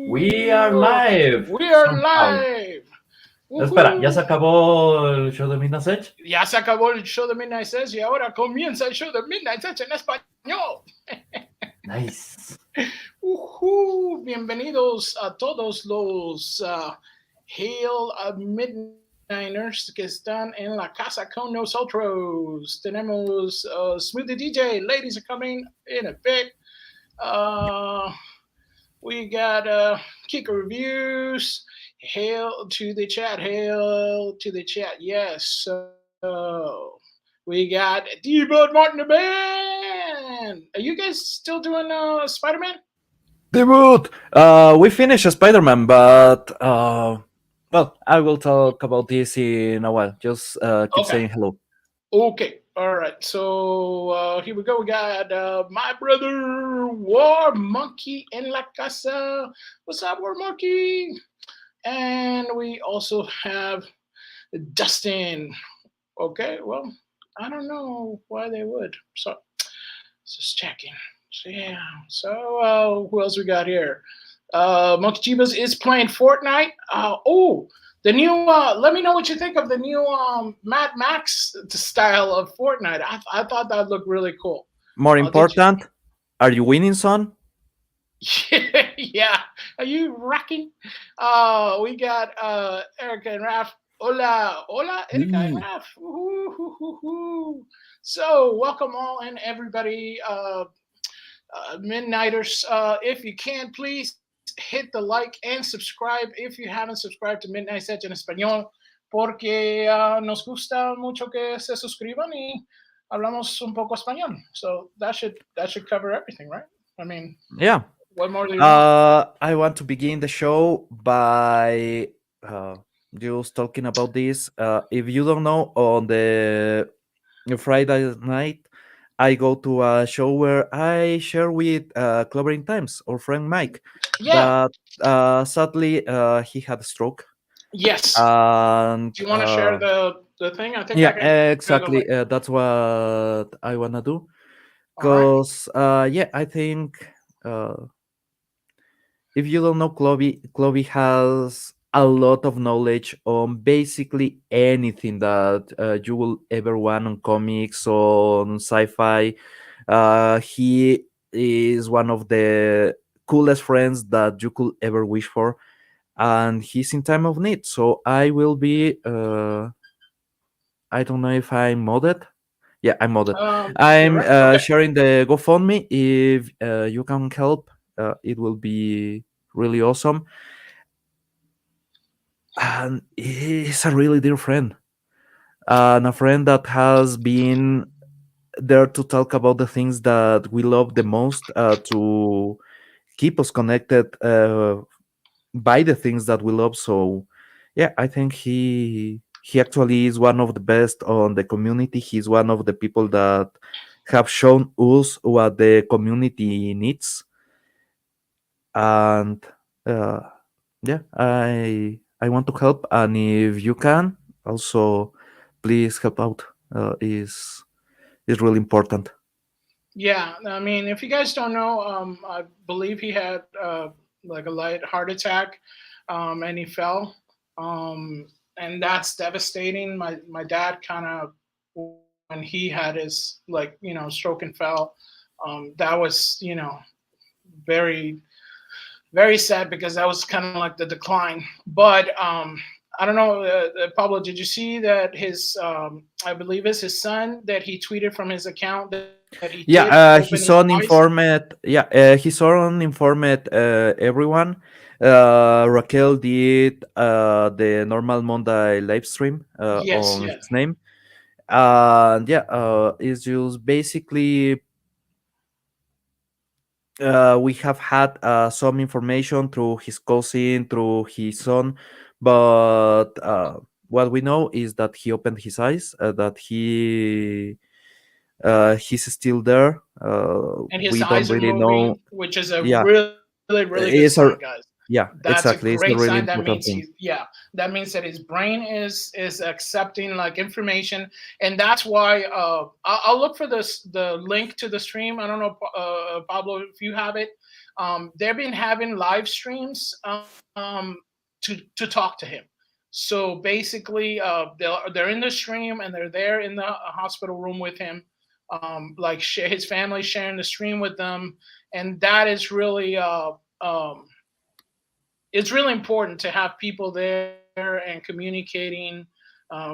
We are live. We are Somehow. live. Espera, ¿ya se acabó el show de Midnight Edge? Ya se acabó el show de Midnight Edge y ahora comienza el show de Midnight Edge en español. Nice. Bienvenidos a todos los Hail Midnighters que están en la casa con nosotros. Tenemos Smoothie DJ. Ladies are coming in a bit. We got Kicker Reviews. Hail to the chat. Hail to the chat. Yes. So we got D-Bud Martin the Man. Are you guys still doing Spider-Man? Debut! We finished Spider-Man, but well, I will talk about this in a while. Just keep saying hello. Okay. All right. So here we go. We got my brother War Monkey in la casa. What's up, War Monkey? And we also have Dustin. Okay. Well, I don't know why they would. So just checking. So yeah. So who else we got here? Monkey Chivas is playing Fortnite. The new. Let me know what you think of the new Mad Max style of Fortnite. I thought that looked really cool. More important, are you winning, son? Yeah. Are you rocking? We got Erica and Raph. Hola, Erika and Raph. So, welcome all and everybody, Midnighters. If you can, please hit the like and subscribe if you haven't subscribed to Midnight Edge en Español, porque nos gusta mucho que se suscriban y hablamos un poco español. So that should cover everything, right? I mean, yeah. What more do you want? I want to begin the show by just talking about this. If you don't know, on the Friday night, I go to a show where I share with Clovering Times, our friend Mike. Yeah. But sadly, he had a stroke. Yes. And do you want to share the thing? I think. Yeah, exactly. That's what I wanna do. Because yeah, I think. If you don't know Koby has a lot of knowledge on basically anything that you will ever want on comics, on sci-fi. He is one of the coolest friends that you could ever wish for, and he's in time of need. So I will be. I don't know if I'm modded. Yeah, I'm modded. I'm sharing the GoFundMe. If you can help, it will be really awesome. And he's a really dear friend, and a friend that has been there to talk about the things that we love the most, to keep us connected by the things that we love. So yeah, I think he actually is one of the best on the community. He's one of the people that have shown us what the community needs. And yeah, I want to help, and if you can, also please help out. Is really important. Yeah, I mean, if you guys don't know, I believe he had like a light heart attack, and he fell, and that's devastating. My dad kind of, when he had his stroke and fell, that was very, very sad, because that was kind of like the decline. But I don't know, Pablo, did you see that his, I believe it's his son, that he tweeted from his account that he his son informed. Yeah, his son informed everyone. Raquel did the normal Monday live stream on his name, and yeah, it's just basically we have had some information through his cousin, through his son, but what we know is that he opened his eyes, that he's still there. And his we eyes don't really are moving, know, which is a really, really good sign, guys. Yeah, That's a exactly. It's a great really sign. That important means thing. that means that his brain is accepting like information, and that's why I'll look for the link to the stream. I don't know, Pablo, if you have it. They've been having live streams to talk to him. So basically, they're in the stream and they're there in the hospital room with him, like his family sharing the stream with them, and that is really it's really important to have people there and communicating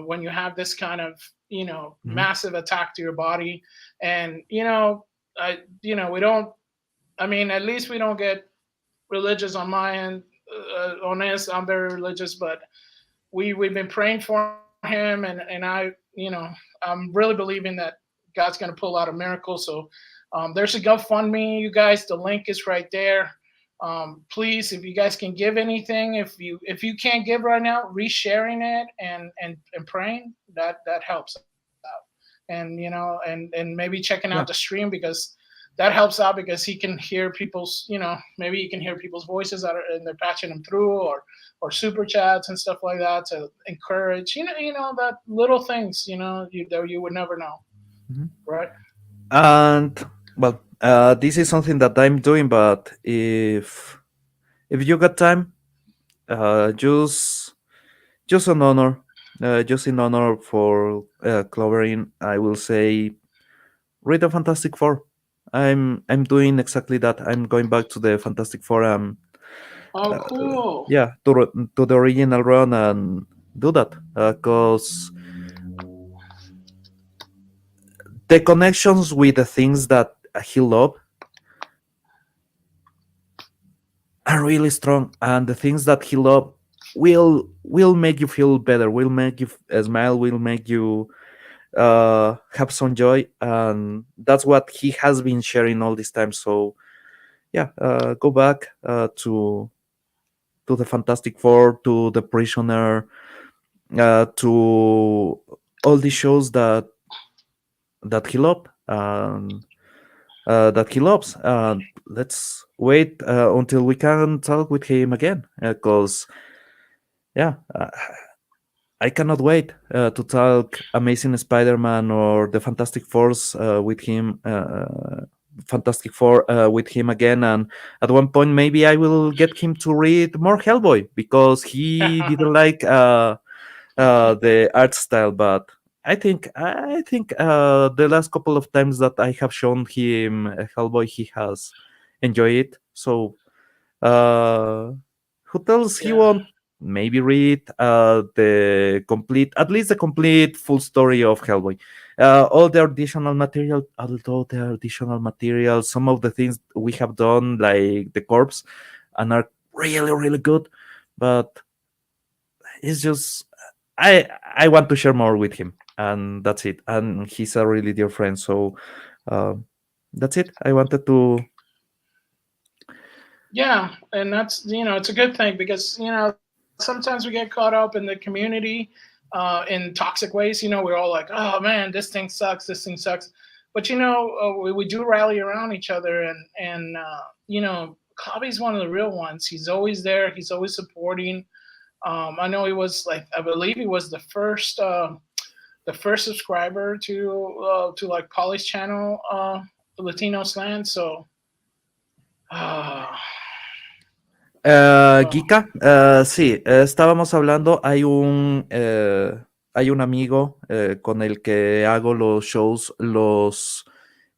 when you have this kind of Mhm. massive attack to your body. And we don't, I mean, at least we don't get religious on my end. On this, I'm very religious, but we've been praying for him, and I'm really believing that God's going to pull out a miracle. So there's a GoFundMe, you guys. The link is right there. Please, if you guys can give anything, if you can't give right now, resharing it and praying, that helps out. And maybe checking out the Yeah. stream, because that helps out, because he can hear people's, maybe he can hear people's voices and they're patching him through, or super chats and stuff like that to encourage, that little things, that you would never know, Mhm. right? And well, this is something that I'm doing, but if you got time, just an honor, just in honor for Clovering, I will say read the Fantastic Four. I'm doing exactly that. I'm going back to the Fantastic Four. Oh, Uh, cool. yeah, to the original run and do that because the connections with the things that he loved are really strong, and the things that he loved will make you feel better, will make you smile, will make you have some joy, and that's what he has been sharing all this time. So yeah, go back to the Fantastic Four, to the Prisoner, to all the shows that he loved, that he loves. Let's wait until we can talk with him again, because yeah, I cannot wait to talk Amazing Spider-Man or the Fantastic Fours with him. Fantastic Four with him again, and at one point maybe I will get him to read more Hellboy because he didn't like the art style. But I think the last couple of times that I have shown him Hellboy, he has enjoyed it. So who tells he Yeah. won't maybe read the complete, at least the complete full story of Hellboy? All the additional material, although the additional material, some of the things we have done, like the corpse, and are really, really good, but it's just I want to share more with him, and that's it. And he's a really dear friend, so uh, that's it. I wanted to. Yeah, and that's, it's a good thing, because sometimes we get caught up in the community in toxic ways. We're all like, oh man, this thing sucks, this thing sucks. But we do rally around each other, and Koby's one of the real ones. He's always there. He's always supporting. I know he was, like, I believe he was the first subscriber to like Polly's channel, Latino Slant. So. Uh, uh, Gika, sí, estábamos hablando, hay un amigo con el que hago los shows los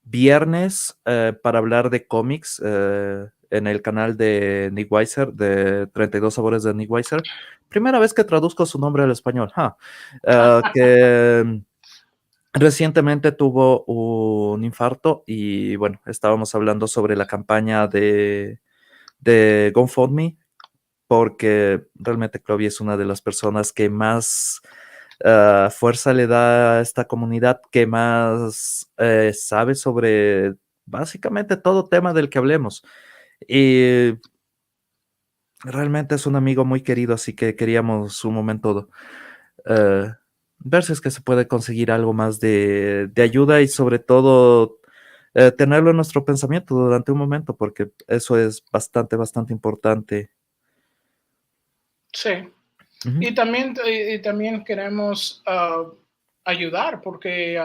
viernes para hablar de cómics en el canal de Nick Weiser, de 32 Sabores de Nick Weiser. Primera vez que traduzco su nombre al español, que recientemente tuvo un infarto y bueno, estábamos hablando sobre la campaña de GoFundMe, porque realmente Koby es una de las personas que más fuerza le da a esta comunidad, que más sabe sobre básicamente todo tema del que hablemos. Y realmente es un amigo muy querido, así que queríamos un momento eh, ver si es que se puede conseguir algo más de ayuda y sobre todo tenerlo en nuestro pensamiento durante un momento, porque eso es bastante, bastante importante. Sí. Ujú. Y también queremos ayudar porque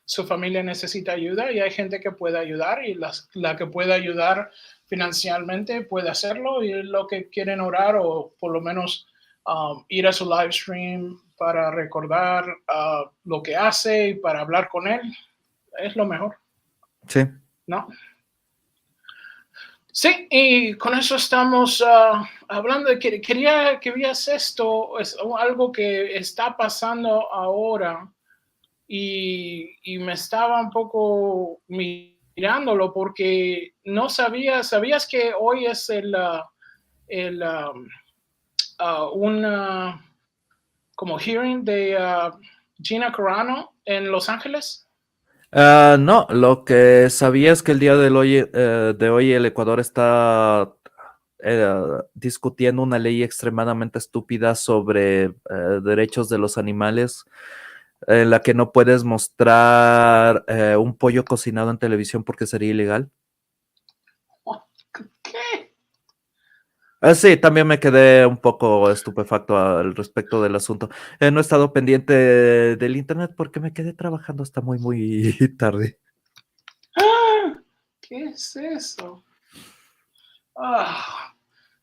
su familia necesita ayuda y hay gente que puede ayudar y la que puede ayudar financieramente puede hacerlo y lo que quieren orar o por lo menos ir a su live stream para recordar lo que hace y para hablar con él es lo mejor, Sí. ¿no? Sí, y con eso estamos hablando de que quería que veas esto, es algo que está pasando ahora y me estaba un poco mirándolo porque no sabías que hoy es el un como hearing de Gina Carano en Los Ángeles. No, lo que sabía es que el día de hoy el Ecuador está discutiendo una ley extremadamente estúpida sobre derechos de los animales, en la que no puedes mostrar un pollo cocinado en televisión porque sería ilegal. ¿Qué? Sí, también me quedé un poco estupefacto al respecto del asunto. No he estado pendiente del internet porque me quedé trabajando hasta muy, muy tarde. ¿Qué es eso?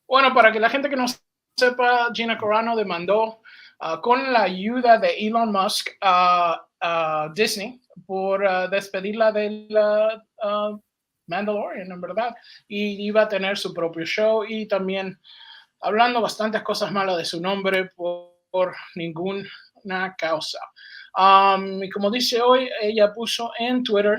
Bueno, para que la gente que no sepa, Gina Carano demandó con la ayuda de Elon Musk a Disney por despedirla de la Mandalorian, en verdad, y iba a tener su propio show y también hablando bastantes cosas malas de su nombre por ninguna causa. Y como dice hoy, ella puso en Twitter,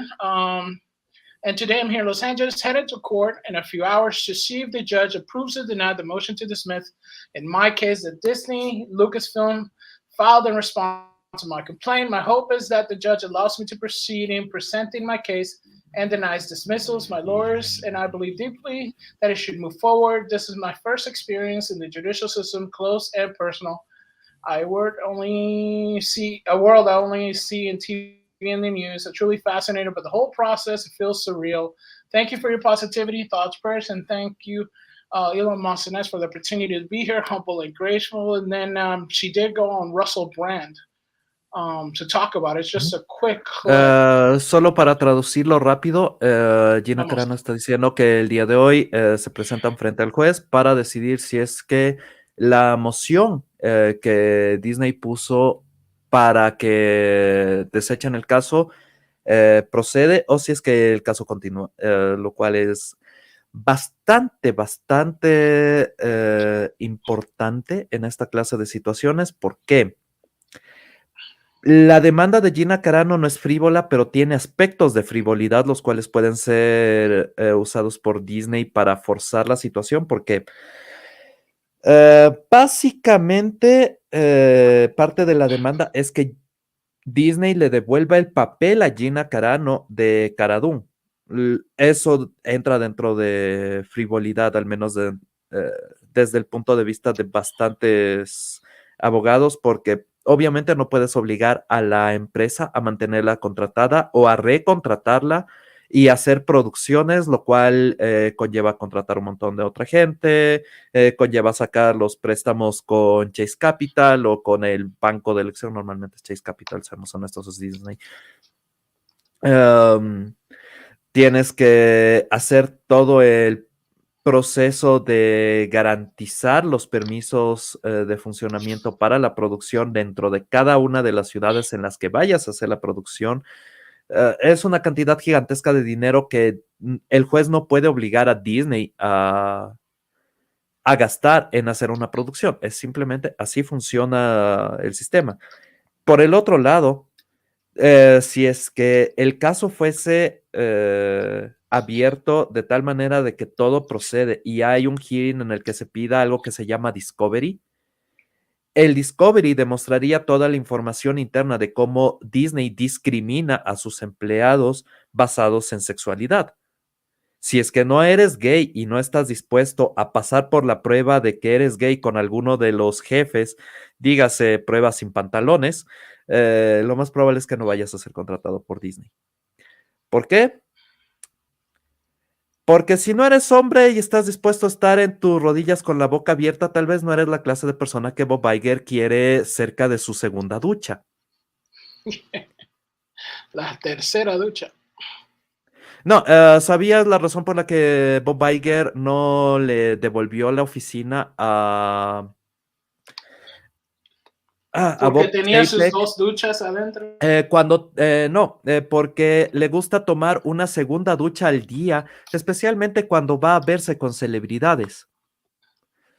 and today I'm here in Los Angeles, headed to court in a few hours to see if the judge approves or denies the motion to dismiss, in my case, the Disney Lucasfilm filed in response to my complaint. My hope is that the judge allows me to proceed in presenting my case and denies dismissals. My lawyers and I believe deeply that it should move forward. This is my first experience in the judicial system, close and personal. I would only see a world I only see in TV and the news. I'm truly fascinated by the whole process. It feels surreal. Thank you for your positivity, thoughts, prayers, and thank you, Elon Musk, for the opportunity to be here, humble and graceful. And then she did go on Russell Brand to talk about it. It's just a quick clip. Solo para traducirlo rápido, Gina Almost. Carano está diciendo que el día de hoy se presentan frente al juez para decidir si es que la moción que Disney puso para que desechen el caso procede o si es que el caso continúa, lo cual es bastante importante en esta clase de situaciones. ¿Por qué? La demanda de Gina Carano no es frívola, pero tiene aspectos de frivolidad, los cuales pueden ser usados por Disney para forzar la situación, porque básicamente parte de la demanda es que Disney le devuelva el papel a Gina Carano de Cara Dune. Eso entra dentro de frivolidad, al menos eh, desde el punto de vista de bastantes abogados, porque obviamente no puedes obligar a la empresa a mantenerla contratada o a recontratarla y hacer producciones, lo cual conlleva contratar un montón de otra gente, conlleva sacar los préstamos con Chase Capital o con el banco de elección, normalmente es Chase Capital, seamos honestos, es Disney. Um, Tienes que hacer todo el proceso de garantizar los permisos de funcionamiento para la producción dentro de cada una de las ciudades en las que vayas a hacer la producción. Es una cantidad gigantesca de dinero que el juez no puede obligar a Disney a gastar en hacer una producción. Es simplemente así funciona el sistema. Por el otro lado, si es que el caso fuese abierto de tal manera de que todo procede y hay un hearing en el que se pida algo que se llama discovery, el discovery demostraría toda la información interna de cómo Disney discrimina a sus empleados basados en sexualidad. Si es que no eres gay y no estás dispuesto a pasar por la prueba de que eres gay con alguno de los jefes, dígase pruebas sin pantalones, lo más probable es que no vayas a ser contratado por Disney. ¿Por qué? Porque si no eres hombre y estás dispuesto a estar en tus rodillas con la boca abierta, tal vez no eres la clase de persona que Bob Iger quiere cerca de su segunda ducha. La tercera ducha. No, ¿sabías la razón por la que Bob Iger no le devolvió la oficina a Porque Bob tenía sus Chapek? dos duchas adentro. Porque le gusta tomar una segunda ducha al día, especialmente cuando va a verse con celebridades.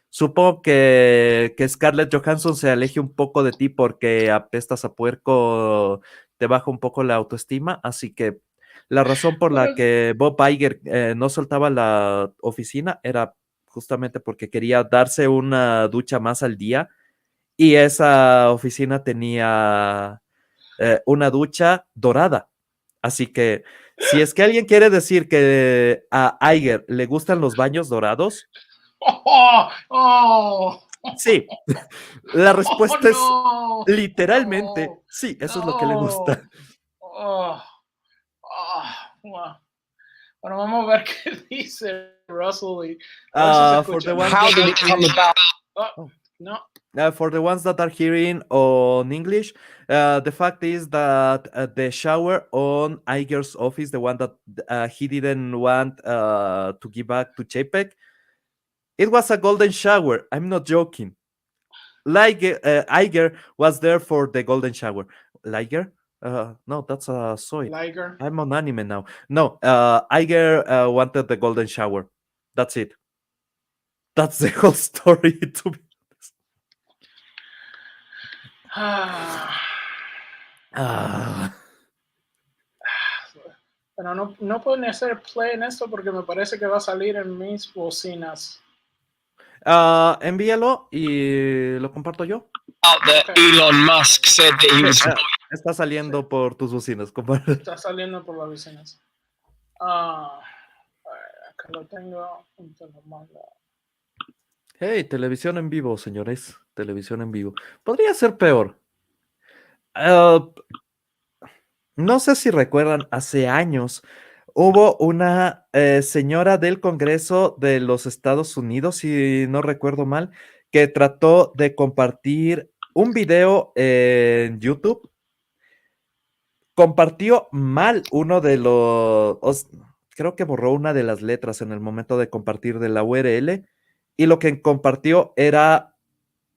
Supongo que Scarlett Johansson se aleje un poco de ti porque apestas a puerco, te baja un poco la autoestima, así que la razón por la Pero, que Bob Iger no soltaba la oficina era justamente porque quería darse una ducha más al día y esa oficina tenía una ducha dorada. Así que si es que alguien quiere decir que a Iger le gustan los baños dorados, oh, oh, sí, la oh, respuesta es no, literalmente no, sí, eso es lo que le no. gusta. Oh, oh, wow. Bueno, vamos a ver qué dice Russell y a ver si se For the escucha. ones How that did are it come hearing, about? Oh, no. for the ones that are hearing on English, the fact is that the shower on Iger's office, the one that he didn't want to give back to Chapek, it was a golden shower. I'm not joking. Iger was there for the golden shower. Liger? No, that's a soy. Liger. I'm on anime now. No, Iger wanted the golden shower. That's it. That's the whole story, to be Ah, honest. pero no pueden hacer play en esto porque me parece que va a salir en mis bocinas. Envíalo y lo comparto yo. That Okay. Elon Musk said that he Sí, was. está saliendo por tus bocinas. Está saliendo por las bocinas. Ah, acá lo tengo. Te lo mando. Hey, televisión en vivo, señores. Televisión en vivo. Podría ser peor. No sé si recuerdan, hace años hubo una señora del Congreso de los Estados Unidos, si no recuerdo mal, que trató de compartir un video en YouTube. Compartió mal uno de creo que borró una de las letras en el momento de compartir de la URL y lo que compartió era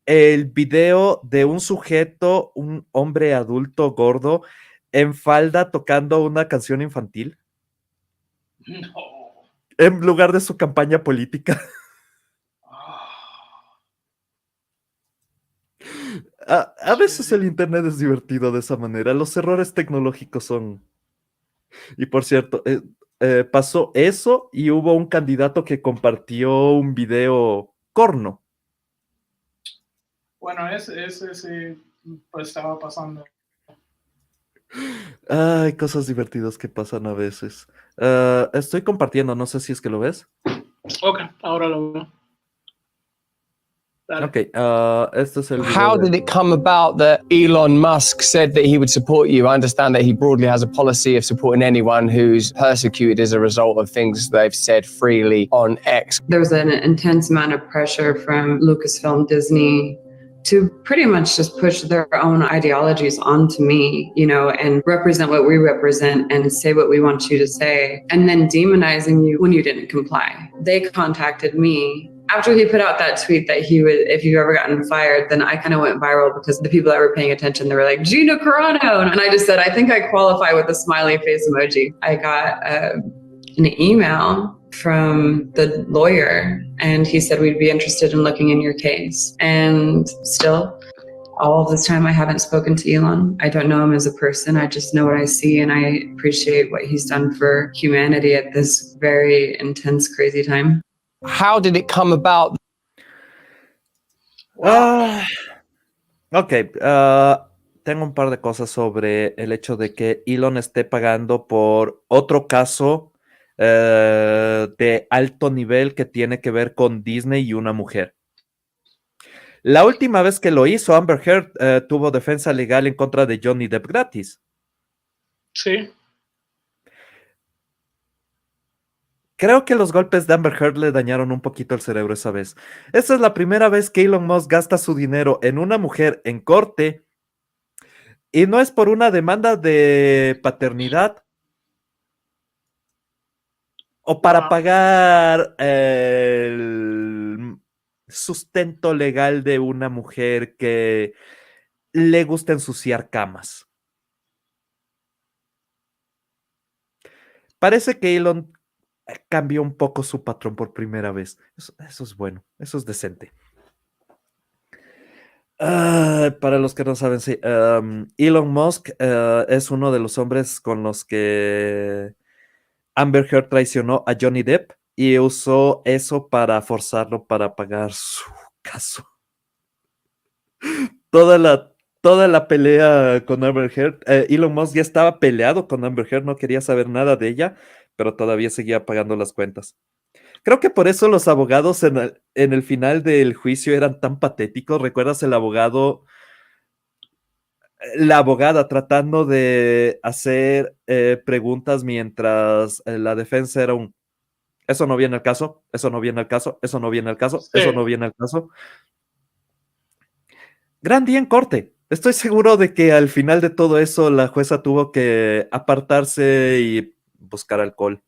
el video de un sujeto, un hombre adulto gordo en falda tocando una canción infantil No. en lugar de su campaña política. A veces el internet es divertido de esa manera. Los errores tecnológicos son... Y por cierto, pasó eso y hubo un candidato que compartió un video corno. Bueno, ese sí pues estaba pasando. Hay cosas divertidas que pasan a veces. Estoy compartiendo, no sé si es que lo ves. Ok, ahora lo veo. Dale. Ok, este es el video. How did it come about that Elon Musk said that he would support you? I understand that he broadly has a policy of supporting anyone who's persecuted as a result of things they've said freely on X. There was an intense amount of pressure from Lucasfilm, Disney, to pretty much just push their own ideologies onto me, you know, and represent what we represent and say what we want you to say, and then demonizing you when you didn't comply. They contacted me after he put out that tweet that he would, if you've ever gotten fired, then I kind of went viral because the people that were paying attention, they were like, Gina Carano. And I just said, I think I qualify with the smiley face emoji. I got an email from the lawyer and he said we'd be interested in looking in your case. And still, all of this time I haven't spoken to Elon. I don't know him as a person. I just know what I see and I appreciate what he's done for humanity at this very intense, crazy time. How did it come about? Ok, tengo un par de cosas sobre el hecho de que Elon esté pagando por otro caso de alto nivel que tiene que ver con Disney y una mujer. La última vez que lo hizo, Amber Heard tuvo defensa legal en contra de Johnny Depp gratis. Sí. Creo que los golpes de Amber Heard le dañaron un poquito el cerebro esa vez. Esta es la primera vez que Elon Musk gasta su dinero en una mujer en corte y no es por una demanda de paternidad o para Wow. pagar el sustento legal de una mujer que le gusta ensuciar camas. Parece que Elon cambió un poco su patrón por primera vez. Eso es bueno, eso es decente. Para los que no saben, sí, Elon Musk es uno de los hombres con los que Amber Heard traicionó a Johnny Depp y usó eso para forzarlo para pagar su caso. Toda la, toda la pelea con Amber Heard, Elon Musk ya estaba peleado con Amber Heard, no quería saber nada de ella, pero todavía seguía pagando las cuentas. Creo que por eso los abogados en el final del juicio eran tan patéticos. ¿Recuerdas el abogado, la abogada tratando de hacer preguntas mientras la defensa era un, eso no viene al caso, eso no viene al caso, eso no viene al caso, Sí. eso no viene al caso? Gran día en corte. Estoy seguro de que al final de todo eso la jueza tuvo que apartarse y buscar alcohol.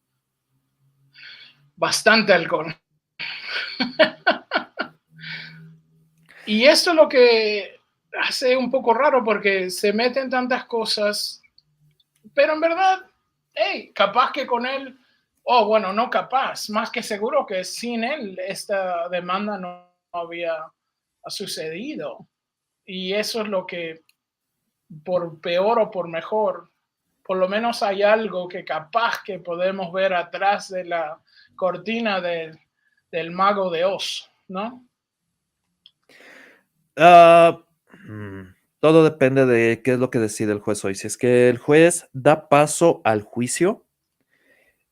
Bastante alcohol. Y esto es lo que hace un poco raro porque se meten tantas cosas, pero en verdad, hey, capaz que con él, bueno, no capaz, más que seguro que sin él esta demanda no había sucedido. Y eso es lo que, por peor o por mejor, por lo menos hay algo que capaz que podemos ver atrás de la cortina del mago de Oz, ¿no? Todo depende de qué es lo que decide el juez hoy. Si es que el juez da paso al juicio,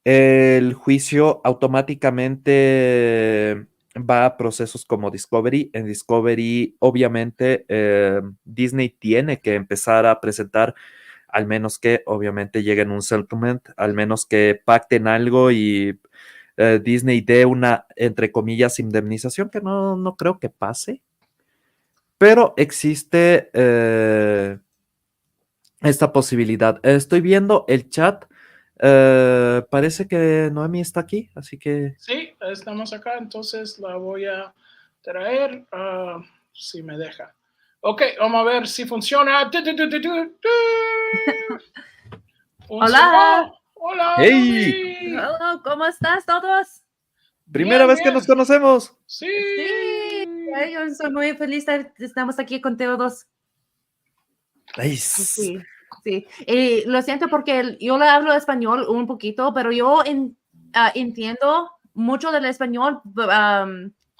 el juicio automáticamente va a procesos como Discovery. En Discovery, obviamente, Disney tiene que empezar a presentar, al menos que obviamente lleguen a un settlement, al menos que pacten algo y Disney dé una, entre comillas, indemnización, que no creo que pase. Pero existe esta posibilidad. Estoy viendo el chat. Parece que Noemi está aquí, así que... Sí, estamos acá, entonces la voy a traer, si me deja. Ok, vamos a ver si funciona. Hola. Hola, ¡Hey! Nomi. Hola, ¿cómo estás todos? Primera Bien, vez que bien. nos conocemos. Sí. Sí, yo soy muy feliz de estamos aquí con todos. Ay, Sí, sí. Y lo siento porque yo le hablo español un poquito, pero yo entiendo mucho del español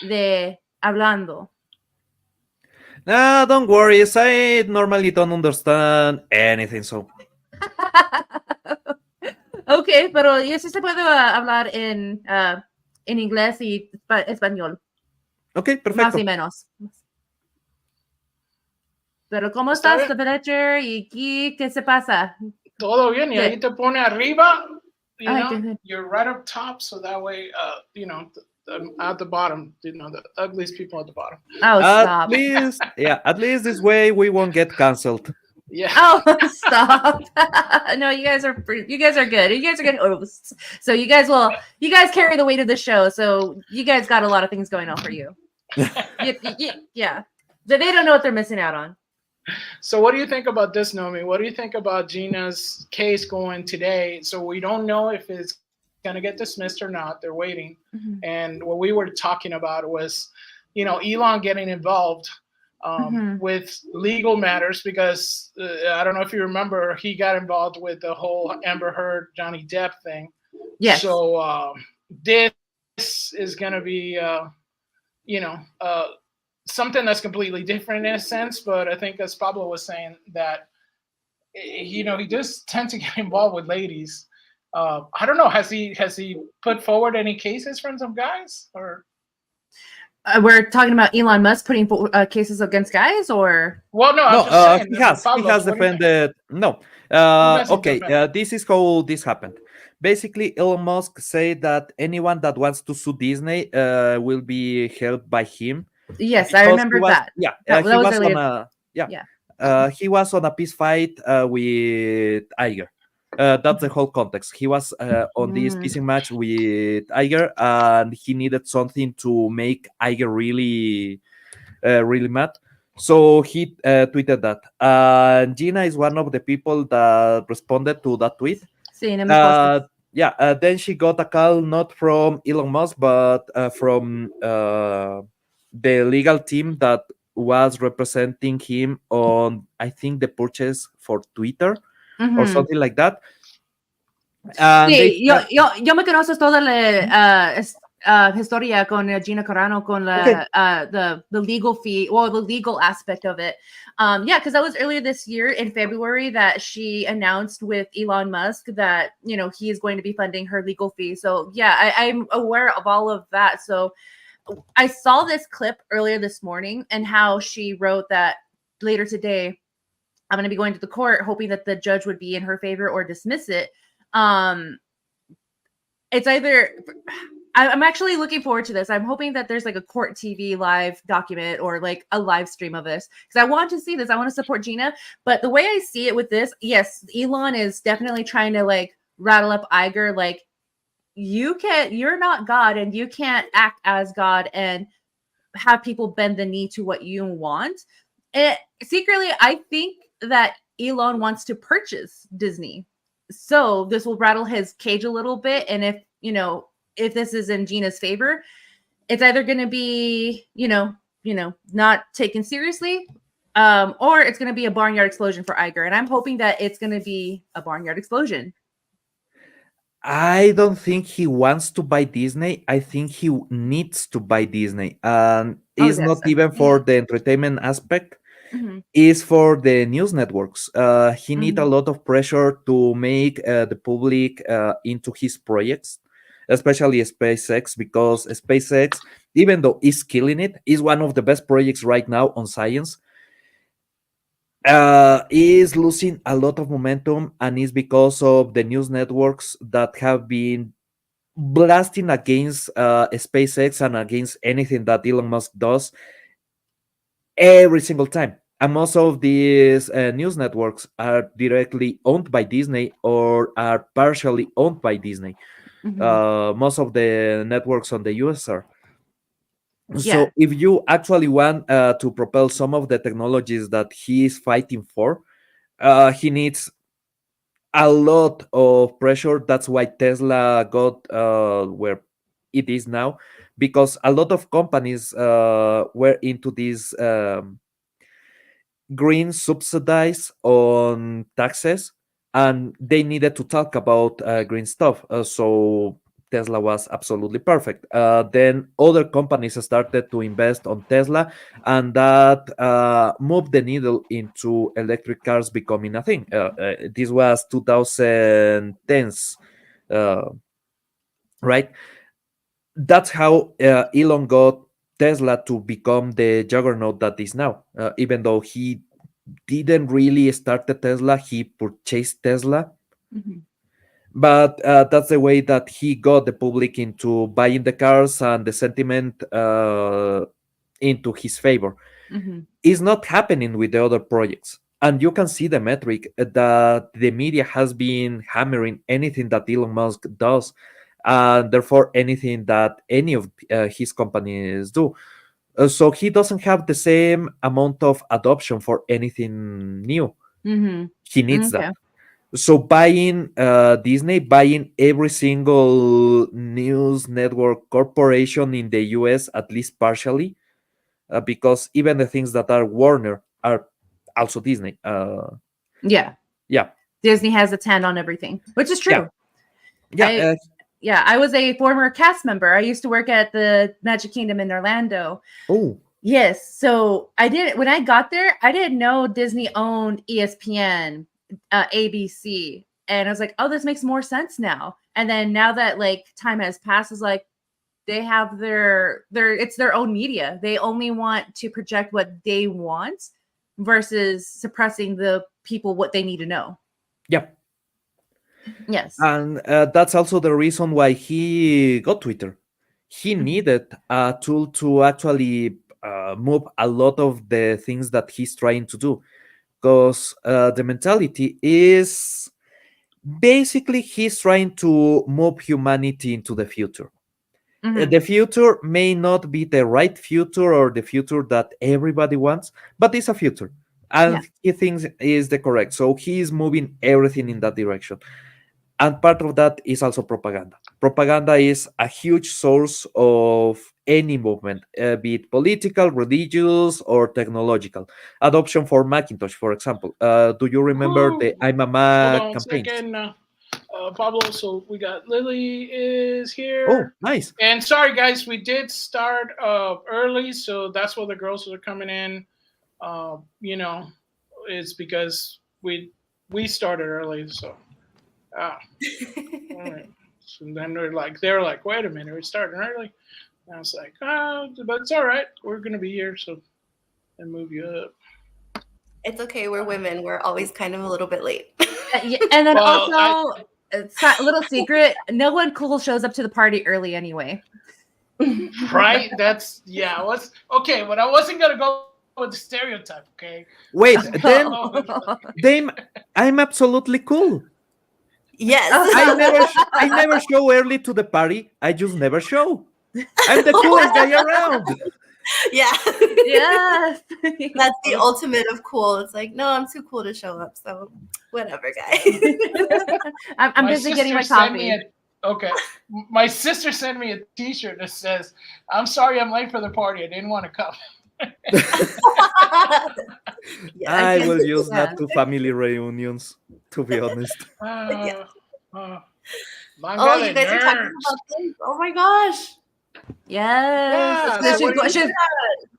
de hablando. no, don't worry. I normally don't understand anything, so... Ok, pero yo sí se puede hablar en inglés y español. Ok, Más perfecto. y menos. Pero ¿cómo ¿Está estás, bien? Fletcher? ¿Y aquí qué se pasa? Todo bien, y ahí te pone arriba, Ay, qué- you're right up top, so that way, at the bottom, the ugliest people at the bottom. Oh, stop. At least this way we won't get canceled. Yeah. Oh, stop. No, you guys are good. You guys are good hosts. So you guys carry the weight of the show. So you guys got a lot of things going on for you. Yeah. They don't know what they're missing out on. So what do you think about this, Nomi? What do you think about Gina's case going today? So we don't know if it's going to get dismissed or not. They're waiting. Mm-hmm. And what we were talking about was, Elon getting involved with legal matters because I don't know if you remember, he got involved with the whole Amber Heard, Johnny Depp thing. Yes. So this is going to be, something that's completely different in a sense, but I think as Pablo was saying that, he does tend to get involved with ladies. I don't know. Has he put forward any cases from some guys or? We're talking about Elon Musk putting cases against guys, or Well, no, No, I'm just saying. he has Pablo, what do you think? defended. No, guys think okay. defend? This is how this happened. Basically, Elon Musk said that anyone that wants to sue Disney will be helped by him. yes, Because I remember that. Yeah, That he was was on earlier. he was on a peace fight with Iger. That's the whole context. He was on this pissing match with Iger, and he needed something to make Iger really, really mad. So he tweeted that. Gina is one of the people that responded to that tweet. Seeing him posted. Then she got a call not from Elon Musk, but from the legal team that was representing him on, I think, the purchase for Twitter or something like that. And Sí, yo me conozco toda la historia con Gina Carano con the legal fee or the legal aspect of it. Yeah, because that was earlier this year in February that she announced with Elon Musk that, you know, he is going to be funding her legal fee. So yeah, I'm aware of all of that. So I saw this clip earlier this morning and how she wrote that later today, I'm going to be going to the court hoping that the judge would be in her favor or dismiss it. It's either I'm actually looking forward to this. I'm hoping that there's like a court TV live document or like a live stream of this because I want to see this. I want to support Gina. But the way I see it with this, yes, Elon is definitely trying to like rattle up Iger. Like, you're not God and you can't act as God and have people bend the knee to what you want. Secretly, I think that Elon wants to purchase Disney. So this will rattle his cage a little bit. And if this is in Gina's favor, it's either going to be, not taken seriously, or it's going to be a barnyard explosion for Iger. And I'm hoping that it's going to be a barnyard explosion. I don't think he wants to buy Disney. I think he needs to buy Disney. And it's not even for the entertainment aspect. Is for the news networks. He need a lot of pressure to make the public into his projects, especially SpaceX, because SpaceX, even though it's killing it, is one of the best projects right now on science. Is losing a lot of momentum, and is because of the news networks that have been blasting against SpaceX and against anything that Elon Musk does every single time. And most of these news networks are directly owned by Disney or are partially owned by Disney. Most of the networks on the US are. So if you actually want to propel some of the technologies that he is fighting for, he needs a lot of pressure. That's why Tesla got where it is now, because a lot of companies were into this green subsidies on taxes, and they needed to talk about green stuff. So Tesla was absolutely perfect. Then other companies started to invest on Tesla, and that moved the needle into electric cars becoming a thing. This was 2010s, right? That's how Elon got Tesla to become the juggernaut that is now. Even though he didn't really start the Tesla, he purchased Tesla. But that's the way that he got the public into buying the cars and the sentiment into his favor. It's not happening with the other projects. And you can see the metric that the media has been hammering anything that Elon Musk does, and therefore anything that any of his companies do. So he doesn't have the same amount of adoption for anything new. He needs that. So buying Disney, buying every single news network corporation in the US, at least partially, because even the things that are Warner are also Disney. Yeah. Disney has its hand on everything, which is true. I was a former cast member. I used to work at the Magic Kingdom in Orlando. Oh. Yes. So when I got there, I didn't know Disney owned ESPN, ABC. And I was like, oh, this makes more sense now. And then now that like time has passed, it's like, they have their it's their own media. They only want to project what they want versus suppressing the people what they need to know. Yeah. Yes. And that's also the reason why he got Twitter. He needed a tool to actually move a lot of the things that he's trying to do. Because the mentality is basically he's trying to move humanity into the future. The future may not be the right future or the future that everybody wants, but it's a future. And he thinks is the correct. So he is moving everything in that direction. And part of that is also propaganda. Propaganda is a huge source of any movement, be it political, religious, or technological. Adoption for Macintosh, for example. Do you remember the I'm a Hold Mac on a campaigns? second. Pablo, so we got Lily is here. Oh, nice. And sorry, guys, we did start early, so that's why the girls are coming in. It's because we started early, so. All right. So then they're like, wait a minute, we're starting early. And I was like, but it's all right. We're gonna be here, so and move you up. It's okay. We're women. We're always kind of a little bit late. And then also, it's a little secret: no one cool shows up to the party early anyway. Right? That's What's okay? But I wasn't gonna go with the stereotype. Okay. Wait, then I'm absolutely cool. Yes. I never show early to the party. I just never show. I'm the coolest guy around. Yeah. Yes. That's the ultimate of cool. It's like, no, I'm too cool to show up. So whatever, guys. I'm busy getting my coffee. Okay. My sister sent me a t-shirt that says, I'm sorry I'm late for the party. I didn't want to come. I will use that to family reunions, to be honest. You guys are talking about things. Oh my gosh. Yes. Yeah,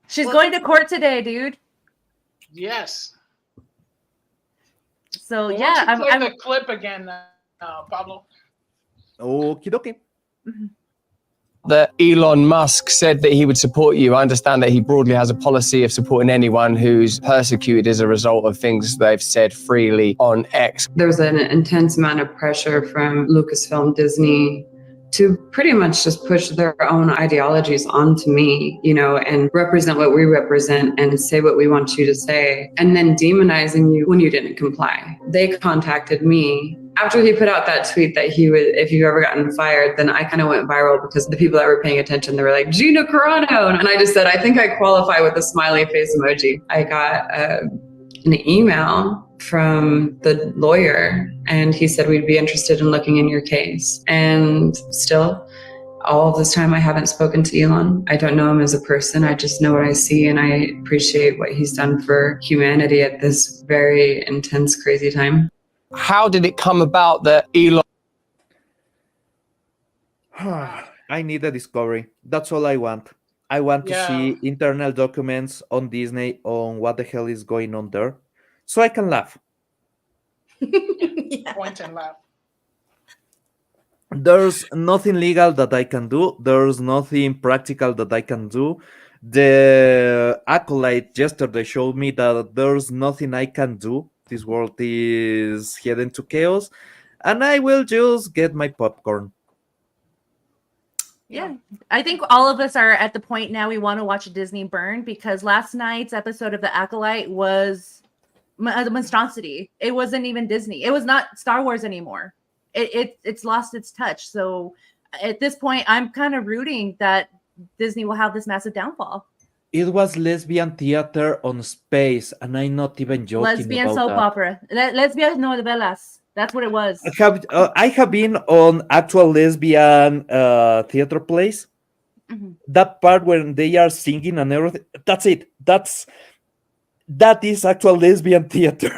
She's going to court today, dude. Yes. So Well, yeah, why don't you play the clip again, Pablo. Okie dokie. That Elon Musk said that he would support you. I understand that he broadly has a policy of supporting anyone who's persecuted as a result of things they've said freely on X. There was an intense amount of pressure from Lucasfilm, Disney, to pretty much just push their own ideologies onto me, and represent what we represent and say what we want you to say, and then demonizing you when you didn't comply. They contacted me after he put out that tweet that he would, if you've ever gotten fired, then I kind of went viral because the people that were paying attention, they were like, Gina Carano. And I just said, I think I qualify with a smiley face emoji. I got an email from the lawyer, and he said we'd be interested in looking in your case. And still, all of this time, I haven't spoken to Elon. I don't know him as a person. I just know what I see, and I appreciate what he's done for humanity at this very intense, crazy time. How did it come about that Elon? I need a discovery. That's all I want. I want to see internal documents on Disney on what the hell is going on there, so I can laugh. Point and laugh. There's nothing legal that I can do. There's nothing practical that I can do. The Acolyte yesterday showed me that there's nothing I can do. This world is heading to chaos, and I will just get my popcorn. Yeah, I think all of us are at the point now we want to watch Disney burn, because last night's episode of The Acolyte was a monstrosity. It wasn't even Disney. It was not Star Wars anymore. It's lost its touch. So at this point, I'm kind of rooting that Disney will have this massive downfall. It was lesbian theater on space, and I'm not even joking. Lesbian about soap that. opera. Lesbian novelas. That's what it was. I have been on actual lesbian theater plays. Mm-hmm. That part when they are singing and everything, that's it. That is actual lesbian theater.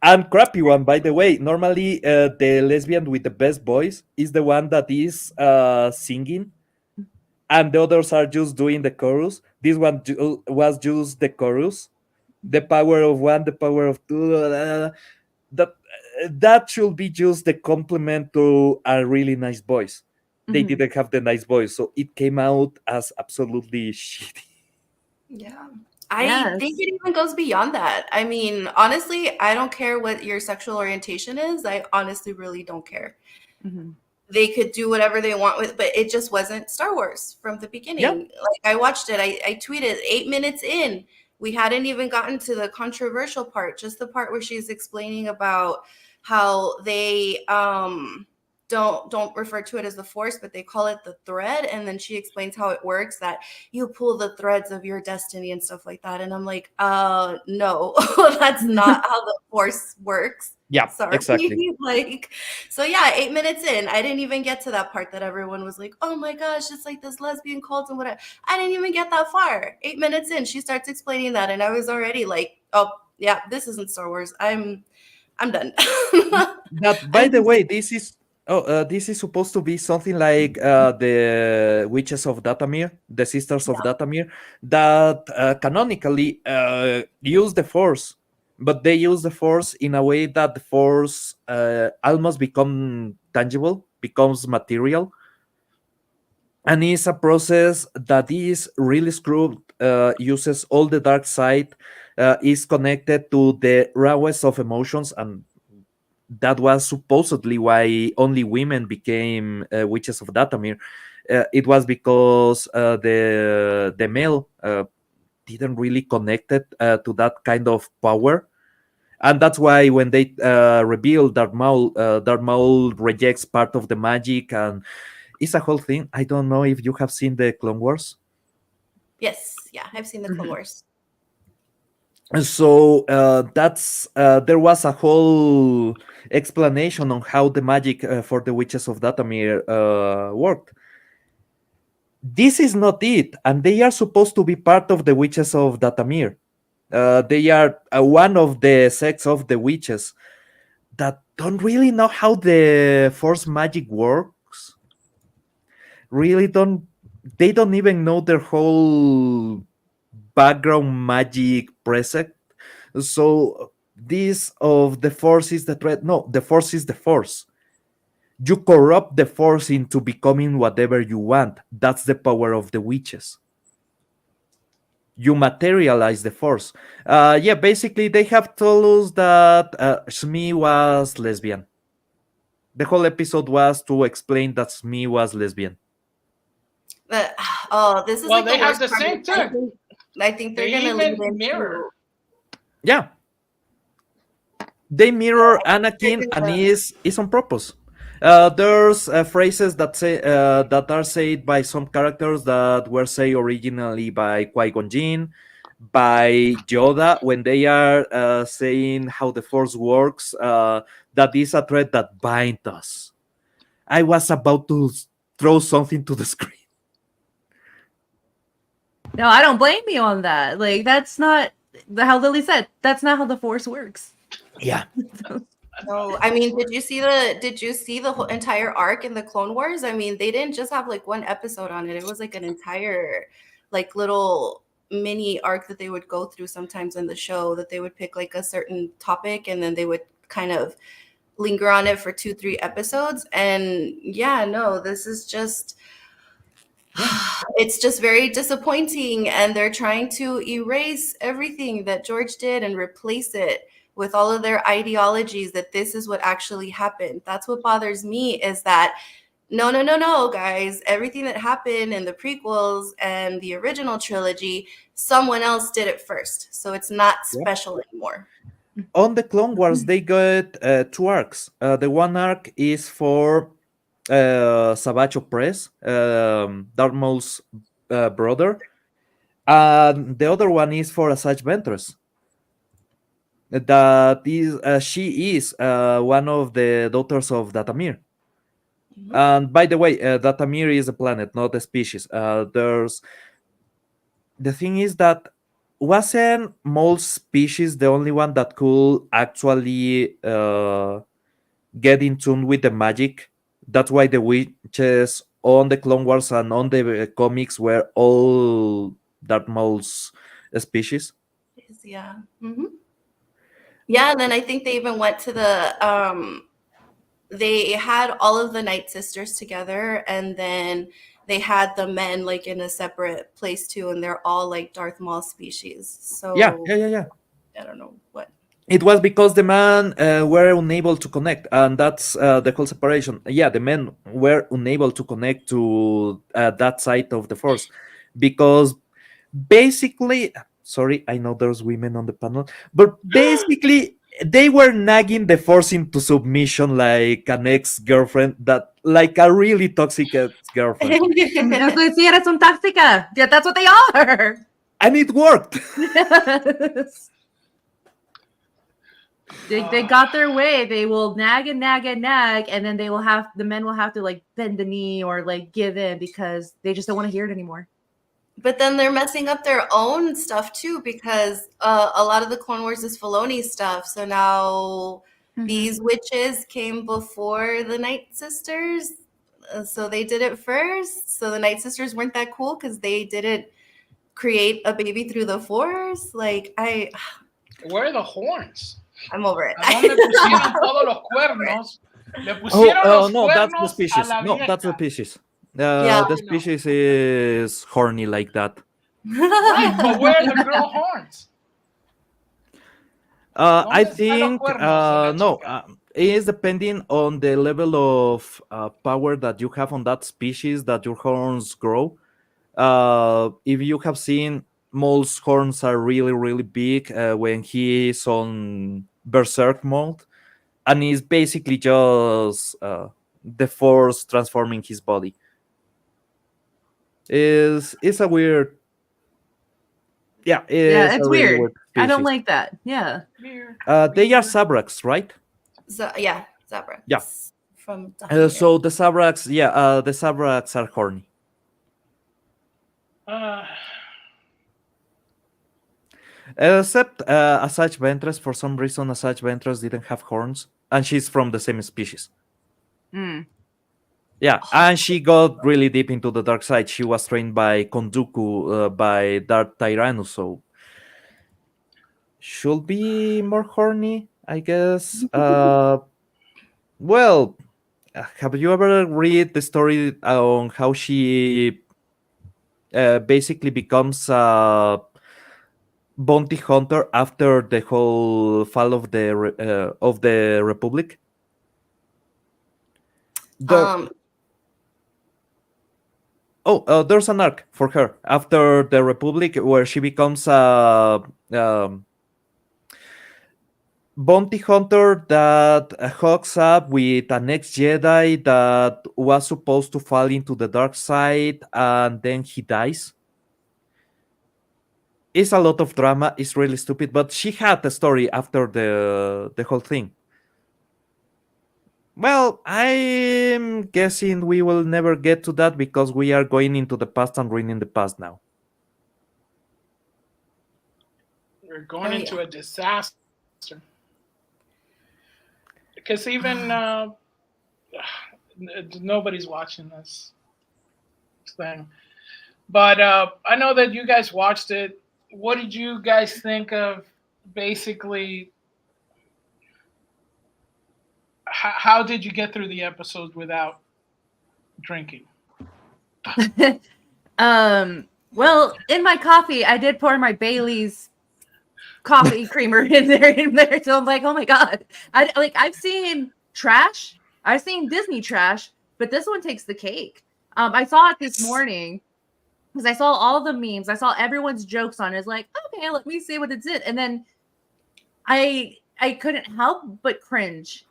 And crappy one, by the way. Normally, the lesbian with the best voice is the one that is singing, and the others are just doing the chorus. This one was just the chorus. The power of one, the power of two. That should be just the compliment to a really nice voice. they Mhm. didn't have the nice voice, so it came out as absolutely shitty. Yeah. I Yes. think it even goes beyond that. I mean, honestly, I don't care what your sexual orientation is. I honestly really don't care. Mhm. They could do whatever they want with, but it just wasn't Star Wars from the Yeah. beginning. Like I watched it, I tweeted 8 minutes in. We hadn't even gotten to the controversial part, just the part where she's explaining about how they don't refer to it as the force, but they call it the thread. And then she explains how it works, that you pull the threads of your destiny and stuff like that. And I'm like, no, that's not how the force works. Yeah, Sorry. exactly. Like, so yeah, 8 minutes in, I didn't even get to that part that everyone was like, oh my gosh, it's like this lesbian cult and whatever. I didn't even get that far. 8 minutes in, she starts explaining that, and I was already like, oh yeah, this isn't Star Wars. I'm done. That, by the way, this is supposed to be something like the Witches of Dathomir, the Sisters of Dathomir, that canonically use the Force, but they use the Force in a way that the Force almost become tangible, becomes material, and it's a process that is really screwed. Uses all the dark side, is connected to the rawest of emotions, and that was supposedly why only women became witches of Dathomir. It was because the male didn't really connect it to that kind of power, and that's why when they reveal Darth Maul rejects part of the magic, and it's a whole thing. I don't know if you have seen the Clone Wars. Yes, yeah, I've seen the Clone Wars. So that's there was a whole explanation on how the magic for the witches of Dathomir worked. This is not it, and they are supposed to be part of the witches of Dathomir. They are one of the sects of the witches that don't really know how the force magic works. Really don't. They don't even know their whole background magic preset. So this of the force is the threat. No, the force is the force. You corrupt the force into becoming whatever you want. That's the power of the witches. You materialize the force. Yeah, basically they have told us that Shmi was lesbian. The whole episode was to explain that Shmi was lesbian. But oh, this is Well, like they the have worst the part. same thing. I think they're They gonna lead even mirror. into. Yeah, they mirror They're Anakin, and gonna, is on purpose. There's phrases that say that are said by some characters that were said originally by Qui-Gon Jinn, by Yoda when they are saying how the Force works. That is a thread that binds us. I was about to throw something to the screen. No, I don't blame you on that. Like that's not how Lily said. That's not how the Force works. Yeah. No, I mean, did you see the whole entire arc in the Clone Wars? I mean, they didn't just have like one episode on it. It was like an entire like little mini arc that they would go through sometimes in the show, that they would pick like a certain topic and then they would kind of linger on it for 2-3 episodes. And yeah, no, this is just it's just very disappointing, and they're trying to erase everything that George did and replace it with all of their ideologies, that this is what actually happened. That's what bothers me, is that no, guys, everything that happened in the prequels and the original trilogy, someone else did it first, so it's not Yep. special anymore. On the Clone Wars, they got two arcs. The one arc is for Savage Opress, Darth Maul's brother, and the other one is for Asajj Ventress. That is, she is one of the daughters of Dathomir. And by the way, Dathomir is a planet, not a species. There's the thing is that wasn't Maul's species the only one that could actually get in tune with the magic? That's why the witches on the Clone Wars and on the comics were all Darth Maul's species. Yeah. Yeah, and then I think they even went to the they had all of the Night Sisters together, and then they had the men like in a separate place too, and they're all like Darth Maul species. So Yeah. I don't know what. It was because the men were unable to connect, and that's the whole separation. Yeah, the men were unable to connect to that side of the Force because basically, sorry, I know there's women on the panel, but basically they were nagging the Force into submission like an ex-girlfriend, that like a really toxic ex-girlfriend, Si eres un tóxica. Yeah, that's what they are. and it worked. They got their way. They will nag and nag and nag, and then the men will have to like bend the knee or like give in because they just don't want to hear it anymore. But then they're messing up their own stuff too, because a lot of the Clone Wars is Filoni stuff. So now these witches came before the Night Sisters, so they did it first. So the Night Sisters weren't that cool because they didn't create a baby through the Force. Like Where are the horns? I'm over it. ¿A dónde pusieron todos los cuernos? Le pusieron los No, that's the cuernos species. a la No, that's the vieja. species. Yeah. The species is horny like that. Right, but where are the girl horns? I ¿Dónde están los think cuernos de la no. chica? It is depending on the level of power that you have on that species that your horns grow. If you have seen, Maul's horns are really, really big when he is on berserk mode, and he's basically just the Force transforming his body. It's a weird. Yeah, It's a really weird. species. I don't like that. Yeah. They are Sabraks, right? Yeah, Zabra. Yeah. From So the Sabraks, the Sabraks are horny. Except Asajj Ventress, for some reason, Asajj Ventress didn't have horns, and she's from the same species. Yeah, and she got really deep into the dark side. She was trained by Konduku, by Darth Tyrannus, so should be more horny, I guess. Well, have you ever read the story on how she basically becomes a bounty hunter after the whole fall of the Republic? There's an arc for her after the Republic where she becomes a bounty hunter that hooks up with an ex-Jedi that was supposed to fall into the dark side, and then he dies. It's a lot of drama. It's really stupid, but she had a story after the whole thing. Well, I'm guessing we will never get to that because we are going into the past and ruining the past now. We're going into a disaster. Because even nobody's watching this thing. But I know that you guys watched it. What did you guys think of basically? How did you get through the episodes without drinking? Well, in my coffee, I did pour my Bailey's coffee creamer in there. So I'm like, oh my God. I've seen trash. I've seen Disney trash, but this one takes the cake. I saw it this morning because I saw all the memes. I saw everyone's jokes on it. It's like, okay, let me see what it's in. And then I couldn't help but cringe.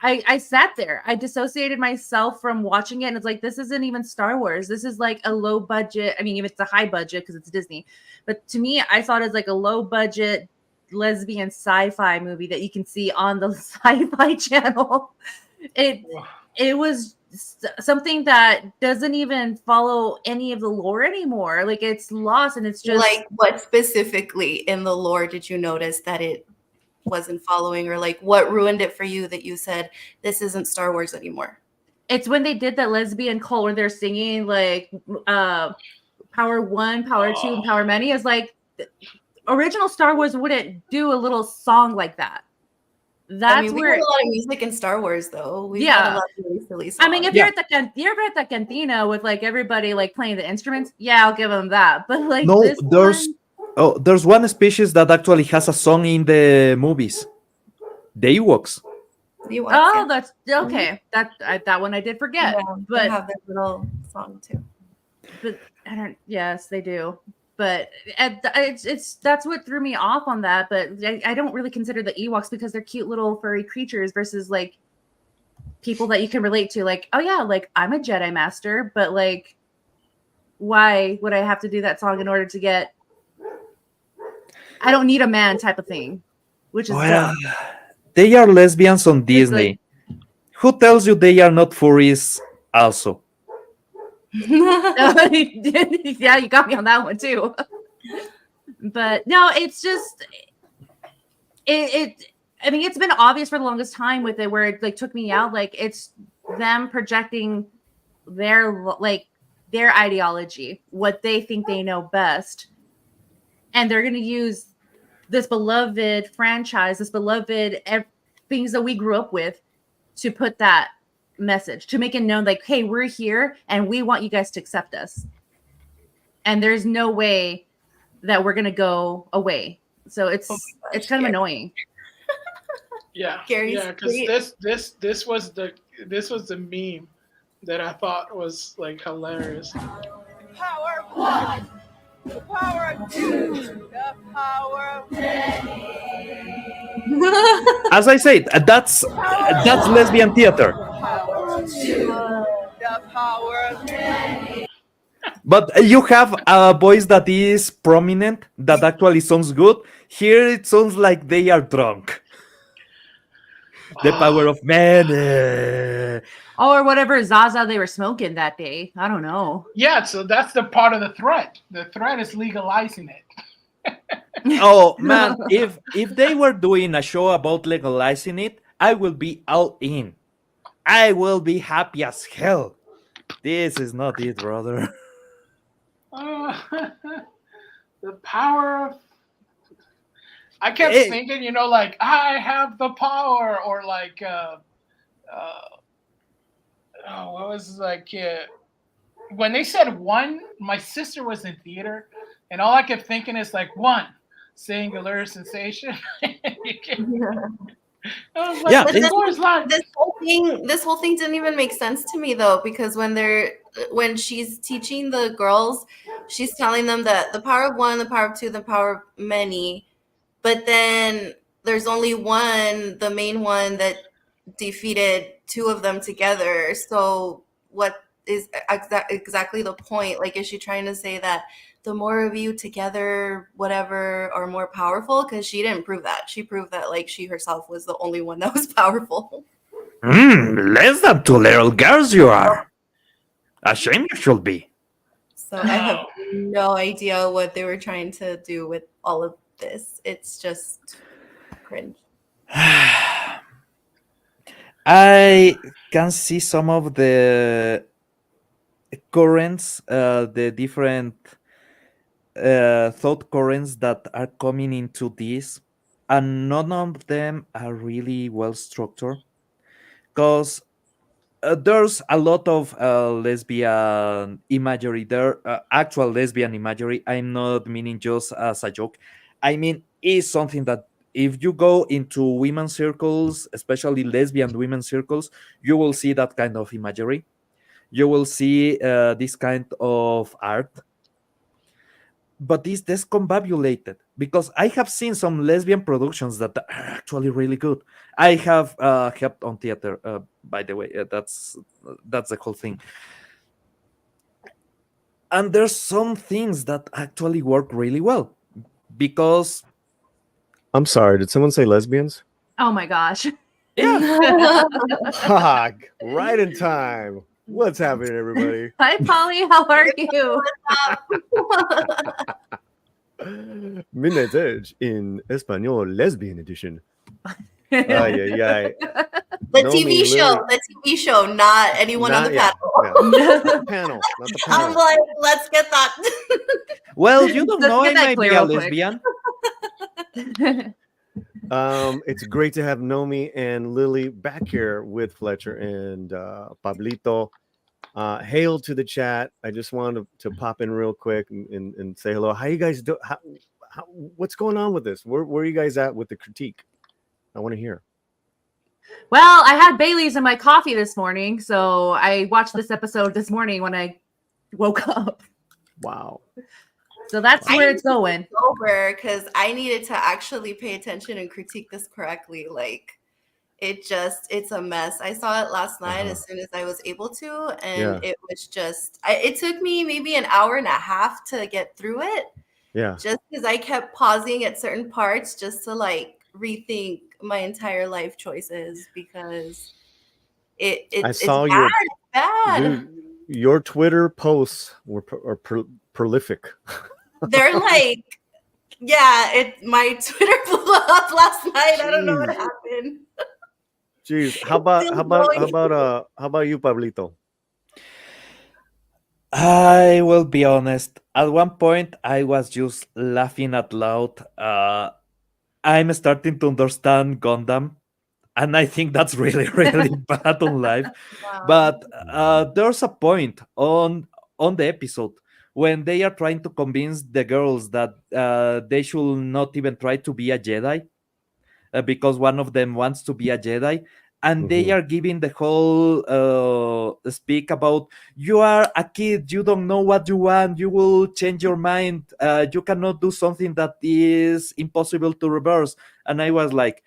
I sat there. I dissociated myself from watching it. And it's like, this isn't even Star Wars. This is like a low budget. I mean, if it's a high budget because it's Disney. But to me, I thought it was like a low budget lesbian sci-fi movie that you can see on the Sci-Fi Channel. It was something that doesn't even follow any of the lore anymore. Like, it's lost, and it's just like, what specifically in the lore did you notice that it wasn't following, or like what ruined it for you that you said this isn't Star Wars anymore? It's when they did that lesbian cult where they're singing like Power 1, Power 2, and Power Many. Is like original Star Wars wouldn't do a little song like that. That's we where got a lot of music in Star Wars, though. We Yeah. got a lot of really silly songs. I mean, if you're at the cantina with like everybody like playing the instruments, yeah, I'll give them that. But like No, this there's one species that actually has a song in the movies. The Ewoks. oh, that's okay. That one I did forget. they But have their little song too. but I don't. Yes, they do. But it's that's what threw me off on that. But I don't really consider the Ewoks because they're cute little furry creatures versus like people that you can relate to. Like, oh yeah, like I'm a Jedi Master, but like, why would I have to do that song in order to get? I don't need a man type of thing, which is dumb. They are lesbians on Disney. Who tells you they are not furries also? Yeah, you got me on that one too. But no, it's just I mean, it's been obvious for the longest time with it where it like took me out. Like it's them projecting their ideology, what they think they know best, and they're going to use this beloved franchise, this beloved things that we grew up with, to put that message, to make it known like, hey, we're here and we want you guys to accept us, and there's no way that we're going to go away. So it's kind of annoying. Yeah, Gary's yeah, because this was the meme that I thought was like hilarious. Power of one, the power of two, the power of many. As I said, that's lesbian theater. The power of many. But you have a voice that is prominent, that actually sounds good. Here it sounds like they are drunk. The power of man. Or whatever Zaza they were smoking that day. I don't know. Yeah, so that's the part of the threat. The threat is legalizing it. Oh man, if they were doing a show about legalizing it, I will be all in. I will be happy as hell. This is not it, brother. The power of... I kept thinking, like, I have the power, or like, what was like, when they said one, my sister was in theater, and all I kept thinking is like one, singular sensation. I was like, Yeah, this whole thing didn't even make sense to me though, because when she's teaching the girls, she's telling them that the power of one, the power of two, the power of many, but then there's only one, the main one, that defeated two of them together. So what is exactly the point? Like, is she trying to say that the more of you together, whatever, are more powerful? Because she didn't prove that. She proved that like she herself was the only one that was powerful. Less than two little girls you are. Ashamed you should be. So I have no idea what they were trying to do with all of this. It's just cringe. I can see some of the currents, the different thought currents that are coming into this, and none of them are really well structured, because there's a lot of lesbian imagery there, actual lesbian imagery. I'm not meaning just as a joke. I mean, it's something that if you go into women's circles, especially lesbian women's circles, you will see that kind of imagery. You will see this kind of art. But it's discombobulated, because I have seen some lesbian productions that are actually really good. I have helped on theater, by the way. That's the whole thing. And there's some things that actually work really well, because... I'm sorry, did someone say lesbians? Oh my gosh. Yeah. Right in time. What's happening, everybody? Hi, Polly. How are you? Midnight Edge in Espanol Lesbian Edition. Ay, ay, ay. The Nomi, TV show, not anyone on the Not panel. the panel, not the I'm panel. like, let's get that. Well, you don't Let's know, get I that might be clear a real quick. lesbian. It's great to have Nomi and Lily back here with Fletcher and Pablito. Hail to the chat. I just wanted to pop in real quick and say hello. How you guys do? What's going on with this? Where are you guys at with the critique? I want to hear. Well, I had Bailey's in my coffee this morning, so I watched this episode this morning when I woke up. Wow. So that's where it's going. Over because I needed to actually pay attention and critique this correctly. Like it's a mess. I saw it last night as soon as I was able to, and it was just. It took me maybe an hour and a half to get through it. Yeah. Just because I kept pausing at certain parts just to like rethink my entire life choices because I saw your bad. Dude, your Twitter posts are prolific. They're like, my Twitter blew up last night. I don't know what happened. Jeez, how about you, Pablito? I will be honest. At one point, I was just laughing out loud. I'm starting to understand Gundam, and I think that's really, really bad on life. Wow. But there's a point on the episode when they are trying to convince the girls that they should not even try to be a Jedi because one of them wants to be a Jedi. And they are giving the whole speak about, you are a kid, you don't know what you want, you will change your mind, you cannot do something that is impossible to reverse. And I was like,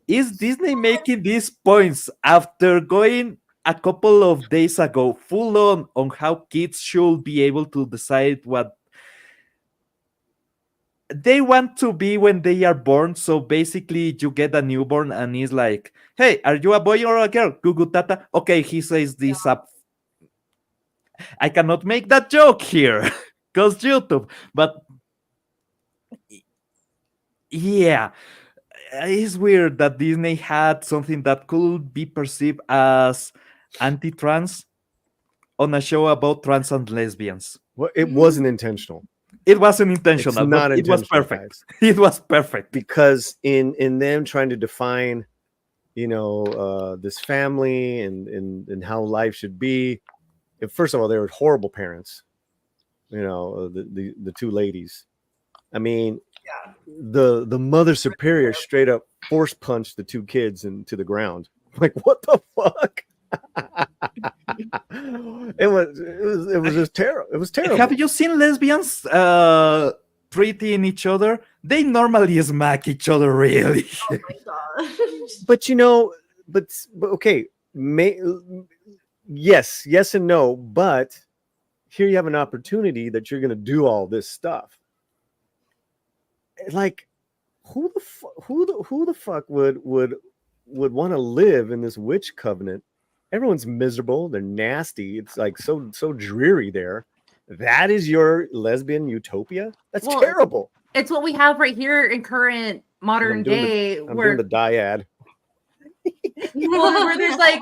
is Disney making these points after going a couple of days ago full on how kids should be able to decide what they want to be when they are born? So basically you get a newborn and he's like, hey, are you a boy or a girl? Gugu tata. Okay, he says this up. I cannot make that joke here because YouTube, but yeah, it's weird that Disney had something that could be perceived as anti-trans on a show about trans and lesbians. Well, it wasn't intentional. It wasn't intentional. It's not but it was perfect. Guys. It was perfect because in them trying to define, this family and how life should be. First of all, they were horrible parents. The two ladies. I mean, the mother superior straight up force punched the two kids into the ground. Like, what the fuck? It was just terrible. It was terrible. Have you seen lesbians treating each other? They normally smack each other, really. Oh my god! but okay, yes and no. But here you have an opportunity that you're going to do all this stuff. Like, who the fuck would want to live in this witch covenant? Everyone's miserable. They're nasty. It's like so dreary there. That is your lesbian utopia? That's terrible. It's what we have right here in current modern day. I'm doing the dyad. where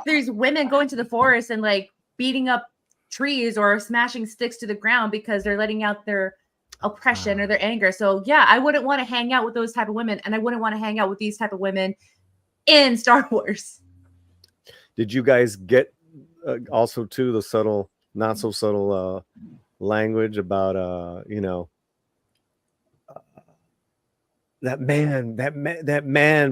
there's women going to the forest and like beating up trees or smashing sticks to the ground because they're letting out their oppression or their anger. So yeah, I wouldn't want to hang out with those type of women, and I wouldn't want to hang out with these type of women in Star Wars. Did you guys get also too the subtle, not so subtle language about that man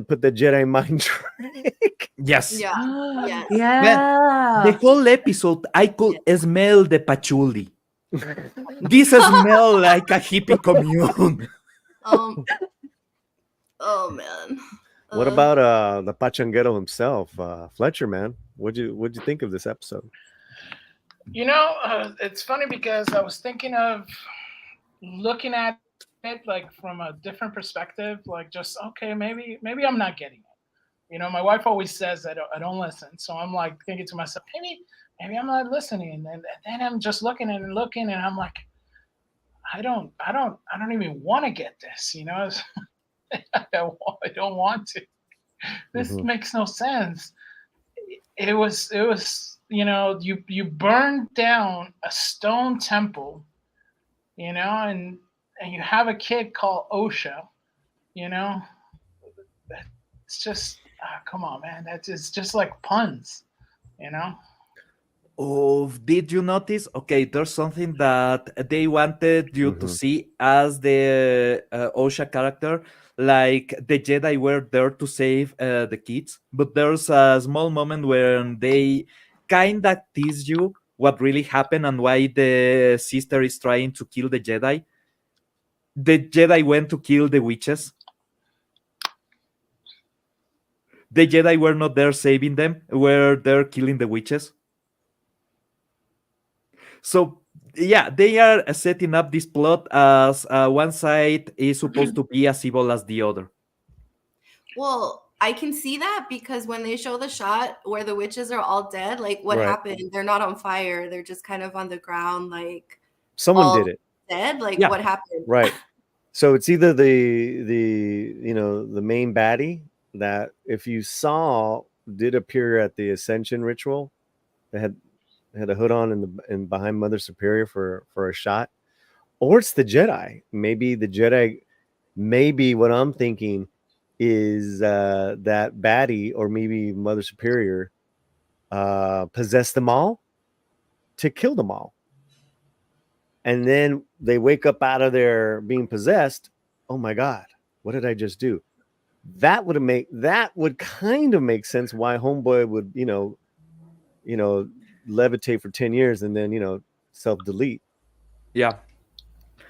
put the Jedi mind trick? Yes. Yeah. Yeah. The whole episode, I could smell the patchouli. This smell like a hippie commune. Oh man. What about the Pachanguero himself, Fletcher? Man, what'd you think of this episode? It's funny because I was thinking of looking at it like from a different perspective, like just okay, maybe I'm not getting it. My wife always says I don't listen, so I'm like thinking to myself, maybe I'm not listening, and then I'm just looking, and I'm like, I don't even want to get this, I don't want to. This makes no sense. It was you burned down a stone temple, and you have a kid called Osha, It's just come on, man. It's just like puns, you know. Oh, did you notice? Okay, there's something that they wanted you to Mhm. see as the Osha character. Like the Jedi were there to save the kids, but there's a small moment where they kind of tease you what really happened and why the sister is trying to kill the Jedi. The Jedi went to kill the witches. The Jedi were not there saving them, were there killing the witches. So yeah, they are setting up this plot as one side is supposed to be as evil as the other. Well, I can see that because when they show the shot where the witches are all dead, like what Right. happened? They're not on fire. They're just kind of on the ground, like Someone all did it. dead. Like Yeah. what happened? Right. So it's either the main baddie that, if you saw, did appear at the Ascension ritual. They had a hood on in behind Mother Superior for a shot, or it's the Jedi. Maybe the Jedi. Maybe what I'm thinking is that baddie, or maybe Mother Superior, possessed them all to kill them all. And then they wake up out of their being possessed. Oh my God, what did I just do? That would kind of make sense why Homeboy would, levitate for 10 years and then, self-delete. Yeah.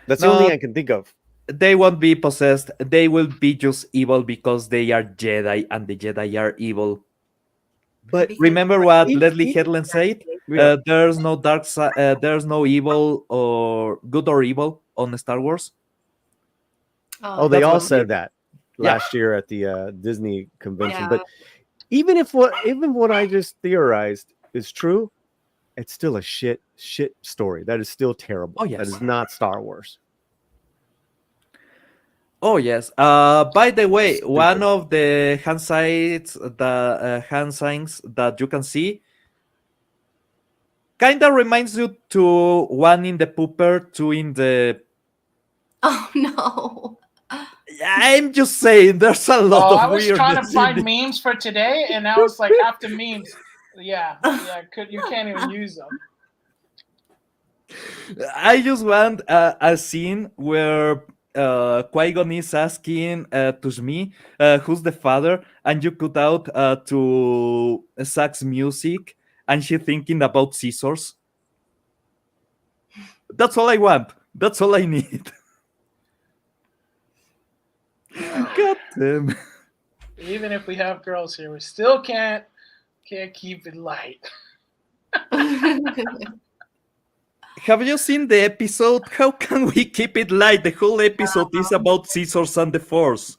That's the No, only thing I can think of. they won't be possessed. They will be just evil because they are Jedi and the Jedi are evil. But Because Remember what- what If- Leslie Headland said? Yeah. There's no dark side. There's no evil or good or evil on Star Wars. Oh, they That's all what- said that Yeah. last year at the Disney convention. Yeah. But even what I just theorized is true, it's still a shit story. That is still terrible. Oh, yes. That is not Star Wars. Oh yes. By the way, Stupid. one of the hand signs that you can see kind of reminds you to one in the pooper, two in the. Oh no. I'm just saying, there's a lot Oh, of I was trying to weirdness in find the- memes for today, and now it's like half the memes. Yeah, you can't even use them. I just want a scene where Qui-Gon is asking to Shmi who's the father, and you cut out to Zack's music, and she thinking about scissors. That's all I want. That's all I need. God damn. Even if we have girls here, we still can't keep it light. Have you seen the episode? How can we keep it light? The whole episode is about scissors and the Force.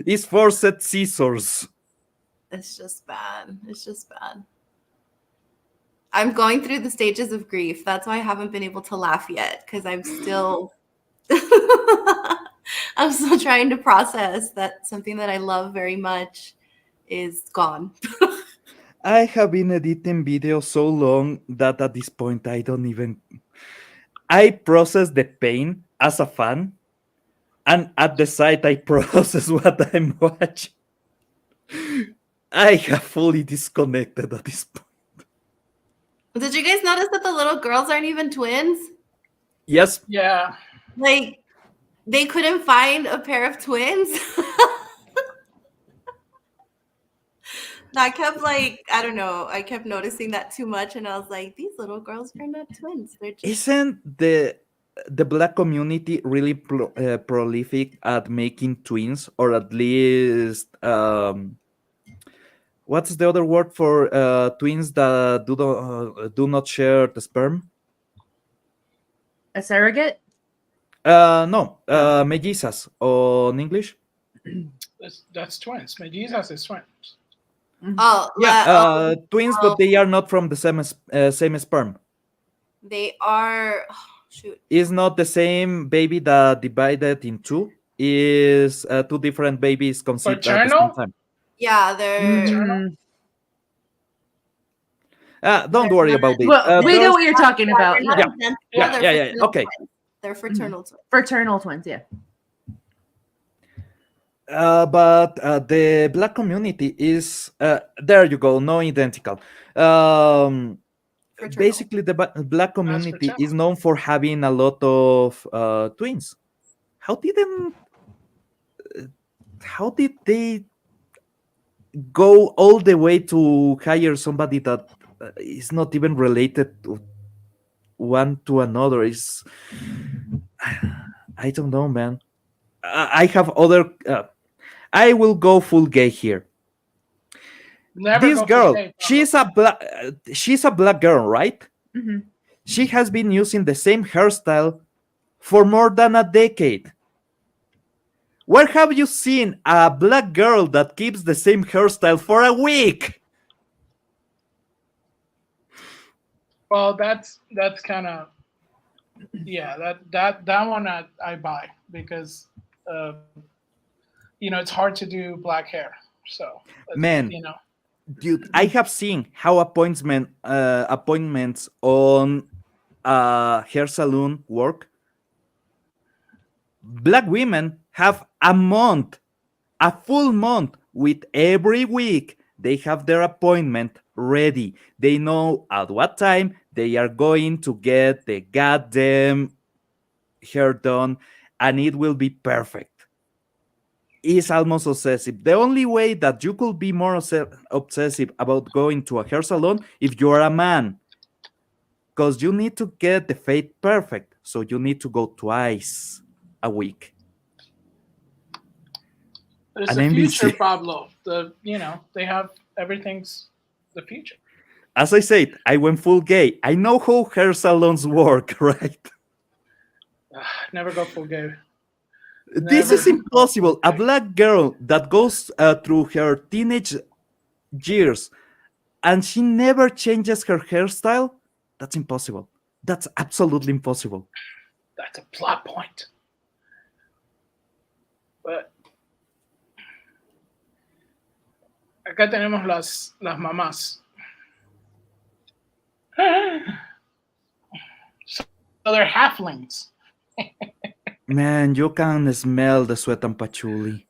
It's forced scissors. It's just bad. It's just bad. I'm going through the stages of grief. That's why I haven't been able to laugh yet, because I'm still I'm still trying to process that something that I love very much is gone. I have been editing videos so long that at this point I process the pain as a fan, and at the side I process what I'm watching. I have fully disconnected at this point. Did you guys notice that the little girls aren't even twins? Yes. Yeah. Like, they couldn't find a pair of twins. I kept I don't know. I kept noticing that too much, and I was like, these little girls are not twins. They're just Isn't the Black community really prolific at making twins, or at least what's the other word for twins that do not share the sperm? A surrogate? No, mellizas on English. That's twins. Mellizas is twins. oh Yeah, twins, well- but they are not from the same sperm. they are. Oh, shoot. It's not the same baby that divided in two. Is two different babies conceived at the Fraternal? same time. Yeah, they're. Mm. Don't worry about it. Well, we know those- what you're talking about. They're not Yeah. identical, Yeah, they're yeah. fraternal Okay. twins. They're fraternal twins. Fraternal twins, yeah. But the black community is there. You go, no identical. Fraternal. Basically, the black community is known for having a lot of twins. How did they go all the way to hire somebody that is not even related to one to another? Is I don't know, man. I have other. I will go full gay here. Never This go for girl, gay, she's a black girl, right? Mhm. She has been using the same hairstyle for more than a decade. Where have you seen a black girl that keeps the same hairstyle for a week? Well, that's kind of that one I buy because it's hard to do black hair. So Man, dude, I have seen how appointments on hair salon work. Black women have a month, a full month, with every week they have their appointment ready. They know at what time they are going to get the goddamn hair done, and it will be perfect. It's almost obsessive. The only way that you could be more obsessive about going to a hair salon if you're a man, because you need to get the fade perfect, so you need to go twice a week. It's An the future, NBC. Pablo. They have everything's the future. As I said, I went full gay. I know how hair salons work, right? Never go full gay. This is impossible. A black girl that goes through her teenage years and she never changes her hairstyle, that's impossible. That's absolutely impossible. That's a plot point. But acá tenemos las mamás. So they're halflings. Man, you can smell the sweat and patchouli.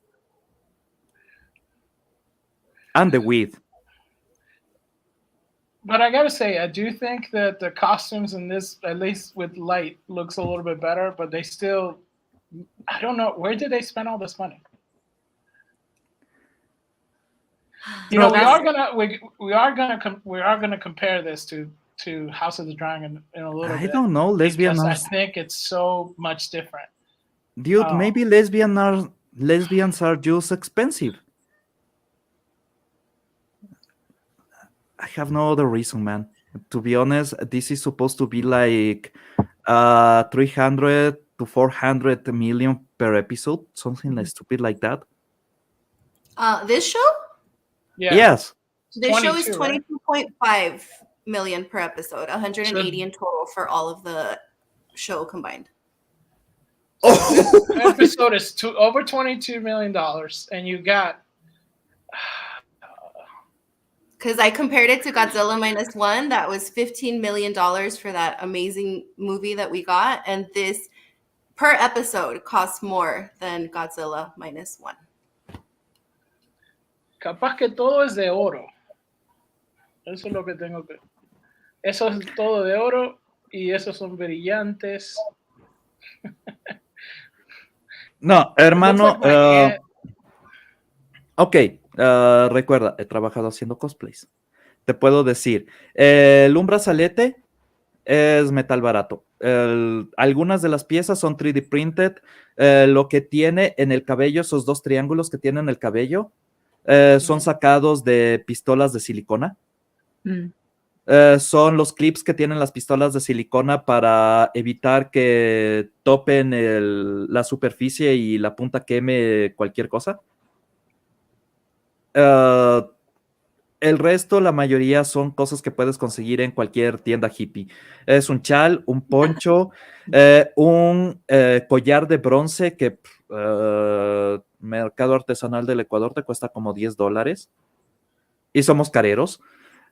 And the weed. But I gotta say, I do think that the costumes in this, at least with light, looks a little bit better. But they still, I don't know, where did they spend all this money? We are gonna compare this to House of the Dragon in a little bit. I don't know, lesbian I are... think it's so much different. Dude, maybe lesbians are just expensive. I have no other reason, man. To be honest, this is supposed to be like 300 to 400 million per episode, something like stupid like that. This show? Yeah. Yes. This show is 22, 22.5 million per episode, 180 in total for all of the show combined. This episode is over $22 million, and you got. Because I compared it to Godzilla -1, that was $15 million for that amazing movie that we got, and this per episode costs more than Godzilla -1. Capaz que todo es de oro. Eso es lo que tengo que. Eso es todo de oro y esos son brillantes. No, hermano. Ok, recuerda, he trabajado haciendo cosplays. Te puedo decir, el brazalete es metal barato. Algunas de las piezas son 3D printed. Lo que tiene en el cabello, esos dos triángulos que tiene en el cabello, son sacados de pistolas de silicona. Son los clips que tienen las pistolas de silicona para evitar que topen la superficie y la punta queme cualquier cosa. El resto, la mayoría son cosas que puedes conseguir en cualquier tienda hippie. Es un chal, un poncho, un collar de bronce que mercado artesanal del Ecuador te cuesta como $10 y somos careros.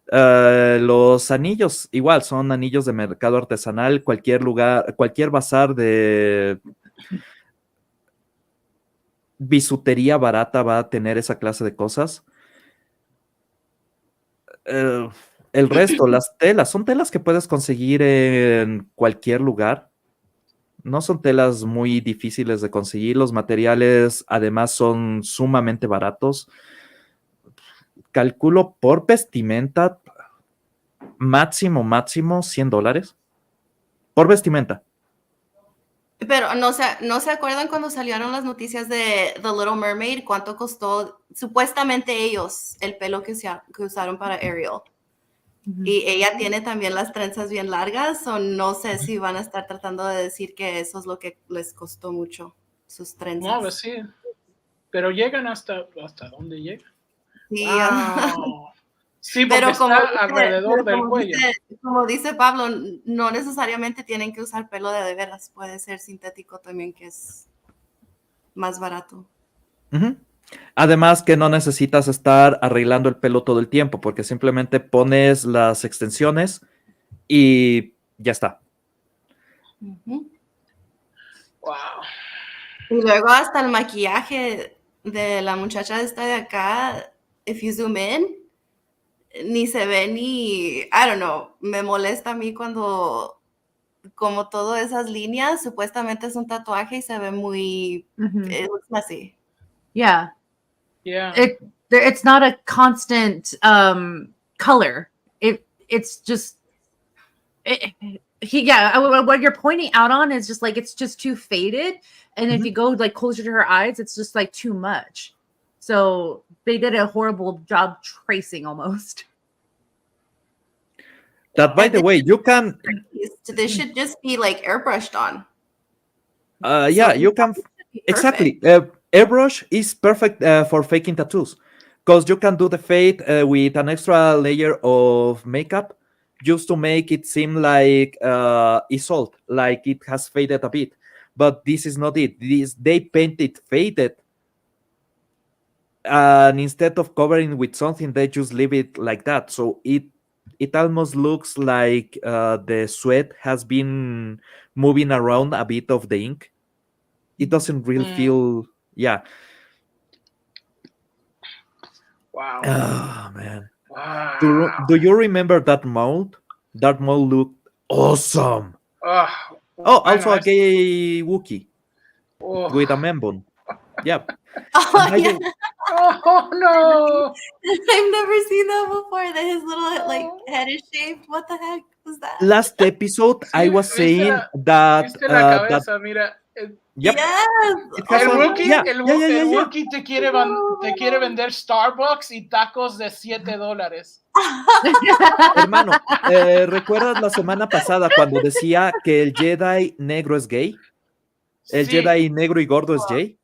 Los anillos, igual, son anillos de mercado artesanal, cualquier lugar, cualquier bazar de... bisutería barata va a tener esa clase de cosas. El resto, las telas, son telas que puedes conseguir en cualquier lugar. No son telas muy difíciles de conseguir. Los materiales, además, son sumamente baratos. Calculo por vestimenta, máximo $100. Por vestimenta. Pero no se acuerdan cuando salieron las noticias de The Little Mermaid, cuánto costó supuestamente ellos el pelo que usaron para Ariel. Y ella tiene también las trenzas bien largas, o no sé si van a estar tratando de decir que eso es lo que les costó mucho, sus trenzas. No, pues sí, pero llegan hasta dónde llegan. Sí, Wow. Sí, porque pero está alrededor del como cuello. como dice Pablo, no necesariamente tienen que usar pelo de veras, puede ser sintético también, que es más barato. Además que no necesitas estar arreglando el pelo todo el tiempo, porque simplemente pones las extensiones y ya está. Wow. Y luego hasta el maquillaje de la muchacha esta de acá, if you zoom in, ni se ve ni, I don't know, me molesta a mí cuando como todas esas líneas, supuestamente es un tatuaje y se ve muy, it looks messy. Yeah. Yeah. It's not a constant color. It's just what you're pointing out on is just like it's just too faded, and if you go like closer to her eyes, it's just like too much. So they did a horrible job tracing almost. That, by the way, you can. This should just be like airbrushed on. Yeah, you can. Exactly. Airbrush is perfect for faking tattoos, because you can do the fade with an extra layer of makeup just to make it seem like it's old, like it has faded a bit. But this is not it. They paint it faded, and instead of covering with something, they just leave it like that. So it almost looks like the sweat has been moving around a bit of the ink. It doesn't really feel, yeah. Wow. Oh, man. Wow. Do you remember that mold? That mold looked awesome. Also a gay Wookiee with a membone. Yeah. Oh, yeah. Oh, no. I've never seen that before, that his little like head is shaved. What the heck was that? Last episode, I was saying that... ¿Viste la cabeza? Mira. Yep. Yes. El Wookiee te quiere vender Starbucks y tacos de $7. Hermano, ¿recuerdas la semana pasada cuando decía que el Jedi negro es gay? El Jedi negro y gordo es gay.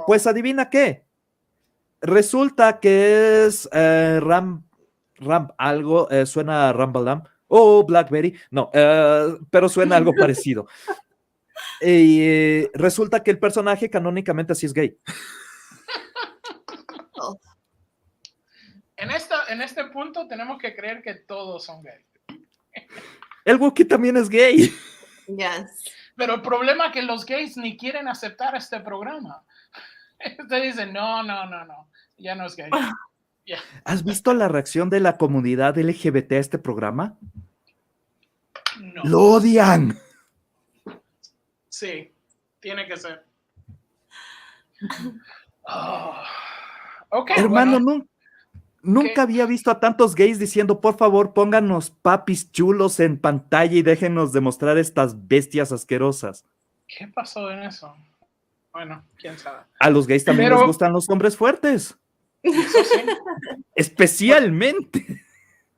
Pues adivina qué. Resulta que es Ram algo, suena a Rambalam o Blackberry, no, pero suena algo parecido. Y resulta que el personaje canónicamente sí es gay. En este punto tenemos que creer que todos son gays. El Wookiee también es gay. Yes. Pero el problema es que los gays ni quieren aceptar este programa. Ustedes dicen, no, ya no es gay. Yeah. ¿Has visto la reacción de la comunidad LGBT a este programa? No. ¡Lo odian! Sí, tiene que ser. Okay, hermano, bueno. nunca había visto a tantos gays diciendo, por favor, pónganos papis chulos en pantalla y déjenos demostrar estas bestias asquerosas. ¿Qué pasó en eso? Bueno, quién sabe. A los gays también les gustan los hombres fuertes. Eso sí. Especialmente.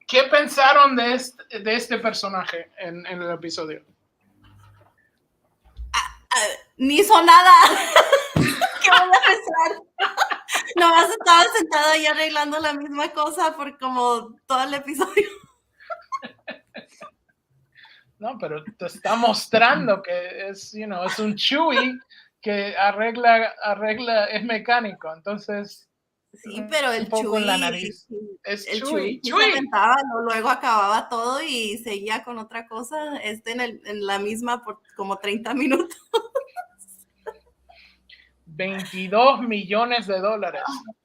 ¿Qué pensaron de este personaje en el episodio? Ni hizo nada. ¿Qué voy a pensar? Nomás estaba sentada ahí arreglando la misma cosa por como todo el episodio. No, pero te está mostrando que es un Chewie que arregla, es mecánico, entonces... Sí, pero el Chewie, en la nariz. Es el Chewie. se aventaba, luego acababa todo y seguía con otra cosa, en la misma por como 30 minutos. $22 millones.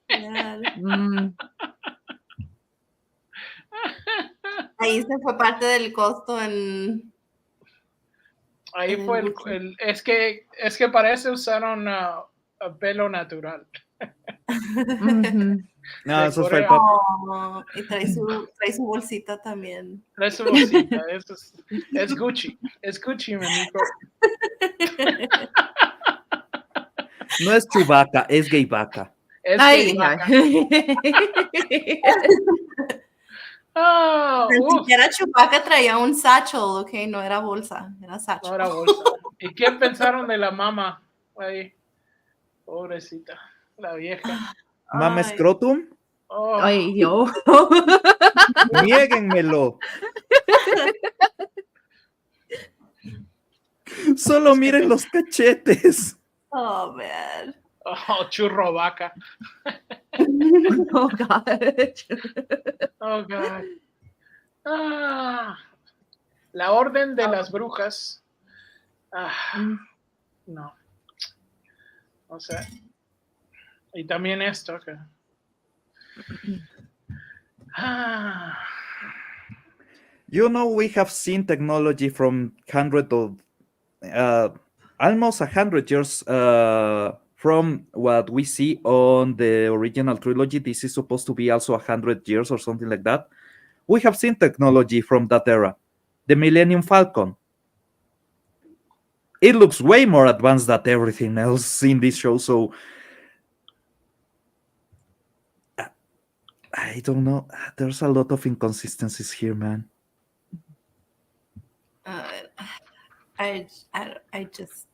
Yeah. Mm. Ahí se fue parte del costo en... Ahí En fue el es que para eso usaron pelo natural. Mhm. No, De eso fue el Corea. Oh, y trae su bolsita también. Trae su bolsita. Eso es Gucci. Es Gucci, manito. No es Chewbacca, es Gay Vaca. Es Ay, gay ay. vaca. Ah, Ni uf, siquiera Chewbacca traía un satchel, ok, no era bolsa, era no satchel. era bolsa. ¿Y qué pensaron de la mamá? Ahí, pobrecita, la vieja. Mama Ay. Scrotum, Oh, Ay, yo. niéguenmelo. Solo miren los cachetes. Oh, man. oh, churro vaca. Oh God. Oh, God. Ah, la orden de las brujas. Ah, no. O sea, y también esto. Que... Ah, You know, we have seen technology from almost 100 years from what we see on the original trilogy. This is supposed to be also 100 years or something like that. We have seen technology from that era. The Millennium Falcon. It looks way more advanced than everything else in this show, so I don't know. There's a lot of inconsistencies here, man. I just,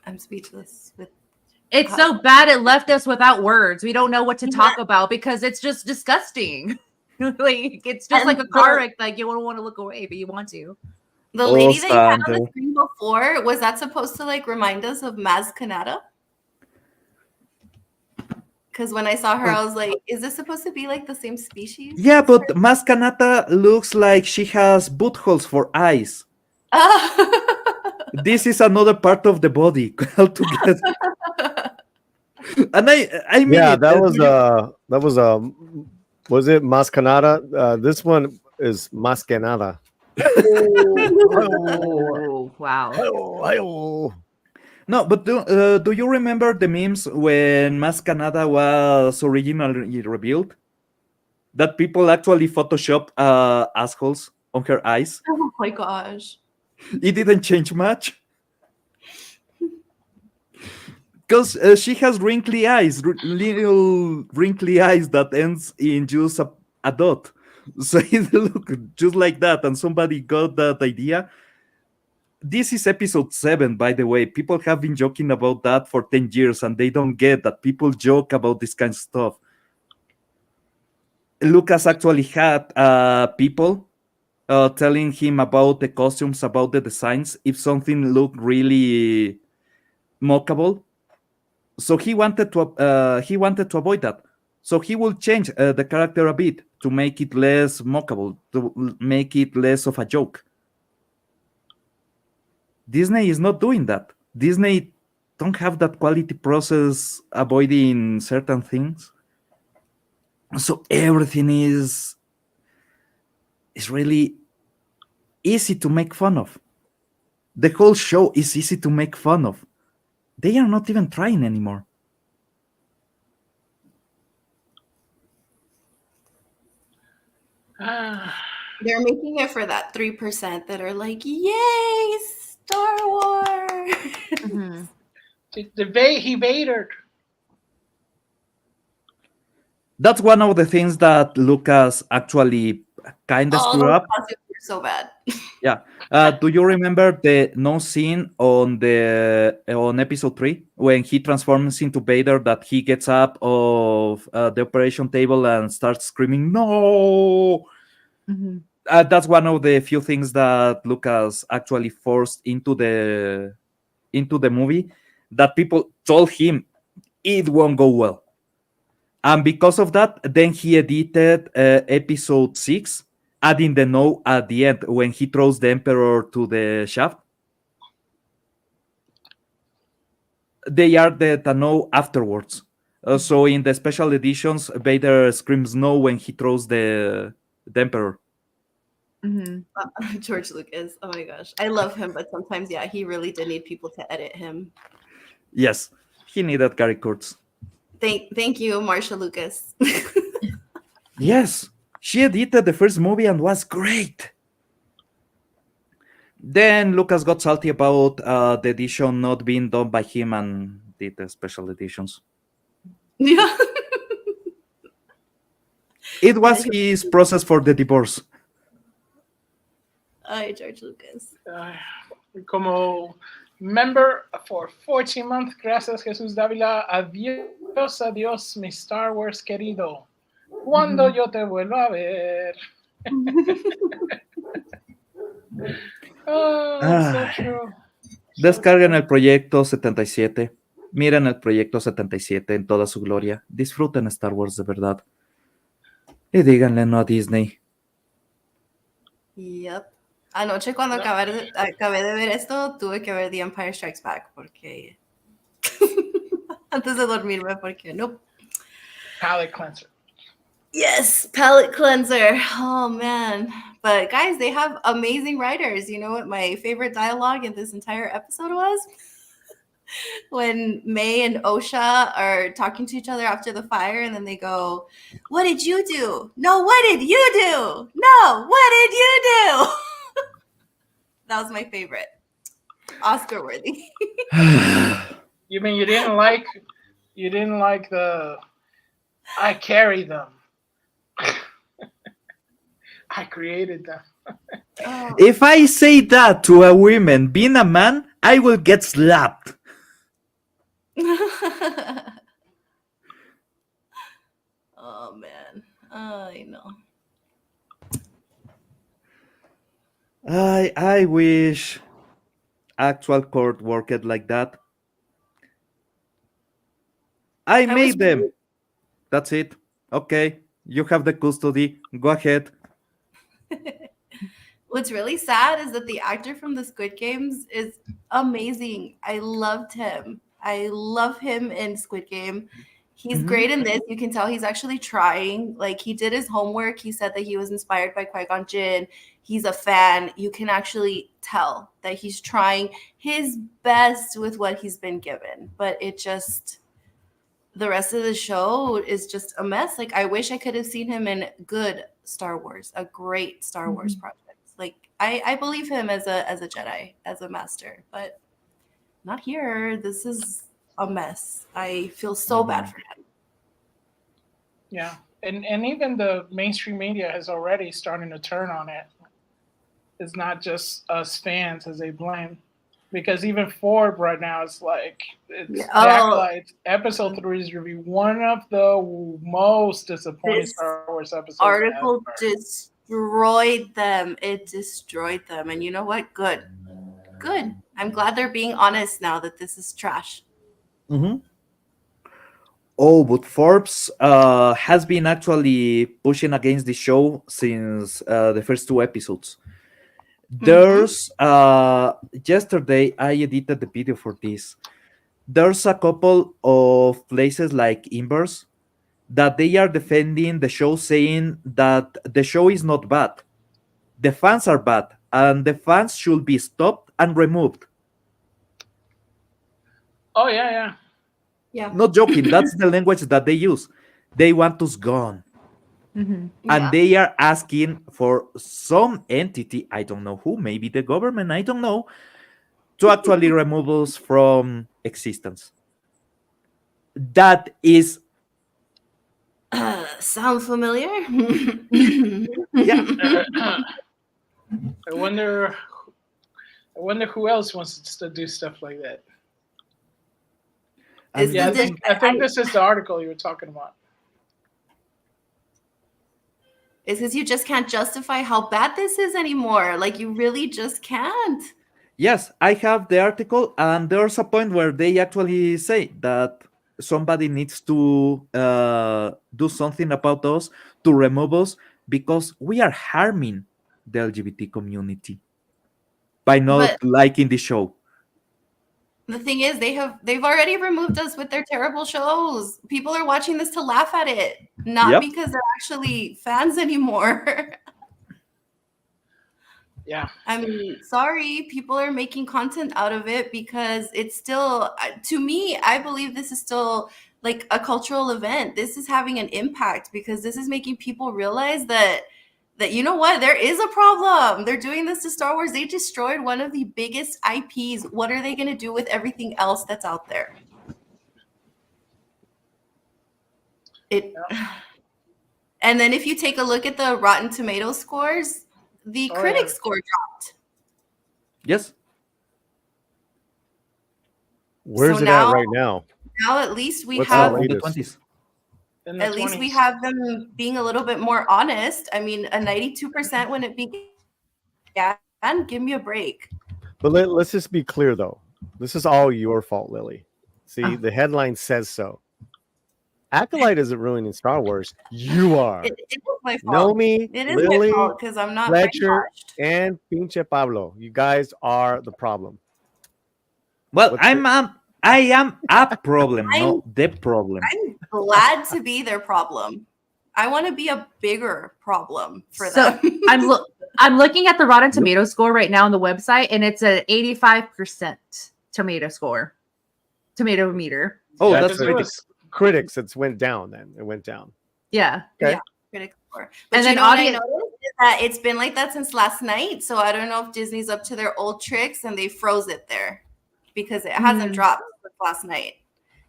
I'm speechless with. It's so bad it left us without words. We don't know what to talk about because it's just disgusting. Like it's just like a car wreck. Like you don't want to look away, but you want to. The lady that you had on the Sandra. screen before, was that supposed to like remind us of Maz Kanata? Because when I saw her, I was like, is this supposed to be like the same species? Yeah, but Maskanata looks like she has buttholes for eyes. This is another part of the body altogether. And I mean, Yeah, it, that do was was it Mascanada? This one is Mascanada. Oh, wow. No, but do you remember the memes when Maskanada was originally revealed? That people actually photoshopped assholes on her eyes. Oh my gosh. It didn't change much. Because she has wrinkly eyes, little wrinkly eyes that ends in just a dot. So it look just like that, and somebody got that idea. This is episode 7, by the way. People have been joking about that for 10 years, and they don't get that people joke about this kind of stuff. Lucas actually had people telling him about the costumes, about the designs, if something looked really mockable. So he wanted to avoid that. So he will change the character a bit to make it less mockable, to make it less of a joke. Disney is not doing that. Disney don't have that quality process avoiding certain things. So everything is really easy to make fun of. The whole show is easy to make fun of. They are not even trying anymore. They're making it for that 3% that are like, yay, Star Wars. Mm-hmm. He Vader. That's one of the things that Lucas actually kind of screwed up. Costumes were so bad. Yeah. Do you remember the no scene on episode 3 when he transforms into Vader, that he gets up of the operation table and starts screaming no? Mm-hmm. That's one of the few things that Lucas actually forced into the movie, that people told him it won't go well. And because of that, then he edited episode 6, adding the no at the end when he throws the Emperor to the shaft. they are the Tano afterwards. So in the special editions, Vader screams no when he throws the Emperor. Mhm. George Lucas. Oh my gosh. I love him, but sometimes, yeah, he really did need people to edit him. Yes, he needed caricatures. Thank you, Marsha Lucas. Yes, she edited the first movie and was great. Then Lucas got salty about the edition not being done by him and did the special editions. Yeah. It was his process for the divorce. Ay, George Lucas. Como member for 14 months, gracias Jesús Dávila. Adiós, adiós, mi Star Wars querido. Cuando yo te vuelva a ver. So true. Descarguen el proyecto 77. Miren el proyecto 77 en toda su gloria. Disfruten Star Wars de verdad. Y díganle no a Disney. Yep. Anoche cuando acabé de ver esto, tuve que ver The Empire Strikes Back porque antes de dormirme porque no. Palate cleanser. Yes, palate cleanser. Oh man. But guys, they have amazing writers. You know what my favorite dialogue in this entire episode was? When May and Osha are talking to each other after the fire, and then they go, "What did you do? No, what did you do? No, what did you do?" That was my favorite. Oscar worthy. You mean you didn't like the I carry them. I created them. Oh. If I say that to a woman being a man, I will get slapped. Oh man. I know. I wish actual court worked like that. I made them. That's it. Okay, you have the custody. Go ahead. What's really sad is that the actor from the Squid Games is amazing. I loved him. I love him in Squid Game. He's great in this. You can tell he's actually trying. Like, he did his homework. He said that he was inspired by Qui-Gon Jinn. He's a fan. You can actually tell that he's trying his best with what he's been given. But it just, the rest of the show is just a mess. Like, I wish I could have seen him in good Star Wars, a great Star Wars project. Like, I believe him as a Jedi, as a master, but not here. This is a mess. I feel so bad for him. Yeah. And even the mainstream media has already starting to turn on it. It's not just us fans as they blame. Because even Ford right now is like, it's Acolyte. Episode 3 is going to be one of the most disappointing Star Wars episodes. Article destroyed them. It destroyed them. And you know what? Good. Good. I'm glad they're being honest now that this is trash. Oh, but Forbes has been actually pushing against the show since the first 2 episodes. There's yesterday I edited the video for this. There's a couple of places like Inverse that they are defending the show, saying that the show is not bad. The fans are bad, and the fans should be stopped and removed. Oh, yeah. Not joking. That's the language that they use. They want us gone. And they are asking for some entity, I don't know who, maybe the government, I don't know, to actually remove us from existence. That is... sound familiar? Yeah. I wonder who else wants to do stuff like that. I think this is the article you were talking about. It's because you just can't justify how bad this is anymore. Like, you really just can't. Yes, I have the article, and there's a point where they actually say that somebody needs to do something about us, to remove us, because we are harming the LGBT community by not liking the show. The thing is, they've already removed us with their terrible shows. People are watching this to laugh at it, not Yep. because they're actually fans anymore. Yeah. I mean, sorry, people are making content out of it because it's still, to me, I believe this is still like a cultural event. This is having an impact because this is making people realize that you know what, there is a problem. They're doing this to Star Wars. They destroyed one of the biggest IPs. What are they going to do with everything else that's out there? And then if you take a look at the Rotten Tomatoes scores, the critic score dropped. Yes. Where's So it now- at right now? Now at least we What's have the On the latest? 20s. In the at least we 20s. have them being a little bit more honest. I mean, a 92% when it began, give me a break. But let's just be clear, though. This is all your fault, Lily. See, the headline says so. Acolyte isn't ruining Star Wars. You are. It is my fault. Nomi, It is Lily, my fault because I'm not Fletcher, brainwashed. and Pinche Pablo. You guys are the problem. Well, What's I am a problem, not the problem. I'm glad to be their problem. I want to be a bigger problem for So them. I'm looking at the Rotten Tomato score right now on the website, and it's an 85% tomato score, tomato meter. Oh, Yeah, that's because it great. was- Critics, it's went down then. It went down. Yeah. Okay. Critic score. And But then you know what I audience- noticed is that it's been like that since last night. So I don't know if Disney's up to their old tricks and they froze it there because it hasn't dropped since last night.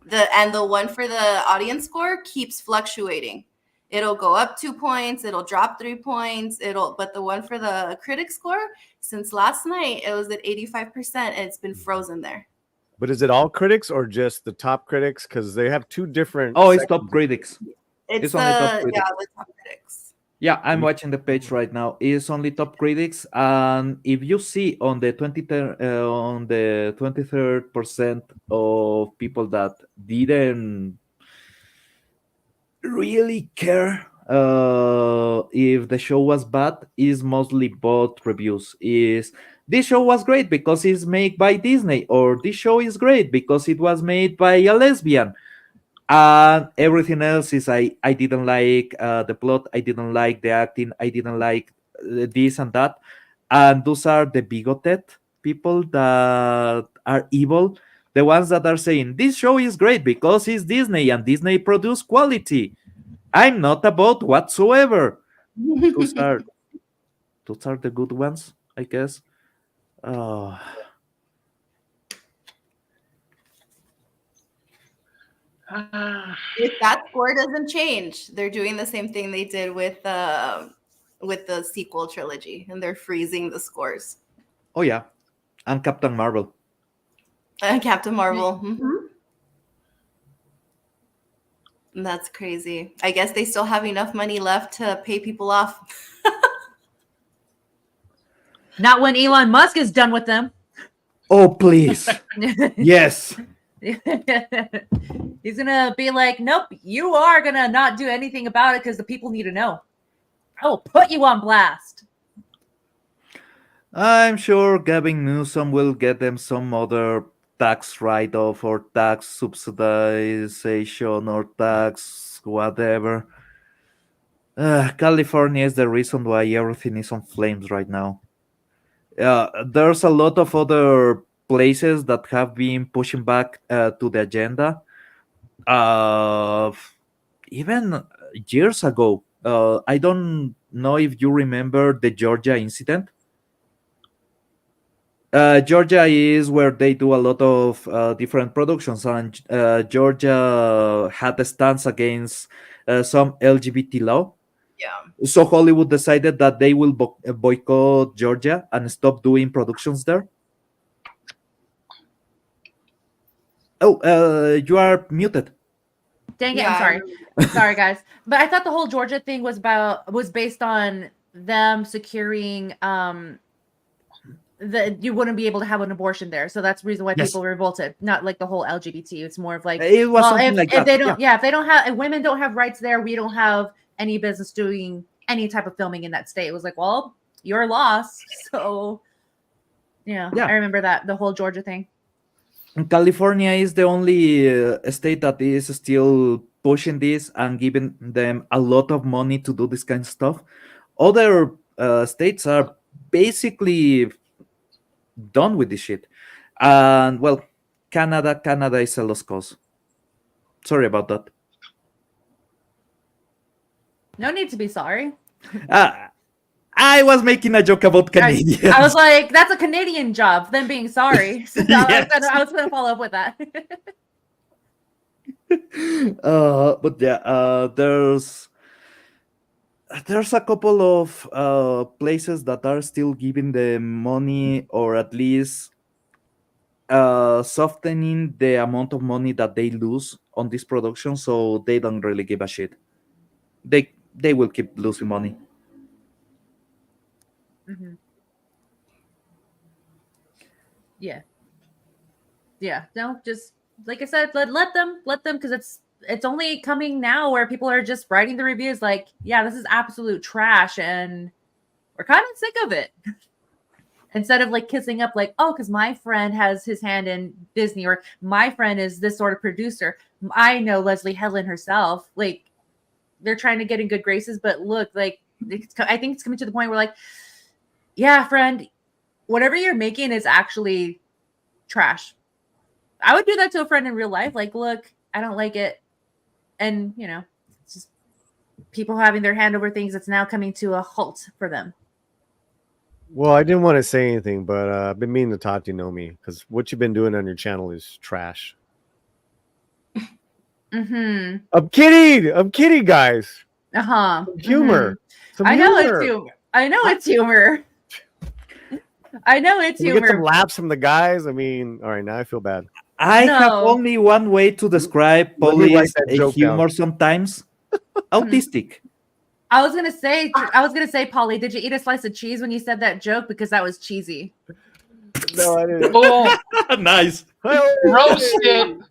The one for the audience score keeps fluctuating. It'll go up 2 points, it'll drop 3 points, but the one for the critic score, since last night, it was at 85% and it's been frozen there. But is it all critics or just the top critics? Because they have two different. Oh, it's sections. top critics. It's only top the critics. the top critics. Yeah, I'm watching the page right now. It's only top critics, and if you see on the 23rd% of people that didn't really care if the show was bad, is mostly bot reviews. Is this show was great because it's made by Disney, or this show is great because it was made by a lesbian. And everything else is I didn't like the plot, I didn't like the acting, I didn't like this and that. And those are the bigoted people that are evil, the ones that are saying this show is great because it's Disney and Disney produced quality. I'm not about whatsoever. Those are the good ones, I guess. If that score doesn't change, they're doing the same thing they did with the sequel trilogy, and they're freezing the scores. Oh yeah, and Captain Marvel. Captain Marvel. That's crazy. I guess they still have enough money left to pay people off. Not when Elon Musk is done with them. Oh please, yes. He's gonna be like, nope, you are gonna not do anything about it because the people need to know. I will put you on blast. I'm sure Gavin Newsom will get them some other tax write-off or tax subsidization or tax whatever. California is the reason why everything is on flames right now. There's a lot of other places that have been pushing back to the agenda. Even years ago, I don't know if you remember the Georgia incident. Georgia is where they do a lot of different productions, and Georgia had a stance against some LGBT law. Yeah. So Hollywood decided that they will boycott Georgia and stop doing productions there. Oh, you are muted. Dang it, Yeah, I'm sorry. Sorry, guys. But I thought the whole Georgia thing was based on them securing that you wouldn't be able to have an abortion there. So that's the reason why Yes. people revolted. Not like the whole LGBT. It's more of like, It was well, something if, like if that. they don't, if they don't have, if women don't have rights there, we don't have any business doing any type of filming in that state. It was like, well, you're lost. So yeah. Yeah. I remember that, the whole Georgia thing. California is the only state that is still pushing this and giving them a lot of money to do this kind of stuff. Other states are basically done with this shit. And well, Canada is a lost cause. Sorry about that. No need to be sorry. I was making a joke about Canadians. I was like, that's a Canadian job, them being sorry. So Yes. I was going to follow up with that. But yeah, there's a couple of places that are still giving them money, or at least softening the amount of money that they lose on this production, so they don't really give a shit. They will keep losing money. Mhm. Yeah. No, just like I said, let them, because it's only coming now where people are just writing the reviews like, yeah, this is absolute trash, and we're kind of sick of it. Instead of like kissing up, like, oh, because my friend has his hand in Disney, or my friend is this sort of producer. I know Leslie Helen herself. Like, they're trying to get in good graces, but look, like, I think it's coming to the point where, like, yeah, friend, whatever you're making is actually trash. I would do that to a friend in real life. Like, look, I don't like it. And, it's just people having their hand over things that's now coming to a halt for them. Well, I didn't want to say anything, but I've been meaning to talk to you, Nomi, because what you've been doing on your channel is trash. Mm-hmm. I'm kidding, guys. Uh-huh. Humor. Mm-hmm. Some I know humor. it's humor. I know it's humor. Can you get some laughs from the guys? I mean, all right, now I feel bad. I have only one way to describe Let me write Polly's that joke humor down. sometimes. Autistic. I was gonna say, Polly, did you eat a slice of cheese when you said that joke? Because that was cheesy. No, I didn't. Oh, Nice. roasted.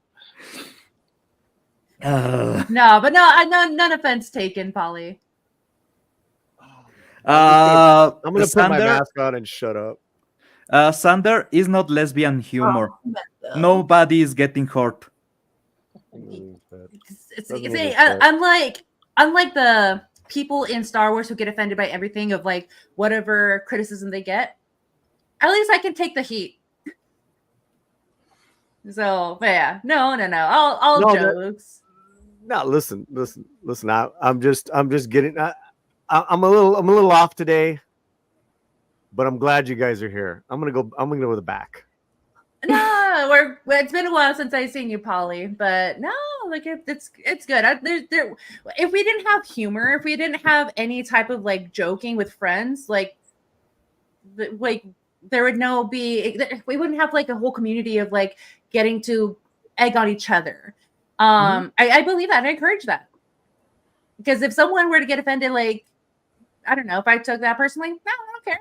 No, but none offense taken, Polly. I'm gonna put my Sander, mask on and shut up. Sander is not lesbian humor. Nobody is getting hurt. Unlike the people in Star Wars who get offended by everything of like whatever criticism they get, at least I can take the heat. So, but yeah, no, all jokes. No, listen. I'm just getting. I'm a little off today, but I'm glad you guys are here. I'm gonna go to the back. No, it's been a while since I've seen you, Polly, but no, like it's good. If we didn't have humor, if we didn't have any type of like joking with friends, like there would we wouldn't have like a whole community of like getting to egg on each other. I believe that. I encourage that, because if someone were to get offended, like, I don't know, if I took that personally, no, I don't care.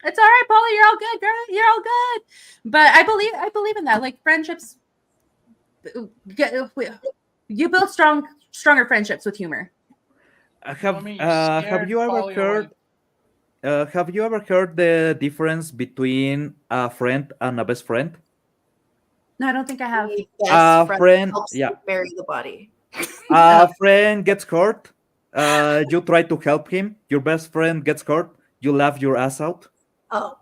It's all right, Polly. You're all good, girl. You're all good. But I believe in that. Like, friendships, you build stronger friendships with humor. Have you ever heard the difference between a friend and a best friend? No, I don't think I have. A friend helps yeah. bury the body. A friend gets hurt. You try to help him. Your best friend gets hurt. You laugh your ass out. Oh.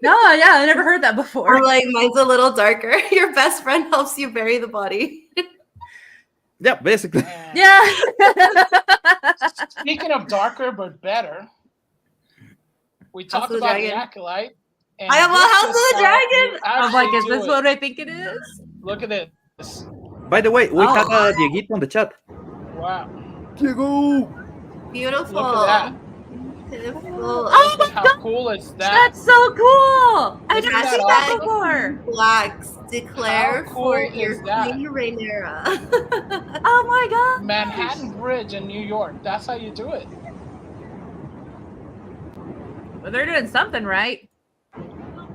No, yeah, I never heard that before. Or like, mine's a little darker. Your best friend helps you bury the body. Yeah, basically. Yeah. Speaking of darker but better, we talked about the Acolyte. And House of the Dragon. I'm like, is this what I think it is? Look at this. By the way, we have Dieguito on the chat. Wow. Diego. Beautiful. Look at that. Beautiful. Oh my How God. cool is that? That's so cool. I Look never at seen that. that before. Flags declare How cool for is your that? Queen Rhaenyra. Oh my God. Manhattan Bridge in New York. That's how you do it. Well, they're doing something right.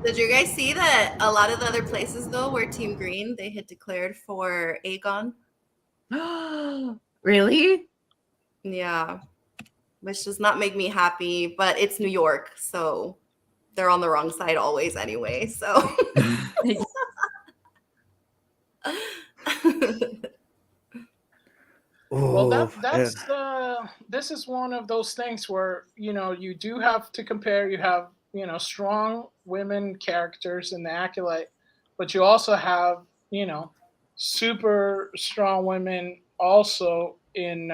Did you guys see that a lot of the other places, though, where Team Green, they had declared for Aegon? Really? Yeah. Which does not make me happy, but it's New York, so they're on the wrong side always anyway. So Well, Oof, this is one of those things where you do have to compare. You have strong women characters in the Acolyte, but you also have super strong women also in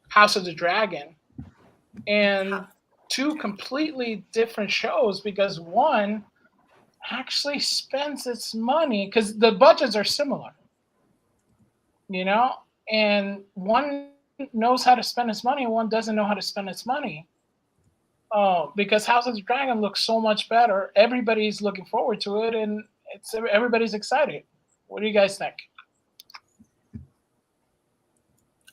House of the Dragon, and two completely different shows because one actually spends its money because the budgets are similar, and one knows how to spend its money and one doesn't know how to spend its money. Oh, because House of the Dragon looks so much better. Everybody's looking forward to it, and everybody's excited. What do you guys think?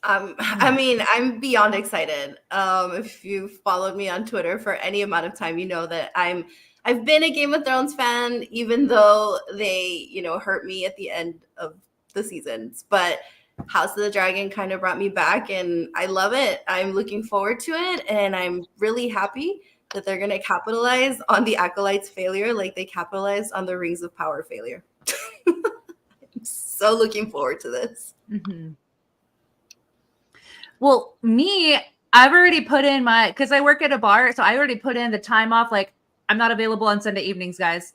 I mean, I'm beyond excited. If you've followed me on Twitter for any amount of time, you know that I've been a Game of Thrones fan, even though they, hurt me at the end of the seasons. But House of the Dragon kind of brought me back, and I love it. I'm looking forward to it, and I'm really happy that they're going to capitalize on the Acolyte's failure like they capitalized on the Rings of Power failure. I'm so looking forward to this. Mm-hmm. Well, I've already put in because I work at a bar, so I already put in the time off. Like, I'm not available on Sunday evenings, guys.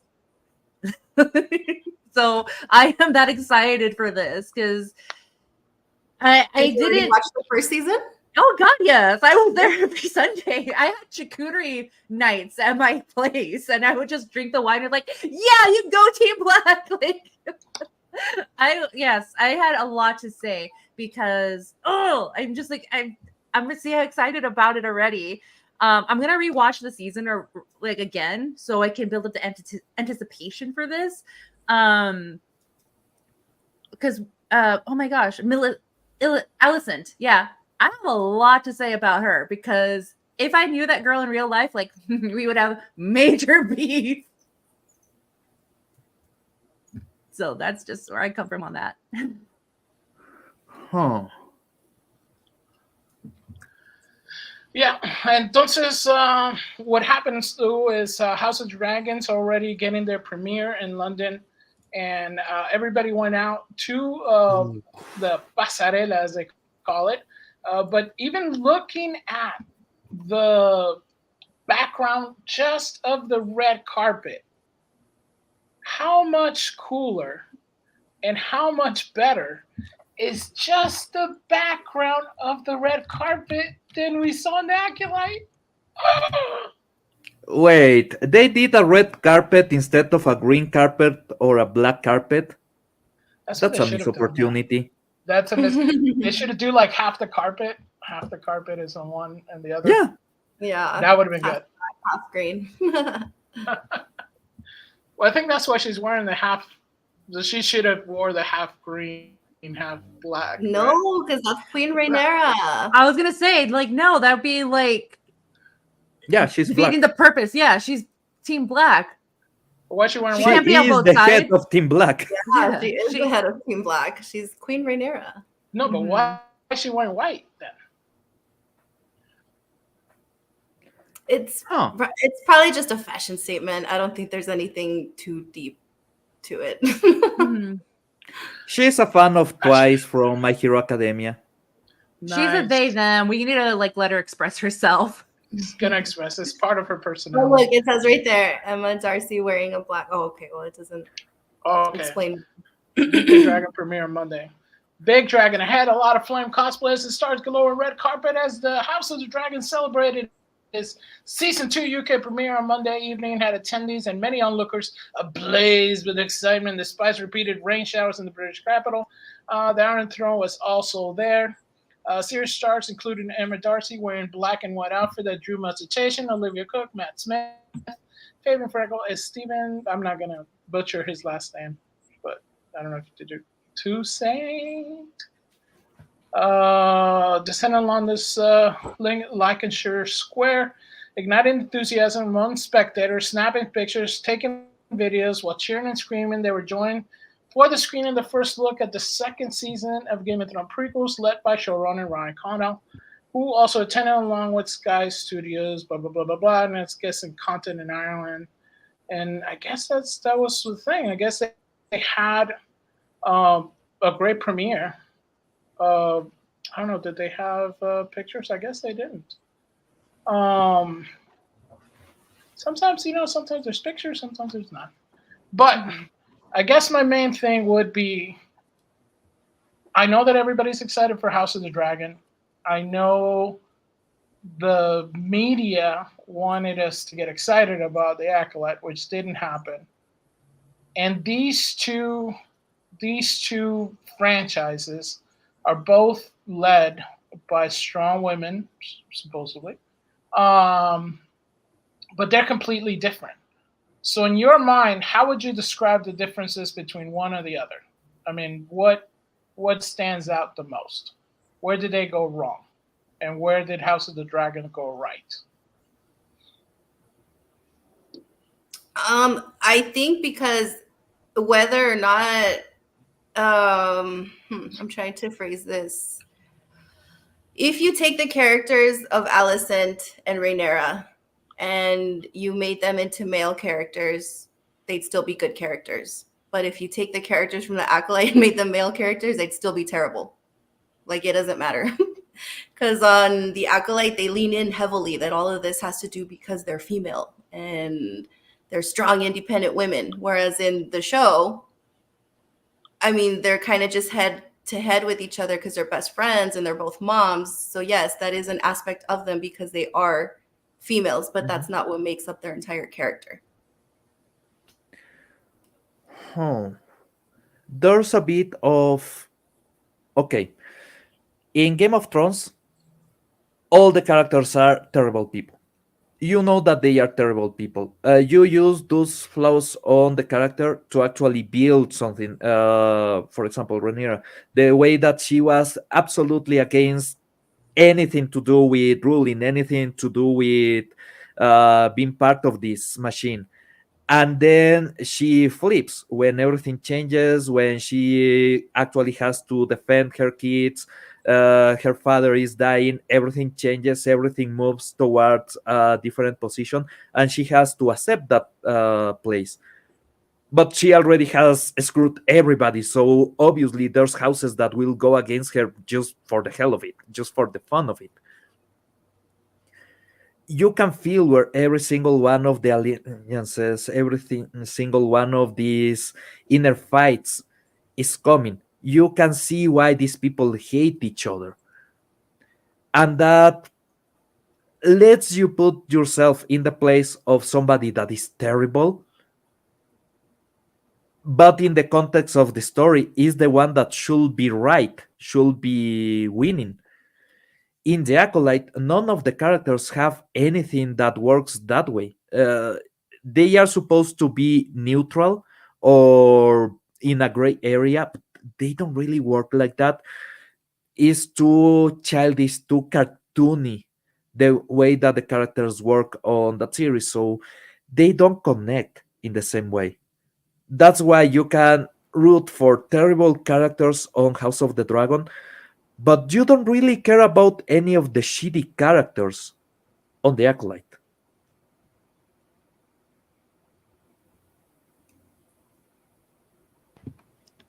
So I am that excited for this because I didn't watch the first season. Oh God, yes! I was there every Sunday. I had charcuterie nights at my place, and I would just drink the wine and like, yeah, you go Team Black. Like, I had a lot to say because I'm just like I'm so excited about it already. I'm gonna rewatch the season or like again so I can build up the anticipation for this. Because oh my gosh, Alicent, yeah, I have a lot to say about her because if I knew that girl in real life, like we would have major beef. So that's just where I come from on that. Huh. Yeah, entonces what happens though is House of Dragons already getting their premiere in London, and everybody went out to the pasarela, as they call it. But even looking at the background just of the red carpet, how much cooler and how much better is just the background of the red carpet than we saw in the Acolyte? Wait, they did a red carpet instead of a green carpet or a black carpet? That's a missed opportunity. That's a miss. They should do like half the carpet is on one and the other. Yeah, that would have been good. Half green. Well, I think that's why she's wearing the half. She should have wore the half green, half black. No, because that's Queen Rhaenyra. I was gonna say, like, no, that'd be like, yeah, she's defeating the purpose. Yeah, she's Team Black. Why is she wearing white? She can't be on both sides. Head of Team Black. Yeah, she is the head of Team Black. She's Queen Rhaenyra. No, but why is she wearing white then? It's probably just a fashion statement. I don't think there's anything too deep to it. She's a fan of Twice from My Hero Academia. Nice. She's a they them. We need to like let her express herself. She's gonna express. It's part of her personality. Oh, look, it says right there, Emma Darcy wearing a black. Oh, okay. Well, it doesn't explain. Big Dragon premiere Monday. Big Dragon ahead. A lot of Flame cosplays and stars galore on red carpet as the House of the Dragon celebrated its season 2 UK premiere on Monday evening. Had attendees and many onlookers ablaze with excitement despite repeated rain showers in the British capital. The Iron Throne was also there. Series stars including Emma Darcy wearing black and white outfit that drew much attention. Olivia Cook, Matt Smith. Favorite Freckle is Stephen. I'm not gonna butcher his last name, but I don't know if you did it. Toussaint. Descending along this Lincolnshire Square, igniting enthusiasm among spectators, snapping pictures, taking videos while cheering and screaming. They were joined for the screening the first look at the second season of Game of Thrones prequels, led by showrunner Ryan Condal, who also attended along with Sky Studios, blah, blah, blah, blah, blah, and it's guessing content in Ireland. And I guess that was the thing. I guess they had A great premiere. Uh, I don't know. Did they have pictures? I guess they didn't. Um, Sometimes sometimes there's pictures, sometimes there's not. But I guess my main thing would be, I know that everybody's excited for House of the Dragon. I know the media wanted us to get excited about the Acolyte, which didn't happen. And these two franchises are both led by strong women, supposedly. Um, but they're completely different. So in your mind, how would you describe the differences between one or the other? I mean, what stands out the most? Where did they go wrong? And where did House of the Dragon go right? I think because whether or not I'm trying to phrase this. If you take the characters of Alicent and Rhaenyra and you made them into male characters, they'd still be good characters. But if you take the characters from the Acolyte and made them male characters, they'd still be terrible. Like, it doesn't matter. Because on the Acolyte, they lean in heavily that all of this has to do because they're female and they're strong, independent women. Whereas in the show, I mean, they're kind of just head to head with each other because they're best friends and they're both moms. So yes, that is an aspect of them because they are females, but that's not what makes up their entire character. There's a bit of, okay, in Game of Thrones, all the characters are terrible people. You know that they are terrible people. You use those flaws on the character to actually build something. For example, Rhaenyra, the way that she was absolutely against anything to do with ruling, anything to do with being part of this machine. And then she flips when everything changes, when she actually has to defend her kids, her father is dying, everything changes, everything moves towards a different position, and she has to accept that place. But she already has screwed everybody, so obviously there's houses that will go against her just for the hell of it, just for the fun of it. You can feel where every single one of the alliances, every single one of these inner fights is coming. You can see why these people hate each other. And that lets you put yourself in the place of somebody that is terrible, but in the context of the story, is the one that should be right, should be winning. In the Acolyte, none of the characters have anything that works that way. They are supposed to be neutral or in a gray area, but they don't really work like that. It's too childish, too cartoony, the way that the characters work on that series, so they don't connect in the same way. That's why you can root for terrible characters on House of the Dragon, but you don't really care about any of the shitty characters on the Acolyte.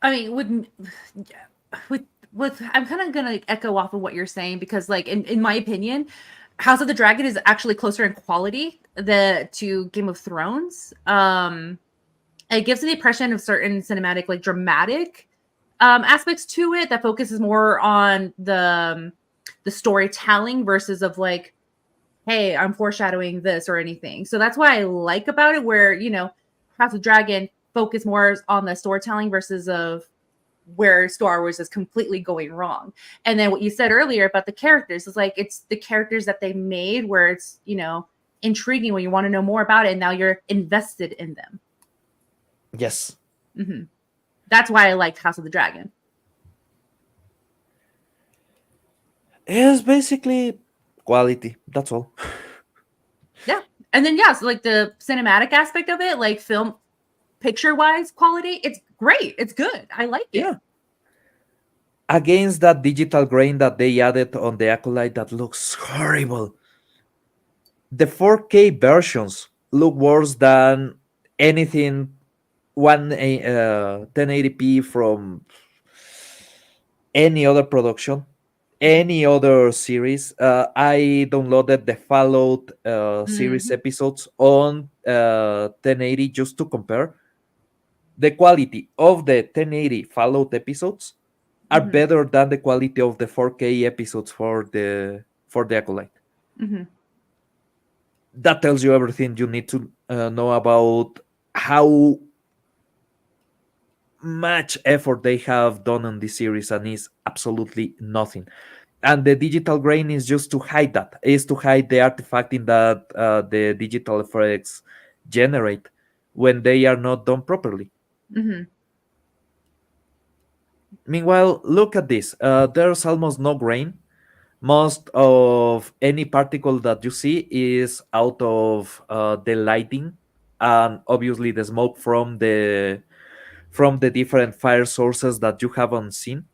I mean, with I'm kind of gonna echo off of what you're saying because, like, in my opinion, House of the Dragon is actually closer in quality to Game of Thrones. It gives the impression of certain cinematic, like, dramatic aspects to it that focuses more on the storytelling versus of like, hey, I'm foreshadowing this or anything. So that's what I like about it, where, House of Dragon focus more on the storytelling versus of where Star Wars is completely going wrong. And then what you said earlier about the characters is like, it's the characters that they made where it's, intriguing when you want to know more about it. And now you're invested in them. Yes. Mm-hmm. That's why I liked House of the Dragon. It's basically quality. That's all. Yeah. And then, so like the cinematic aspect of it, like film picture-wise quality, it's great. It's good. I like it. Yeah. Against that digital grain that they added on the Acolyte that looks horrible. The 4K versions look worse than anything 1080p from any other production, any other series. I downloaded the Fallout series episodes on 1080 just to compare. The quality of the 1080 Fallout episodes are better than the quality of the 4K episodes for the Acolyte. That tells you everything you need to know about how much effort they have done on this series, and is absolutely nothing. And the digital grain is just to hide that, is to hide the artifacting that the digital effects generate when they are not done properly. Meanwhile, look at this. There's almost no grain. Most of any particle that you see is out of the lighting, and obviously the smoke from the different fire sources that you haven't seen.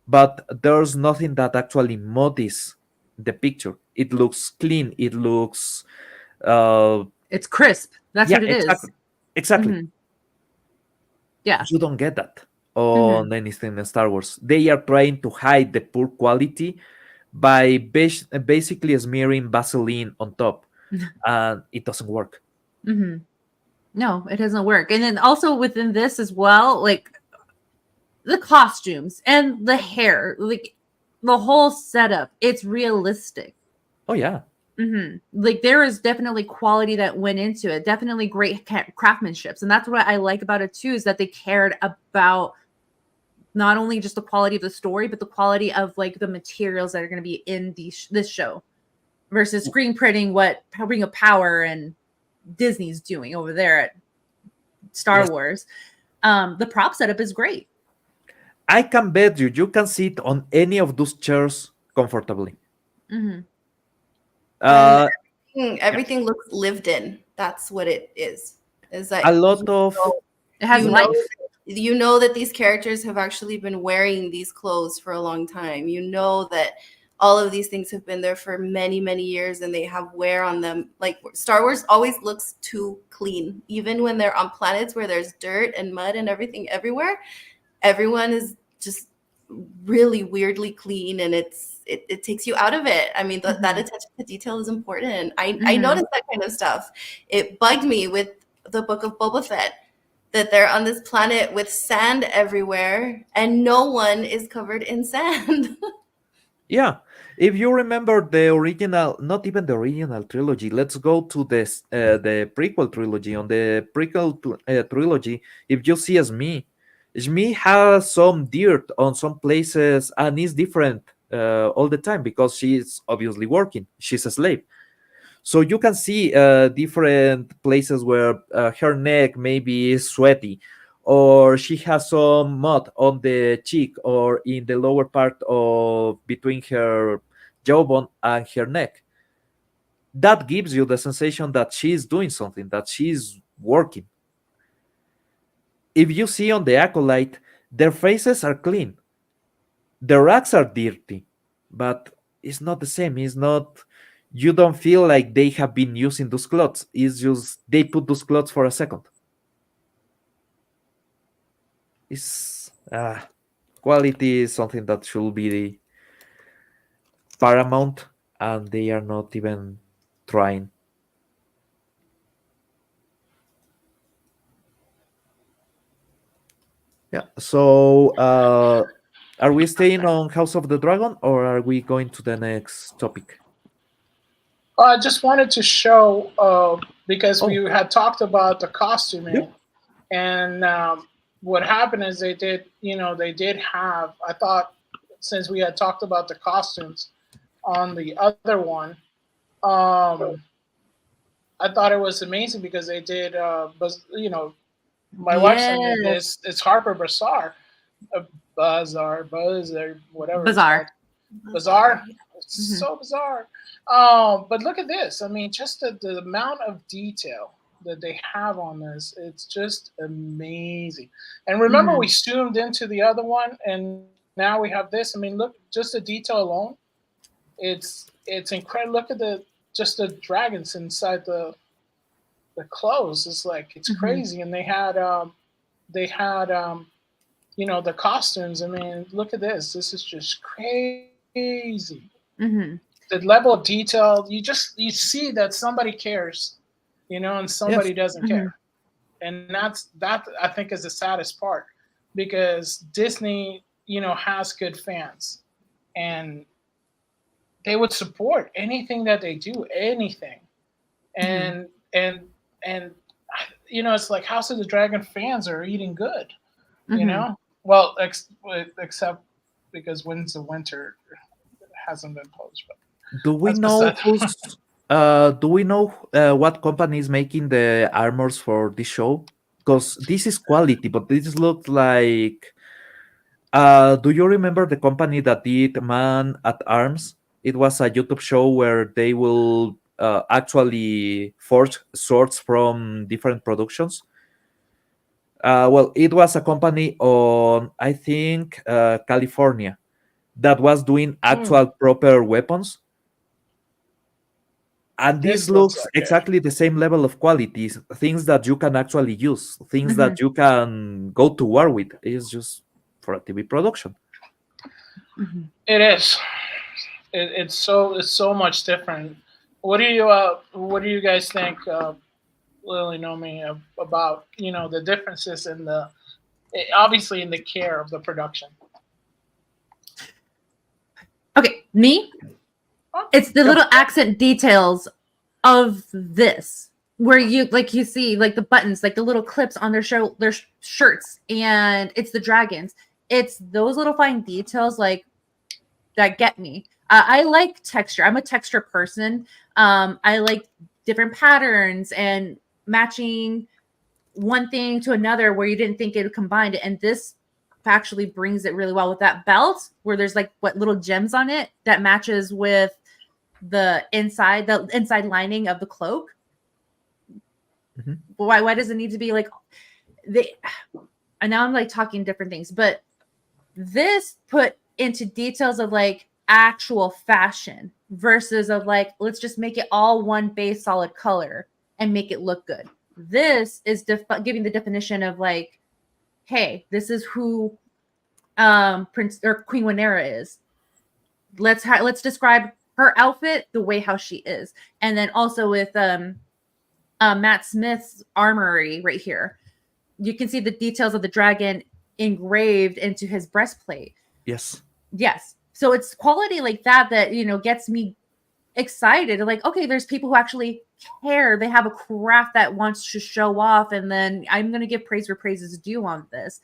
But there's nothing that actually muddies the picture. It looks clean. It looks It's crisp. That's what it is. Exactly. Yeah. You don't get that on anything in Star Wars. They are trying to hide the poor quality by basically smearing Vaseline on top, and it doesn't work. No, it doesn't work. And then also within this as well, like the costumes and the hair, like the whole setup, it's realistic. Oh yeah. Like there is definitely quality that went into it. Definitely great craftsmanship, and that's what I like about it too, is that they cared about not only just the quality of the story, but the quality of like the materials that are going to be in this show, versus screen printing what Ring of Power and Disney's doing over there at Star Wars. The prop setup is great. I can bet you can sit on any of those chairs comfortably. Everything looks lived in. That's what it is. Is that a lot of it has life. You know that these characters have actually been wearing these clothes for a long time. You know that all of these things have been there for many, many years, and they have wear on them. Like Star Wars always looks too clean. Even when they're on planets where there's dirt and mud and everything everywhere, everyone is just really weirdly clean, and it takes you out of it. I mean, that attention to detail is important. I noticed that kind of stuff. It bugged me with the Book of Boba Fett, that they're on this planet with sand everywhere and no one is covered in sand. Yeah, if you remember the original, not even the original trilogy, let's go to this the prequel trilogy. On the prequel trilogy, if you see Shmi has some dirt on some places and is different all the time because she's obviously working. She's a slave. So you can see different places where her neck maybe is sweaty, or she has some mud on the cheek or in the lower part of between her jawbone and her neck. That gives you the sensation that she's doing something, that she's working. If you see on the Acolyte, their faces are clean. Their racks are dirty, but it's not the same. It's not. You don't feel like they have been using those clothes. It's just they put those clothes for a second. It's quality is something that should be paramount, and they are not even trying. Yeah. So, are we staying on House of the Dragon, or are we going to the next topic? I just wanted to show because we had talked about the costuming, and what happened is they did have. I thought since we had talked about the costumes on the other one, I thought it was amazing because they did. My wife's saying it's Harper Bazaar, Bazaar, whatever. Bizarre. Bizarre. It's so bizarre. But look at this. I mean, just the amount of detail that they have on this, it's just amazing. And remember, we zoomed into the other one, and now we have this. I mean, look, just the detail alone, it's incredible. Look at the dragons inside the clothes is like it's Mhm. crazy, and they had the costumes. I mean, look at this. This is just crazy. Hmm. The level of detail, you see that somebody cares, and Yes. somebody doesn't Mhm. care. And that I think is the saddest part, because Disney, has good fans, and they would support anything that they do, anything. And it's like House of the Dragon fans are eating good, Hmm. well, except because Winds of Winter hasn't been published, but Do we that's know beside. what company is making the armors for this show? Because this is quality, but this looks like. Do you remember the company that did Man at Arms? It was a YouTube show where they will actually forge swords from different productions. Well, it was a company on, I think, California, that was doing Hmm, actual proper weapons. And this this looks looks like it. exactly the same level of qualities, things that you can actually use, things Hmm. that you can go to war with. It's just for a TV production. Hmm. It is. It's so much different. What do you guys think, Lily, Nomi, about the differences in obviously in the care of the production? Okay, me. It's the little accent details of this where you see like the buttons, like the little clips on their shirts, and it's the dragons. It's those little fine details like that get me. I like texture. I'm a texture person. I like different patterns and matching one thing to another where you didn't think it would combine it, and this actually brings it really well with that belt where there's like what little gems on it that matches with the inside lining of the cloak. Mhm. Why does it need to be like they and now I'm like talking different things, but this put into details of like actual fashion versus of like let's just make it all one base solid color and make it look good. This is giving the definition of like, hey, this is who Prince or Queen Winera is. Let's describe her outfit the way how she is, and then also with Matt Smith's armory right here, you can see the details of the dragon engraved into his breastplate. Yes. Yes, so it's quality like that gets me excited. Like, okay, there's people who actually care. They have a craft that wants to show off, and then I'm going to give praise where praise is due on this.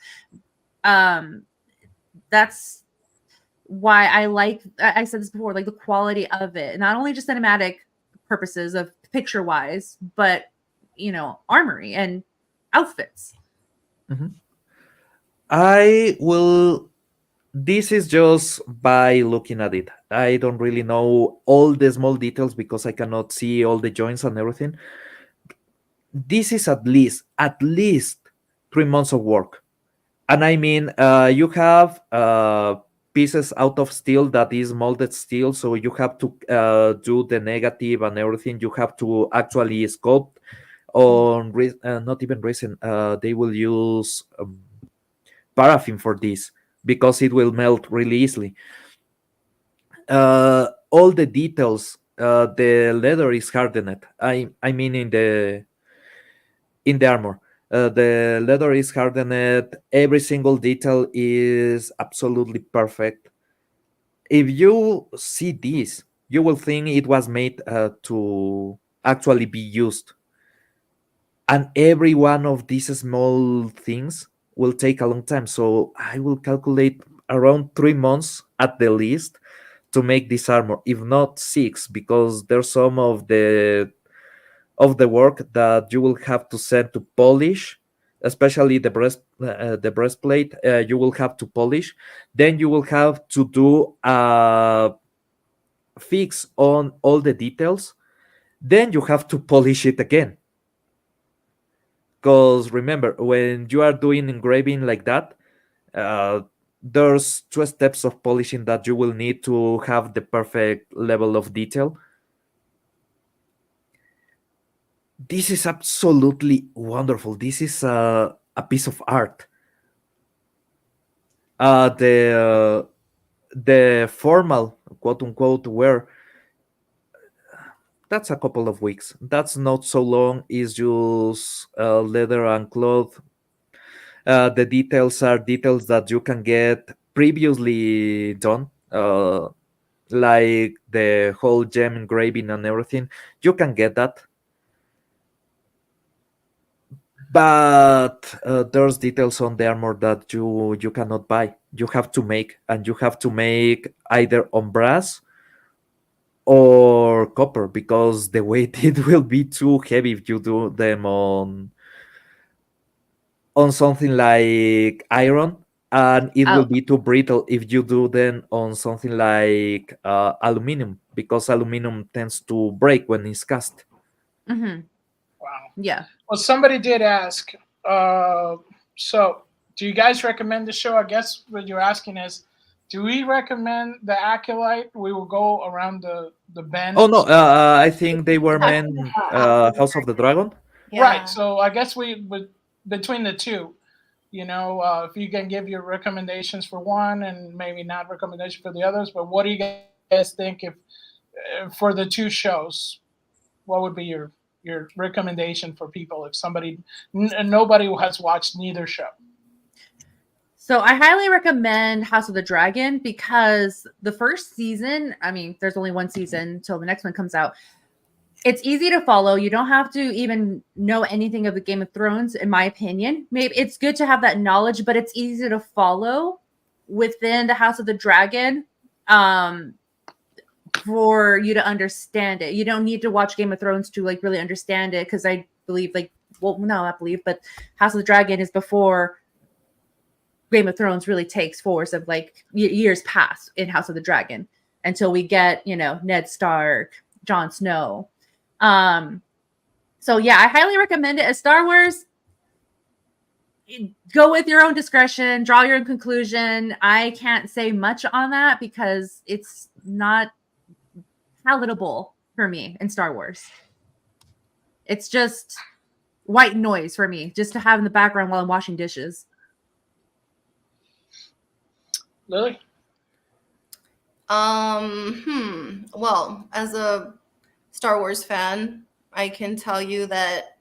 That's why I said this before, like the quality of it, not only just cinematic purposes of picture wise, but armory and outfits. Mhm. I will. This is just by looking at it. I don't really know all the small details because I cannot see all the joints and everything. This is at least 3 months of work. And I mean, you have pieces out of steel that is molded steel, so you have to do the negative and everything. You have to actually sculpt on not even resin. They will use paraffin for this because it will melt really easily. All the details. The leather is hardened. I mean in the armor. The leather is hardened. Every single detail is absolutely perfect. If you see this, you will think it was made to actually be used. And every one of these small things will take a long time. So I will calculate around 3 months at the least to make this armor, if not 6, because there's some of the work that you will have to send to polish, especially the breastplate. You will have to polish. Then you will have to do a fix on all the details. Then you have to polish it again. Because remember, when you are doing engraving like that, uh, there's 2 steps of polishing that you will need to have the perfect level of detail. this is absolutely wonderful. This is a piece of art. The formal quote unquote wear, that's a couple of weeks. That's not so long. It's just leather and cloth. The details are details that you can get previously done, like the whole gem engraving and everything. You can get that, but there's details on the armor that you cannot buy. You have to make, and you have to make either on brass or copper, because the weight it will be too heavy if you do them on something like iron, and it will Oh. be too brittle if you do them on something like aluminum, because aluminum tends to break when it's cast. Hmm. Wow. Yeah. Well, somebody did ask. So, do you guys recommend the show? I guess what you're asking is, do we recommend the Acolyte? We will go around the bend. Oh no, I think they were meant House of the Dragon. Right. So I guess we would, between the two, if you can give your recommendations for one and maybe not recommendation for the others, but what do you guys think if for the two shows? What would be your recommendation for people if nobody has watched neither show? So I highly recommend House of the Dragon because the first season, I mean, there's only one season until the next one comes out. It's easy to follow. You don't have to even know anything of the Game of Thrones, in my opinion. Maybe it's good to have that knowledge, but it's easy to follow within the House of the Dragon for you to understand it. You don't need to watch Game of Thrones to like really understand it, because I believe but House of the Dragon is before Game of Thrones really takes force of like years past in House of the Dragon until we get, Ned Stark, Jon Snow. So yeah, I highly recommend it. As Star Wars, go with your own discretion, draw your own conclusion. I can't say much on that because it's not palatable for me in Star Wars. It's just white noise for me, just to have in the background while I'm washing dishes. Lily? Well, as a Star Wars fan, I can tell you that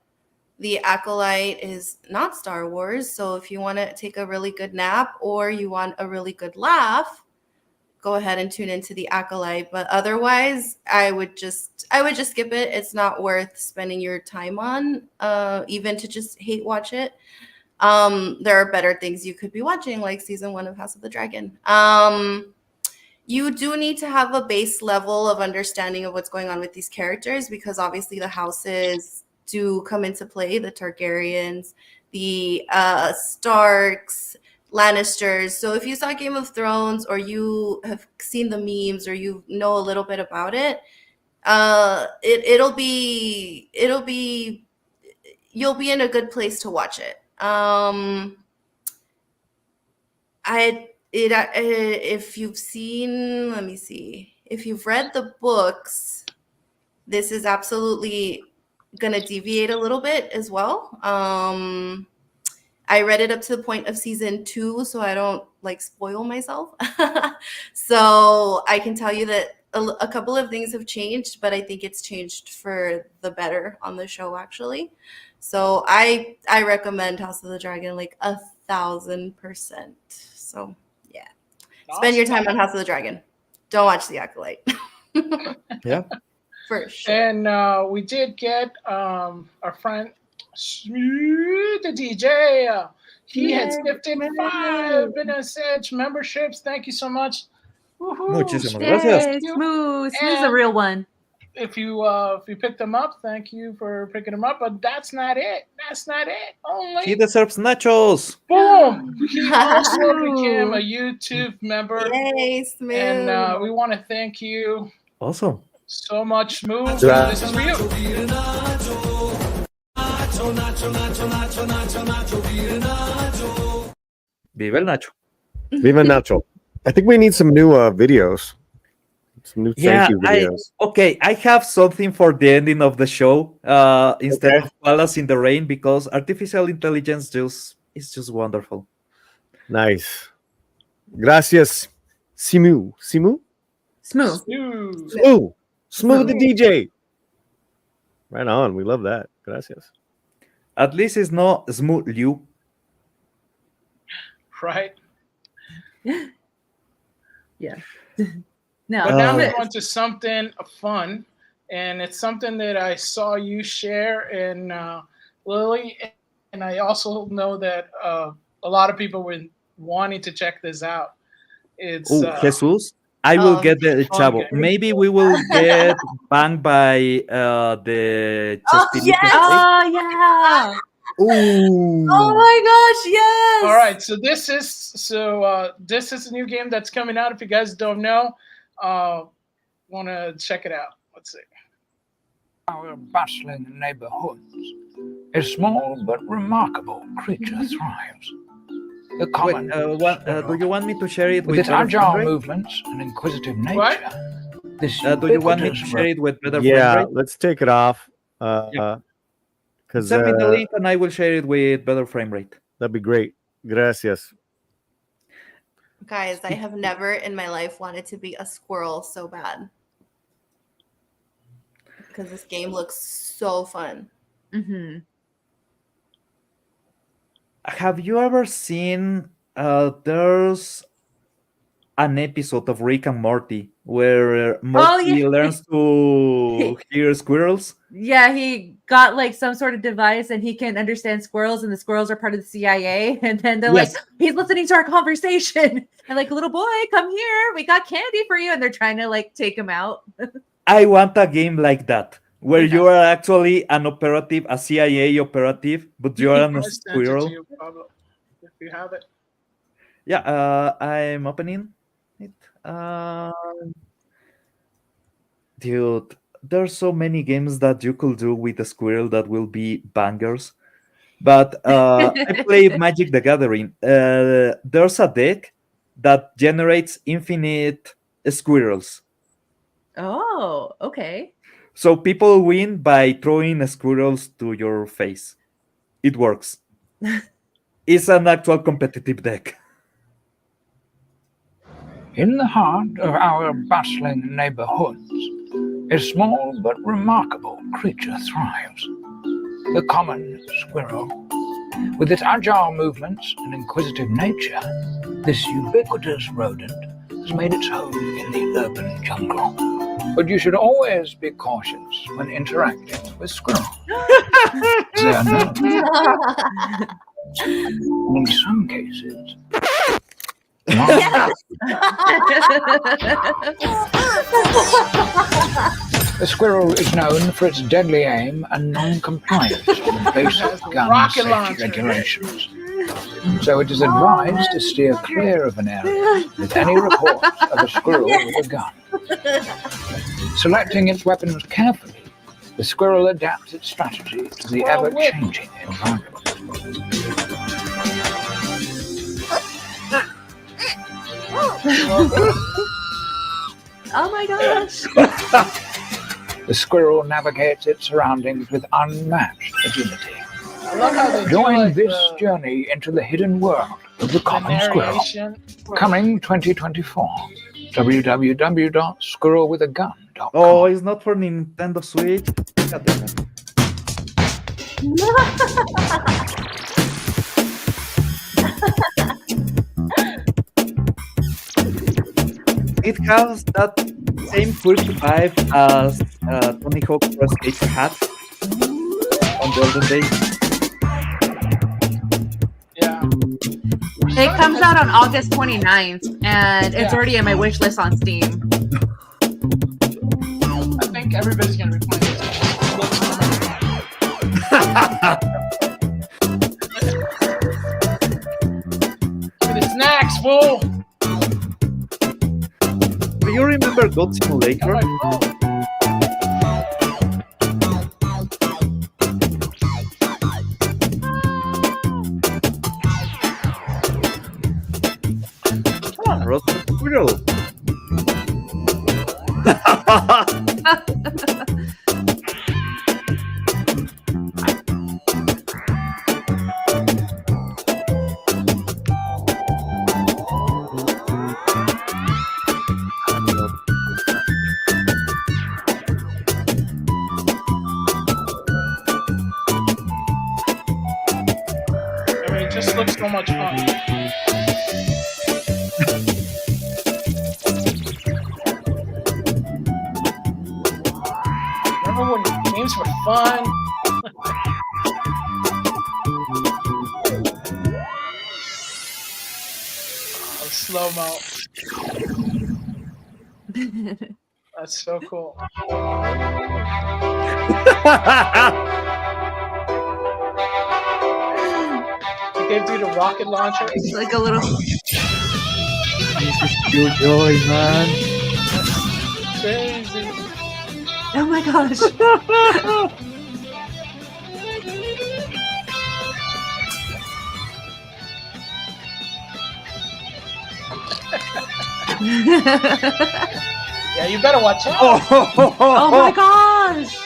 the Acolyte is not Star Wars. So if you want to take a really good nap or you want a really good laugh, go ahead and tune into the Acolyte. But otherwise, I would just skip it. It's not worth spending your time on, even to just hate watch it. There are better things you could be watching, like season 1 of House of the Dragon. You do need to have a base level of understanding of what's going on with these characters, because obviously the houses do come into play. The Targaryens, the Starks, Lannisters. So if you saw Game of Thrones, or you have seen the memes, or you know a little bit about it, you'll be in a good place to watch it. If you've seen, let me see, if you've read the books, this is absolutely gonna deviate a little bit as well. I read it up to the point of season 2, so I don't like spoil myself. So I can tell you that a couple of things have changed, but I think it's changed for the better on the show, actually. So I recommend House of the Dragon like 1,000%. So yeah, spend your time on House of the Dragon. Don't watch The Acolyte. Yeah, for sure. And we did get our friend the DJ. He has gifted 5 Business Edge memberships. Thank you so much. Muchísimas gracias. Yay, Smooth is a real one. If you picked them up, thank you for picking them up. But that's not it. Only He deserves nachos. boom. He also became a YouTube member. Yay, Smooth. And we want to thank you Awesome. so much, Smooth. Yeah. This is for you. Viva el Nacho. Viva Nacho. I think we need some new videos. some new Yeah, thank you videos. I have something for the ending of the show. Instead Okay. of Palace in the Rain, because artificial intelligence is just wonderful. Nice. Gracias, Simu. Simu? Smooth. Smooth. Smooth. Smooth the DJ. Right on. We love that. Gracias. At least it's not smooth you. Right. Yeah. No. But now Oh. we're on to something fun, and it's something that I saw you share in Lily, and I also know that a lot of people were wanting to check this out. It's Oh, Jesus. I will get the fun Chavo. game. Maybe we will get banged by the Chespirito. yes! Oh yeah. Ooh. Oh my gosh, yes! All right, so this is a new game that's coming out. If you guys don't know, want to check it out. Let's see. Our bustling neighborhoods, a small but remarkable creature thrives. The Wait, common do you want me to share it with with its better agile frame rate? movements and inquisitive nature. What? This Do you want me to ubiquitous share it with better frame Yeah, rate? let's take it off. Yeah. Because Send me the link and I will share it with better frame rate. that'd be great. Gracias. Guys, I have never in my life wanted to be a squirrel so bad. Because this game looks so fun. Mm-hmm. Have you ever seen there's an episode of Rick and Morty where Morty yeah. learns to hear squirrels? Yeah, he got like some sort of device and he can understand squirrels, and the squirrels are part of the CIA. And then they're Yes. like, he's listening to our conversation. And like, little boy, come here. We got candy for you. And they're trying to like take him out. I want a game like that where Okay. you are actually an operative, a CIA operative, but you are I a sent it to squirrel. you, Pablo, if you have it. Yeah, I'm opening it. Dude, there's so many games that you could do with a squirrel that will be bangers. But I played Magic the Gathering. There's a deck that generates infinite squirrels. Oh, okay. So people win by throwing squirrels to your face. It works. It's an actual competitive deck. In the heart of our bustling neighborhoods, a small but remarkable creature thrives. The common squirrel. With its agile movements and inquisitive nature, this ubiquitous rodent has made its home in the urban jungle. But you should always be cautious when interacting with squirrels. They are known, in some cases, the squirrel is known for its deadly aim and non-compliance with basic gun Rocket safety launcher. regulations. So it is advised to steer clear of an area with any reports of a squirrel with a gun. Selecting its weapons carefully, the squirrel adapts its strategy to the ever-changing environment. Oh my gosh. The squirrel navigates its surroundings with unmatched agility. I love how they Join do like this the journey into the hidden world of the common squirrel. narration. Coming 2024. www.squirrelwithagun.com. Oh, it's not for Nintendo Switch. God damn it. It has that same quirky vibe as Tony Hawk's Pro Skater had on the olden days. Yeah. It comes out on August 29th, and it's already in my wish list on Steam. I think everybody's gonna be playing this. Look at the snacks, fool. Do you remember God Simulator? All right, bro. Come on, Roast Squirrel. This looks so much fun. Remember when games were fun? Oh, slow mo. That's so cool. He gave you the rocket launcher. It's like a little. This is pure joy, man. Crazy. Oh my gosh. Yeah, you better watch out. Oh my gosh.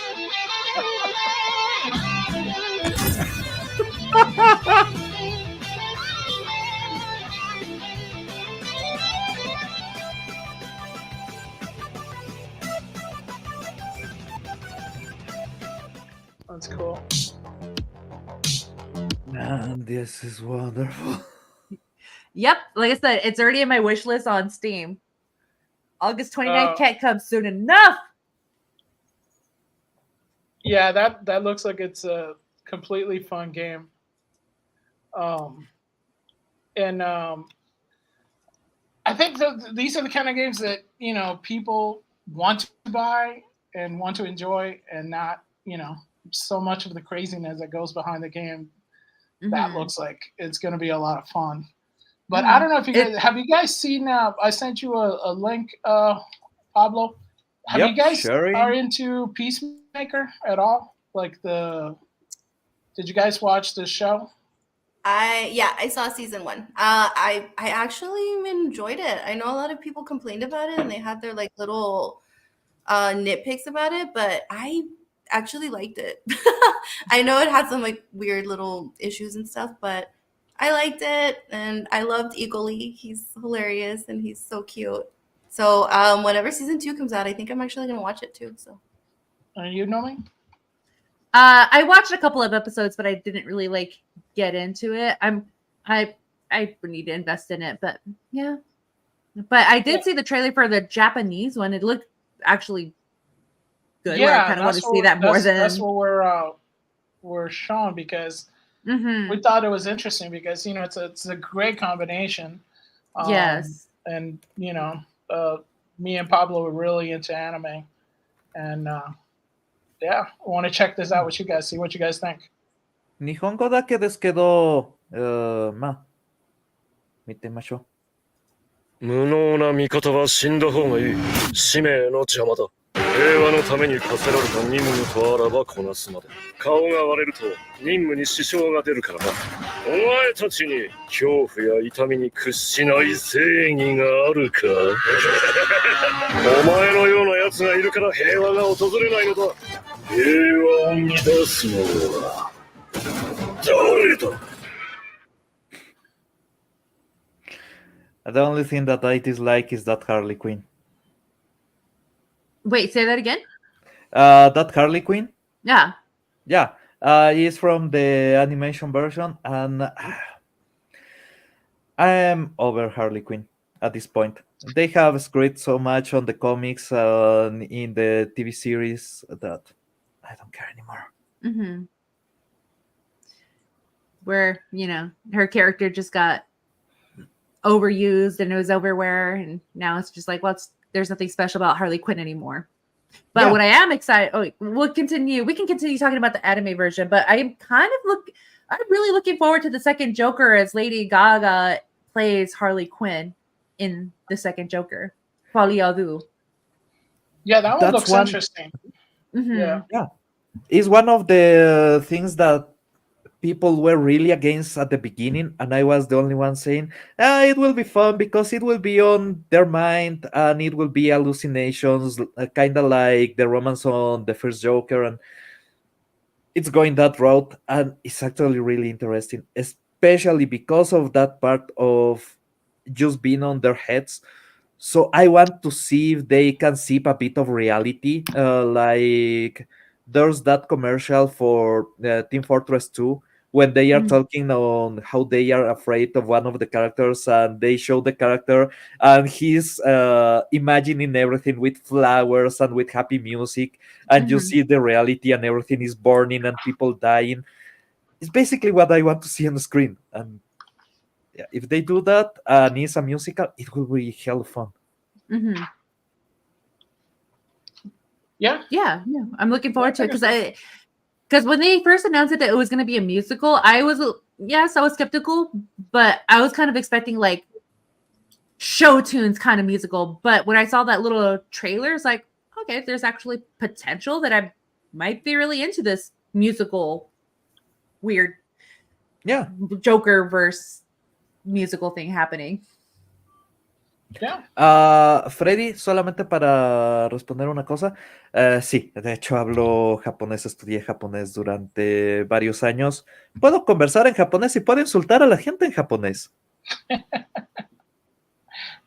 That's cool. Man, this is wonderful. Yep, like I said, it's already in my wish list on Steam. August 29th can't come soon enough. Yeah, that looks like it's a completely fun game. I think these are the kind of games that people want to buy and want to enjoy, and not so much of the craziness that goes behind the game. That looks like it's going to be a lot of fun. But I don't know if you guys have you guys seen. I sent you a link, Pablo. Have you guys are into Peacemaker at all? Did you guys watch the show? I saw season 1. I actually enjoyed it. I know a lot of people complained about it and they had their little nitpicks about it, but I actually liked it. I know it had some weird little issues and stuff, but I liked it, and I loved Eagle-Lee. He's hilarious and he's so cute. So whenever season 2 comes out, I think I'm actually gonna watch it too. So, are you Nomi? I watched a couple of episodes, but I didn't really get into it. I need to invest in it, but yeah. But I did see the trailer for the Japanese one. It looked actually good. Yeah, I kind of want to see that more than that's what we're shown, because we thought it was interesting because it's a great combination. Yes. And me and Pablo were really into anime, and yeah, I want to check this out with you guys. See what you guys think. 日本語だけですけど、まあ見てみましょう。無能な味方は死んだ方がいい。使命の邪魔だ。平和のために課せられた任務とあらばこなすまで。顔が割れると任務に支障が出るからな。お前たちに恐怖や痛みに屈しない正義があるか？お前のような奴がいるから平和が訪れないのだ。平和を乱すのは誰だ？The only thing that I dislike is that Harley Quinn. Wait, say that again? That Harley Quinn? Yeah. Yeah. Is from the animation version, and I am over Harley Quinn at this point. They have screwed so much on the comics and in the TV series that I don't care anymore. Where, her character just got overused and it was everywhere, and now it's just there's nothing special about Harley Quinn anymore. But what I am excited, we can continue talking about the anime version, but I'm really looking forward to the second Joker, as Lady Gaga plays Harley Quinn in the second Joker. Yeah, that one looks interesting. Yeah. It's one of the things that people were really against at the beginning, and I was the only one saying, it will be fun because it will be on their mind and it will be hallucinations, kind of like the romance on the first Joker, and it's going that route, and it's actually really interesting, especially because of that part of just being on their heads. So I want to see if they can sip a bit of reality, like there's that commercial for Team Fortress 2 when they are Mhm. talking on how they are afraid of one of the characters, and they show the character and he's imagining everything with flowers and with happy music, and you Mhm. see the reality and everything is burning and people dying. It's basically what I want to see on the screen. And yeah, if they do that and it's a musical, it will be hell fun. Mhm. Yeah. Yeah, I'm looking forward to it because when they first announced it that it was going to be a musical, I was skeptical, but I was kind of expecting like show tunes kind of musical. But when I saw that little trailer, it's like, okay, there's actually potential that I might be really into this musical, weird Yeah. Joker verse musical thing happening. Yeah. Freddy, solamente para responder una cosa, sí, de hecho hablo japonés, estudié japonés durante varios años. Puedo conversar en japonés y puedo insultar a la gente en japonés.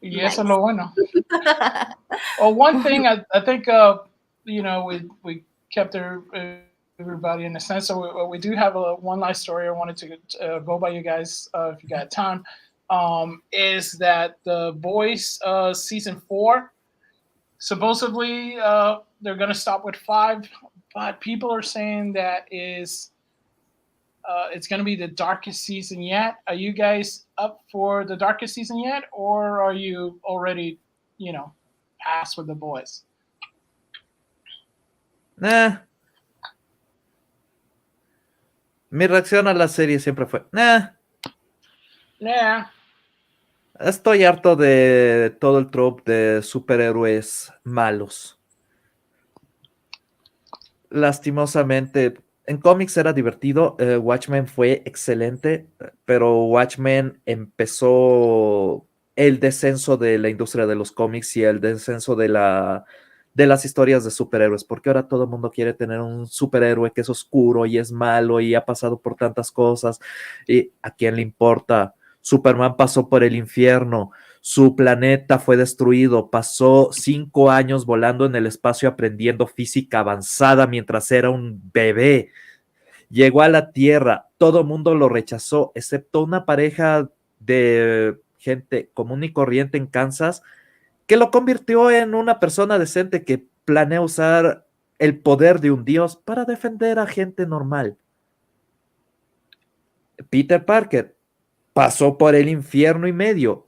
Y eso es lo bueno. Well, one thing I think we kept everybody in a sense. So we do have one last story I wanted to go by you guys if you got time. Is that the Boys season 4? Supposedly they're going to stop with 5, but people are saying that is it's going to be the darkest season yet. Are you guys up for the darkest season yet, or are you already, past with the Boys? Mi reacción a la serie siempre fue, Yeah. Estoy harto de todo el trope de superhéroes malos. Lastimosamente, en cómics era divertido. Watchmen fue excelente, pero Watchmen empezó el descenso de la industria de los cómics y el descenso de las historias de superhéroes, porque ahora todo el mundo quiere tener un superhéroe que es oscuro y es malo y ha pasado por tantas cosas. ¿Y a quién le importa? Superman pasó por el infierno, su planeta fue destruido, pasó 5 años volando en el espacio aprendiendo física avanzada mientras era un bebé. Llegó a la Tierra, todo mundo lo rechazó, excepto una pareja de gente común y corriente en Kansas que lo convirtió en una persona decente que planea usar el poder de un dios para defender a gente normal. Peter Parker pasó por el infierno y medio.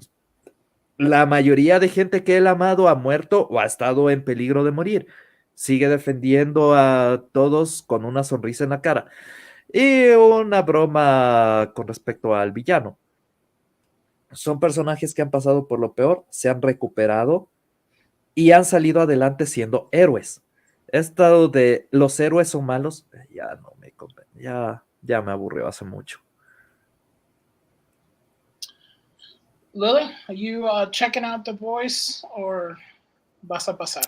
La mayoría de gente que él ha amado ha muerto o ha estado en peligro de morir. Sigue defendiendo a todos con una sonrisa en la cara. Y una broma con respecto al villano. Son personajes que han pasado por lo peor, se han recuperado y han salido adelante siendo héroes. Esto de los héroes son malos, ya no me convence, ya me aburrió hace mucho. Lily, are you checking out The Boys or vas a pasar?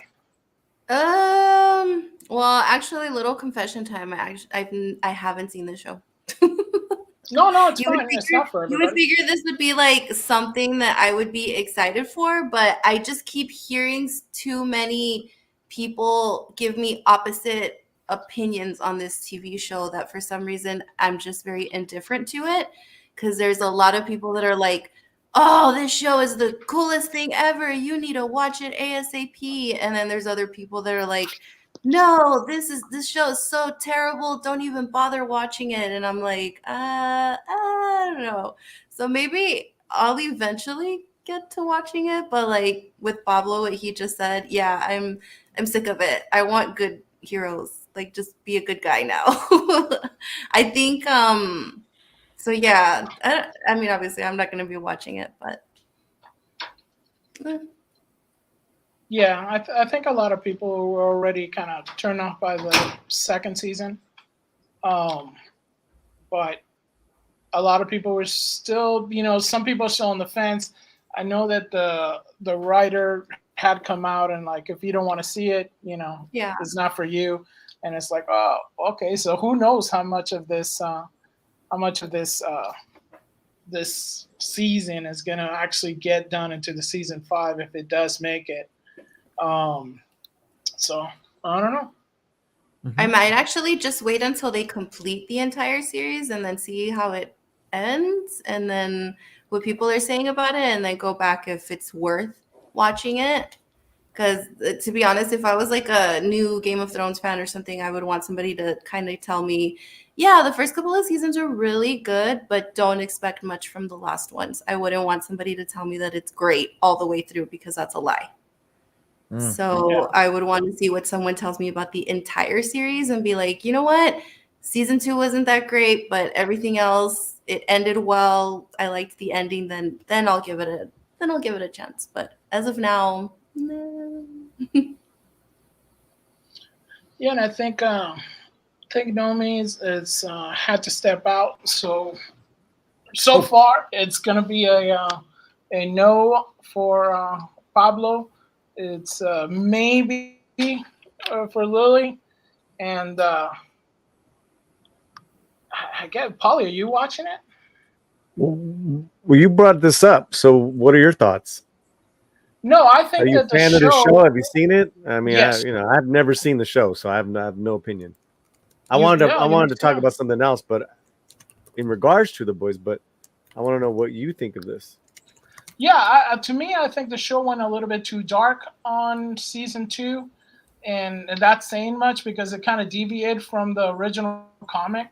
Well, actually, little confession time. I haven't seen the show. No, it's fine. It's not for You everybody. would figure this would be like something that I would be excited for, but I just keep hearing too many people give me opposite opinions on this TV show that for some reason I'm just very indifferent to it, because there's a lot of people that are like, oh, this show is the coolest thing ever, you need to watch it ASAP. And then there's other people that are like, no, this show is so terrible, don't even bother watching it. And I'm like, I don't know. So maybe I'll eventually get to watching it, but like with Pablo, what he just said, yeah, I'm sick of it. I want good heroes. Like, just be a good guy now. I think so yeah, I mean, obviously I'm not going to be watching it, but yeah, I think a lot of people were already kind of turned off by the second season, but a lot of people were still, some people are still on the fence. I know that the writer had come out and like, if you don't want to see it, yeah, it's not for you. And it's like, oh, okay, so who knows how much of this this season is gonna actually get done into the season 5 if it does make it. So I don't know. I might actually just wait until they complete the entire series and then see how it ends, and then what people are saying about it, and then go back if it's worth watching it. Because to be honest, if I was like a new Game of Thrones fan or something, I would want somebody to kind of tell me, yeah, the first couple of seasons are really good, but don't expect much from the last ones. I wouldn't want somebody to tell me that it's great all the way through, because that's a lie. So I would want to see what someone tells me about the entire series and be like, you know what? Season 2 wasn't that great, but everything else, it ended well. I liked the ending. Then I'll give it a chance. But as of now, no. Yeah, and I think Nomi is had to step out. So far, it's gonna be a no for Pablo. It's maybe for Lily, and I guess Polly, are you watching it? Well, you brought this up, so what are your thoughts? No, I think Are you a that the fan show. of the show? Have you seen it? I mean, Yes. I've never seen the show, so I have no opinion. I You- wanted yeah, to you talk can. about something else, but in regards to the boys, but I want to know what you think of this. Yeah, to me, I think the show went a little bit too dark on season 2, and that's saying much because it kind of deviated from the original comic.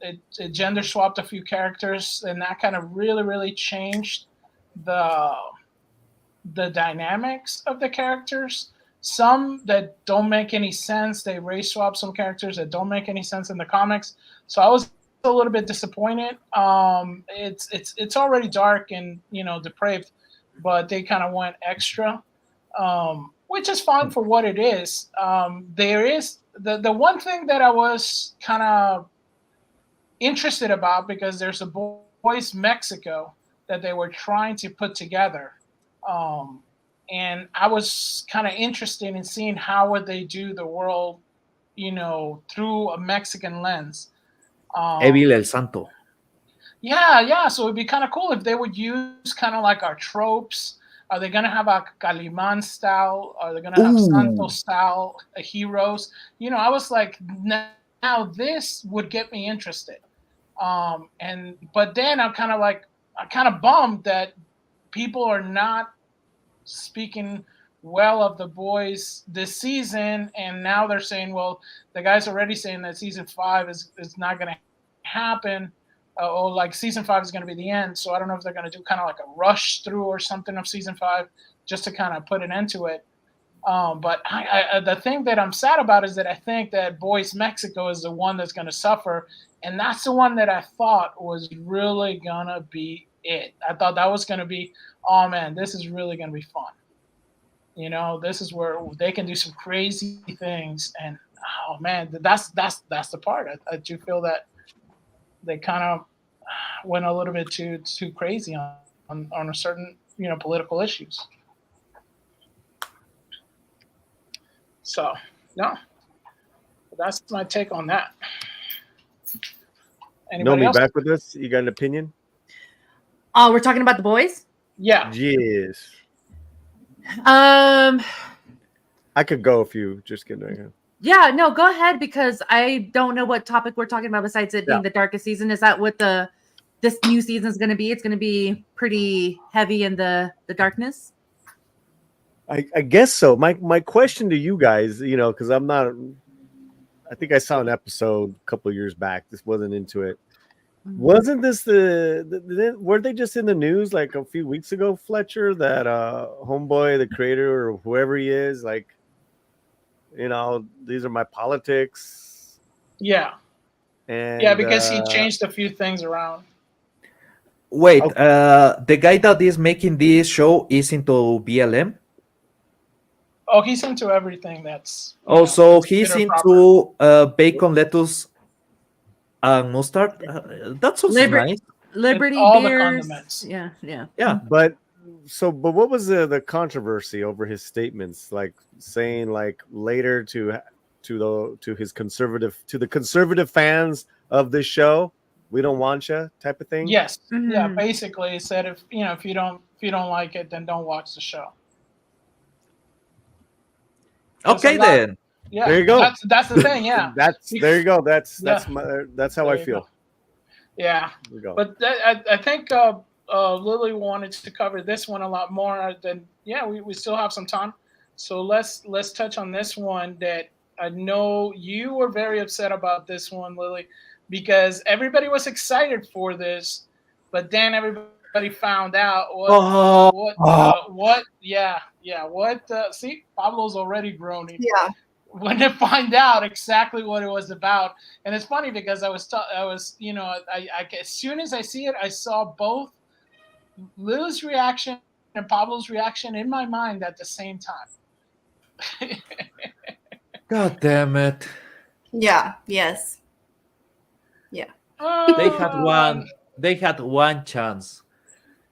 It gender swapped a few characters, and that kind of really changed the dynamics of the characters. Some that don't make any sense. They race swap some characters that don't make any sense in the comics. So I was a little bit disappointed. It's already dark and depraved, but they kind of went extra, which is fine for what it is. There is the one thing that I was kind of interested about, because there's a Boys Mexico that they were trying to put together, and I was kind of interested in seeing how would they do the world, through a Mexican lens. Evil El Santo. Yeah. So it'd be kind of cool if they would use kind of like our tropes. Are they gonna have a Calimán style? Are they gonna have Santo style heroes? I was like, now this would get me interested. But then I'm kind of bummed that people are not speaking well of the boys this season, and now they're saying, well, the guy's already saying that season 5 is not going to happen, or like season 5 is going to be the end. So I don't know if they're going to do kind of like a rush through or something of season 5 just to kind of put an end to it. But the thing that I'm sad about is that I think that Boys Mexico is the one that's going to suffer, and that's the one that I thought was really going to be it. I thought that was going to be, oh man, this is really going to be fun. This is where they can do some crazy things, and oh man, that's the part. I do feel that they kind of went a little bit too crazy on a certain political issues. So no, that's my take on that. Anybody Nomi, else? back with us? You got an opinion? Oh, we're talking about the boys? Yeah. Yes. Um. I could go if you just get there. Yeah, no, go ahead, because I don't know what topic we're talking about besides it being the darkest season. Is that what this new season is going to be? It's going to be pretty heavy in the darkness. I guess so. My question to you guys, because I'm not. I think I saw an episode a couple of years back. This wasn't into it. Wasn't this were they just in the news like a few weeks ago, Fletcher, that homeboy, the creator or whoever he is, like, these are my politics. Yeah. And yeah, because he changed a few things around. Wait, the guy that is making this show is into BLM? Oh, he's into everything that's Also, he's considered into bacon, lettuce, and mustard. That sounds nice. Liberty all the beers. condiments. Yeah. But what was the controversy over his statements, like saying like later to the conservative fans of this show, we don't want you type of thing? Yes. Yeah, basically he said if you don't like it, then don't watch the show. Okay, then. Yeah, There you go. That's the thing. Yeah, there you go. That's Yeah. that's how There I you feel. go. Yeah, There you go. but I think Lily wanted to cover this one a lot more. Than we still have some time, so let's touch on this one that I know you were very upset about this one, Lily, because everybody was excited for this, but then everybody found out what see, Pablo's already groaning. Yeah. When they find out exactly what it was about. And it's funny because I was as soon as I see it, I saw both Lily's reaction and Pablo's reaction in my mind at the same time. God damn it. Yeah. Yes. Yeah. They had one chance.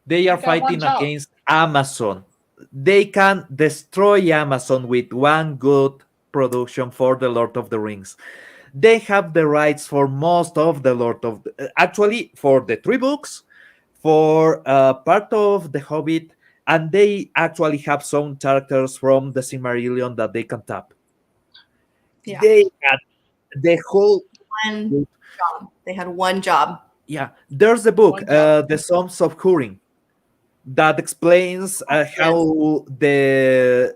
They are They got one fighting job. against Amazon. They can destroy Amazon with one good production for the Lord of the Rings. They have the rights for most of the actually for the 3 books, for part of the Hobbit, and they actually have some characters from the Silmarillion that they can tap. Yeah. They had the whole One job. They had one job. Yeah, there's the book, One job. The Songs of Húrin, that explains how the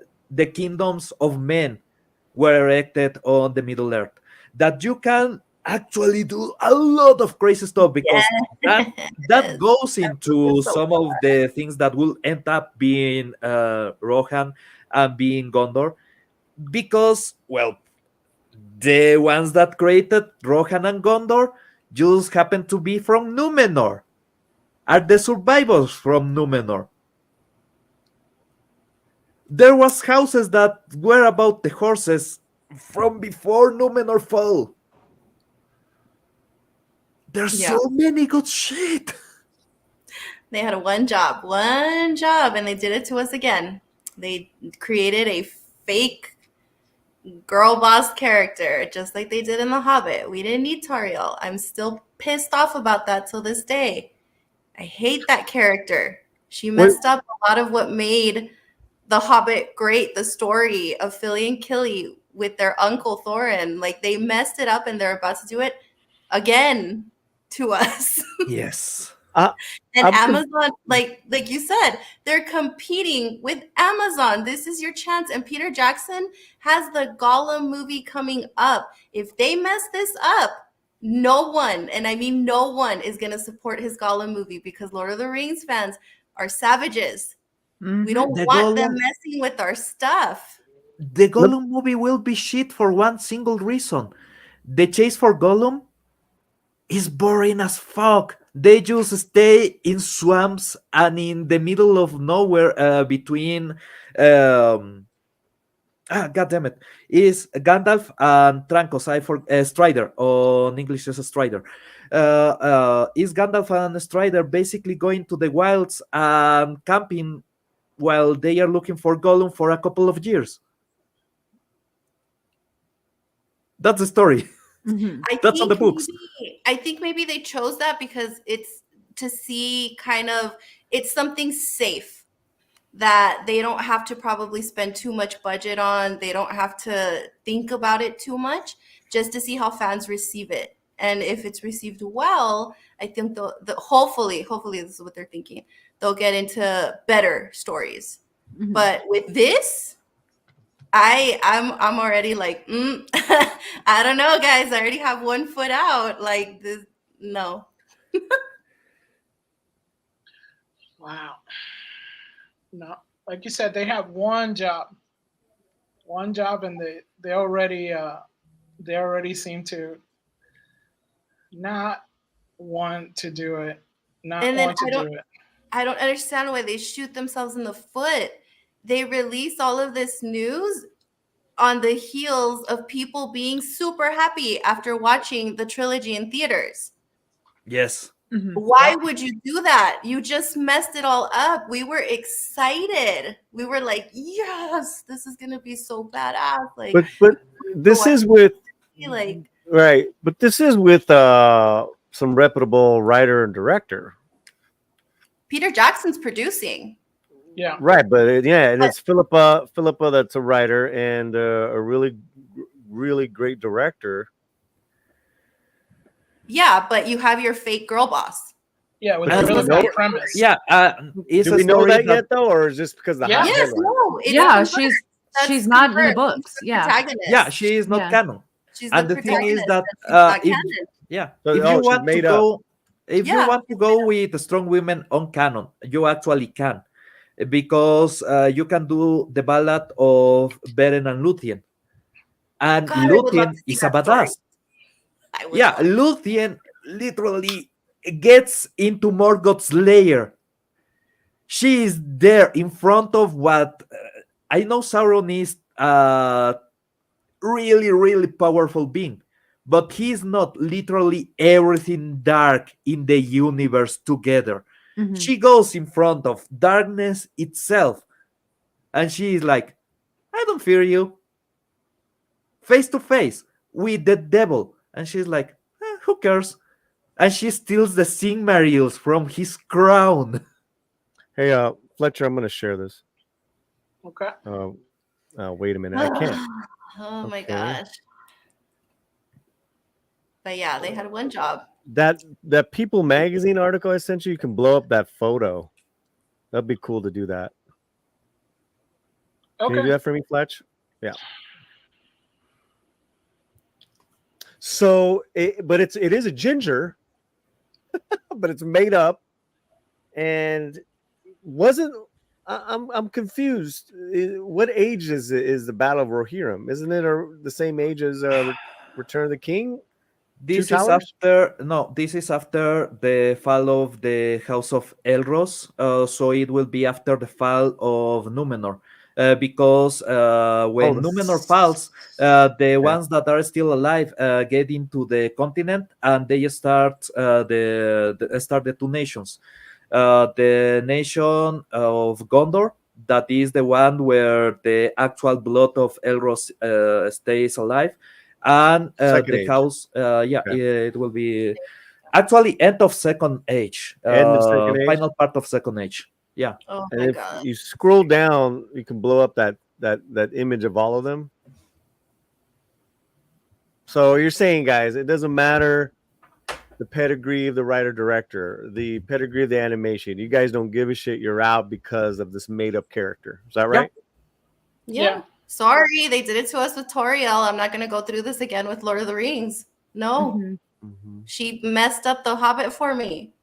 kingdoms of men were erected on the Middle Earth. That you can actually do a lot of crazy stuff because that goes into so some of the things that will end up being Rohan and being Gondor, because, well, the ones that created Rohan and Gondor just happen to be from Númenor, are the survivors from Númenor. There was houses that were about the horses from before Númenor fell. There's so many good shit. They had one job, and they did it to us again. They created a fake girl boss character, just like they did in The Hobbit. We didn't need Tauriel. I'm still pissed off about that till this day. I hate that character. She messed up a lot of what made The Hobbit great, the story of Philly and Killy with their uncle Thorin. Like, they messed it up, and they're about to do it again to us. Yes. And Amazon, like you said, they're competing with Amazon. This is your chance. And Peter Jackson has the Gollum movie coming up. If they mess this up, no one, and I mean no one, is going to support his Gollum movie, because Lord of the Rings fans are savages. We don't want them messing with our stuff. The Gollum movie will be shit for one single reason. The chase for Gollum is boring as fuck. They just stay in swamps and in the middle of nowhere between God damn it, is Gandalf and Trancos. Strider, on English is a Strider. Is Gandalf and Strider basically going to the wilds and camping while they are looking for Gollum for a couple of years? That's the story. That's on the books. I think maybe they chose that because it's to see it's something safe that they don't have to probably spend too much budget on. They don't have to think about it too much, just to see how fans receive it. And if it's received well, I think hopefully this is what they're thinking. They'll get into better stories. Mm-hmm. But with this, I'm already like, I don't know, guys. I already have one foot out. Like this, no. Wow. No, like you said, they have one job, and they already seem to not want to do it. I don't understand why they shoot themselves in the foot. They release all of this news on the heels of people being super happy after watching the trilogy in theaters. Yes. Mm-hmm. Why would you do that? You just messed it all up. We were excited. We were like, yes, this is going to be so badass. Like, but this is with right. But this is with some reputable writer and director. Peter Jackson's producing. Yeah. Right, but and it's Philippa that's a writer and a really really great director. Yeah, but you have your fake girl boss. Yeah, with But a do we really know- good premise. Yeah, it's Do a we know story that yet though, or is just because the Yeah. hot Yes, headline? no. It's Yeah, confirmed. That's she's not in the confirmed. books. She's the Yeah. protagonist. yeah, she is not Yeah. canon. She's And the the thing is protagonist, that and she's not if canon. yeah, So- if oh, you she's want to made up. go, if you Yeah, want to go with strong women on canon, you actually can, because you can do the ballad of Beren and Luthien, and God, I would love Luthien to see is a that story. badass. I would Yeah, love to. Luthien literally gets into Morgoth's lair. She is there in front of what I know Sauron is really, really powerful being, but he's not literally everything dark in the universe together. Mhm. She goes in front of darkness itself, and she is like, I don't fear you. Face to face with the devil. And she's like, who cares? And she steals the Silmarils from his crown. Hey, Fletcher, I'm going to share this. Okay. Wait a minute, I can't. Oh my Okay. gosh. But yeah, they had one job. That People magazine article I sent you, you can blow up that photo. That'd be cool to do that. Can you do Okay. that for me, Fletch? Yeah. So, but it is a ginger, but it's made up, and wasn't. I'm confused. What age is the Battle of Rohirrim? Isn't it the same age as Return of the King? This Two is Towers? this is after the fall of the House of Elros. So it will be after the fall of Numenor. Because when Numenor falls, the ones that are still alive get into the continent, and they start the two nations. The nation of Gondor, that is the one where the actual blood of Elros stays alive, and Second the age. house. It will be actually end of Second Age. End of Second Age? Final part of Second Age. Yeah. Oh And my if god. you scroll down, you can blow up that image of all of them. So you're saying, guys, it doesn't matter the pedigree of the writer director, the pedigree of the animation. You guys don't give a shit. You're out because of this made up character. Is that right? Yeah. Yeah. Sorry, they did it to us with Toriel. I'm not gonna go through this again with Lord of the Rings. No. Mhm. Mm-hmm. She messed up the Hobbit for me.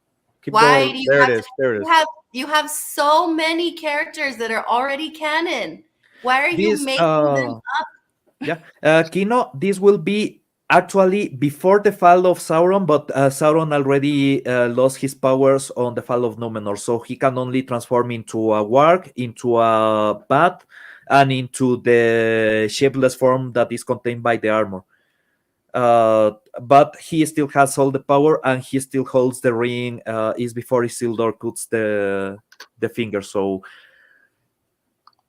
Keep Why going. do you There have it is. There it is. You have so many characters that are already canon. Why are you This, making them up? Kino, this will be actually before the fall of Sauron, but Sauron already lost his powers on the fall of Numenor, so he can only transform into a warg, into a bat, and into the shapeless form that is contained by the armor. But he still has all the power, and he still holds the ring. Is before Isildur cuts the finger. So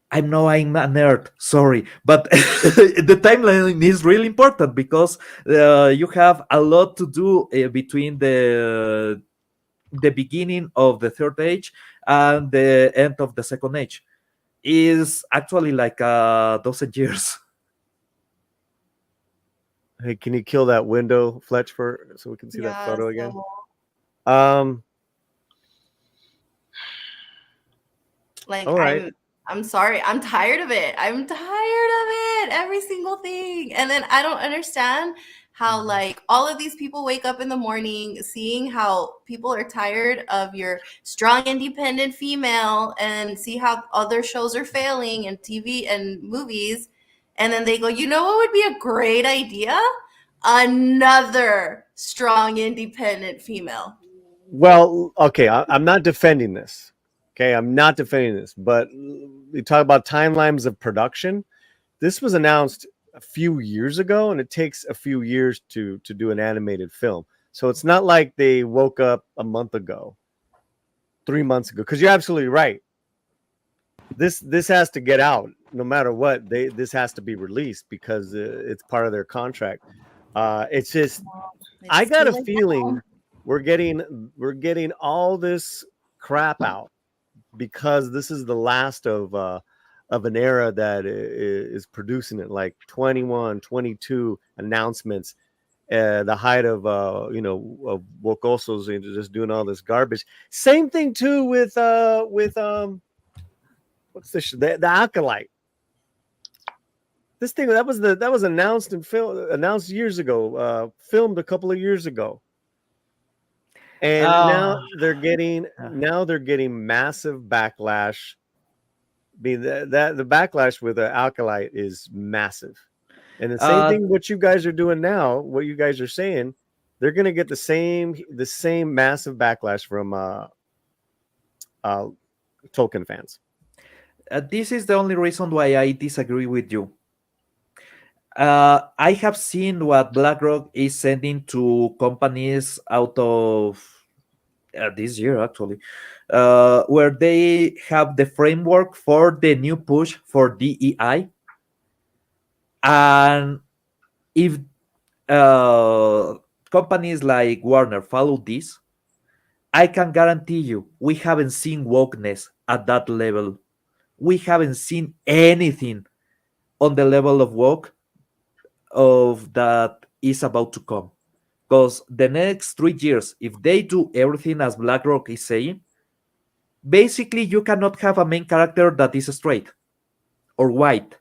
I'm a nerd, sorry, but the timeline is really important because you have a lot to do between the beginning of the Third Age and the end of the Second Age. Is actually like a dozen years. Hey, can you kill that window, Fletch, so we can see that Yeah, photo again? so, like, all right. I'm sorry. I'm tired of it. I'm tired of it. Every single thing. And then I don't understand how like all of these people wake up in the morning seeing how people are tired of your strong independent female and see how other shows are failing in TV and movies. And then they go, you know what would be a great idea? Another strong independent female. Well, okay, I'm not defending this. Okay, I'm not defending this, but we talk about timelines of production. This was announced a few years ago, and it takes a few years to do an animated film. So it's not like they woke up a month ago, 3 months ago. Because you're absolutely right. This has to get out no matter what. This has to be released because it's part of their contract. It's just I got a feeling we're getting all this crap out because this is the last of of an era that is producing it, like 21, 22 announcements, the height of of Wokosos and just doing all this garbage. Same thing too with what's this? The Acolyte. This thing that was announced and announced years ago, filmed a couple of years ago, and now they're getting massive backlash. I mean the backlash with the Acolyte is massive, and the same thing what you guys are doing now, what you guys are saying, they're gonna get the same massive backlash from Tolkien fans. This is the only reason why I disagree with you. I have seen what BlackRock is sending to companies out of this year, actually, where they have the framework for the new push for DEI. And if companies like Warner follow this, I can guarantee you we haven't seen wokeness at that level. We haven't seen anything on the level of woke of that is about to come. Because the next 3 years, if they do everything as BlackRock is saying, basically you cannot have a main character that is straight or white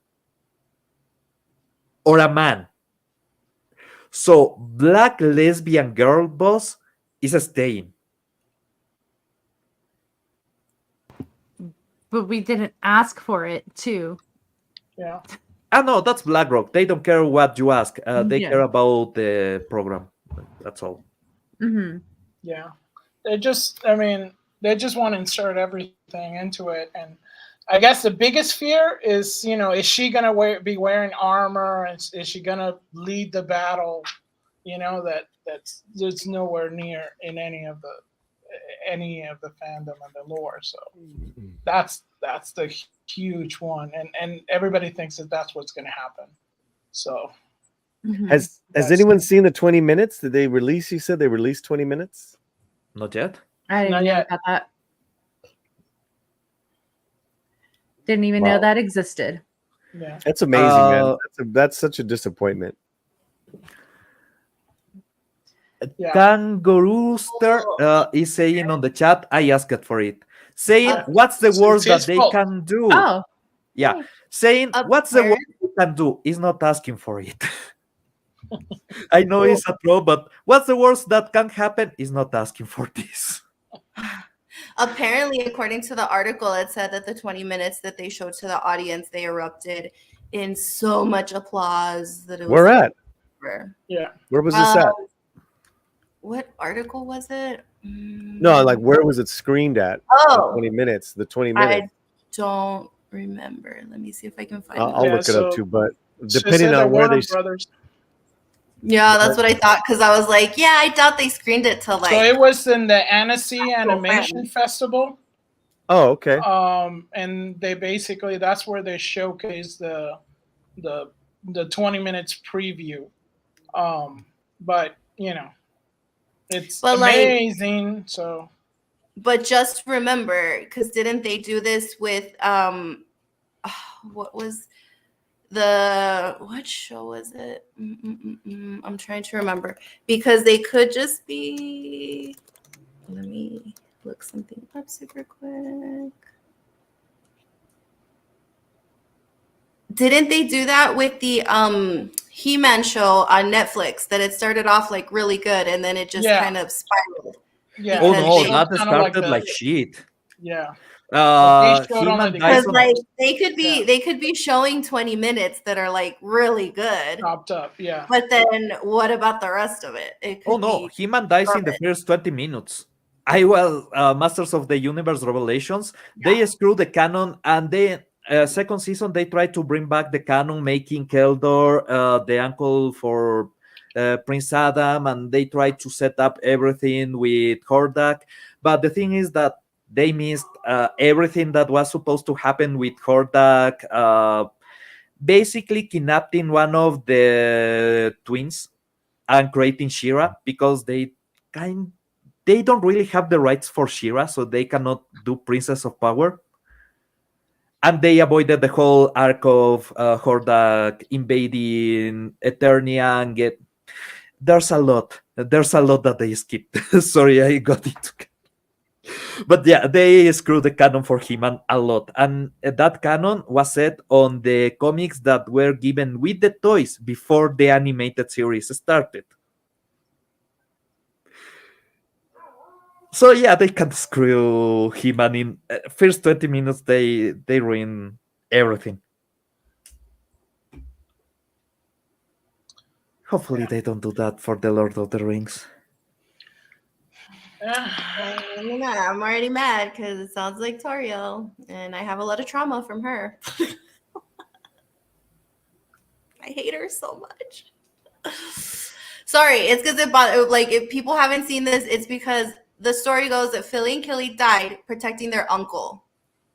or a man. So black lesbian girl boss is staying. But we didn't ask for it too. Yeah. No, that's BlackRock. They don't care what you ask. They Yeah. care about the program. That's all. Mm-hmm. Yeah. They just want to insert everything into it. And I guess the biggest fear is, is she going to be wearing armor? Is she going to lead the battle? That's nowhere near in any of the fandom and the lore. So that's the huge one. And everybody thinks that that's what's going to happen. So has anyone seen the 20 minutes? Did they release? You said they released 20 minutes? Not yet. I didn't Not know yet. about that. Didn't even know that existed. Yeah. That's amazing, man. That's such a disappointment. Yeah. Kangarooster is saying on the chat, I asked for it. Saying, what's the worst that his they fault. can do? Oh, Yeah. Saying, what's the worst they can do is not asking for it. I know it's a troll, but what's the worst that can happen is not asking for this. Apparently, according to the article, it said that the 20 minutes that they showed to the audience, they erupted in so much applause that it was. Where at? Yeah. Where was this at? What article was it? No, like where was it screened at? Oh, 20 minutes. The 20 minutes. I don't remember. Let me see if I can find I'll it. look it up too, but She depending said on that where Warner they. Brothers. Yeah, that's what I thought, because I was like, yeah, I doubt they screened it to like. So it was in the Annecy Animation Festival. Oh, okay. And they basically, that's where they showcase the 20 minutes preview. But it's amazing. So, but just remember, because didn't they do this with what show was it? I'm trying to remember, because they could just be. Let me look something up super quick. Didn't they do that with the He-Man show on Netflix? That it started off like really good and then it just kind of spiraled. Yeah. Oh no, They- that kinda started like like the- shit. Yeah. He-Man the- dies Because on- like they could be showing 20 minutes that are like really good, Popped up. Yeah. but then what about the rest of it? It could Oh no, be He-Man dies in the first 20 minutes. Masters of the Universe Revelations, they screw the canon, and then second season they tried to bring back the canon, making Keldor the uncle for Prince Adam, and they tried to set up everything with Hordak. But the thing is that they missed everything that was supposed to happen with Hordak, basically kidnapping one of the twins and creating She-Ra, because they don't really have the rights for She-Ra, so they cannot do Princess of Power. and they avoided the whole arc of Hordak invading Eternia and get. There's a lot that they skipped. Sorry, I got it. But yeah, they screwed the canon for He-Man a lot, and that canon was set on the comics that were given with the toys before the animated series started. So yeah, they can't screw He-Man in first 20 minutes. They ruin everything. Hopefully they don't do that for the Lord of the Rings. I'm already mad because it sounds like Toriel, and I have a lot of trauma from her. I hate her so much. Sorry, it's because like if people haven't seen this, it's because the story goes that Philly and Killy died protecting their uncle,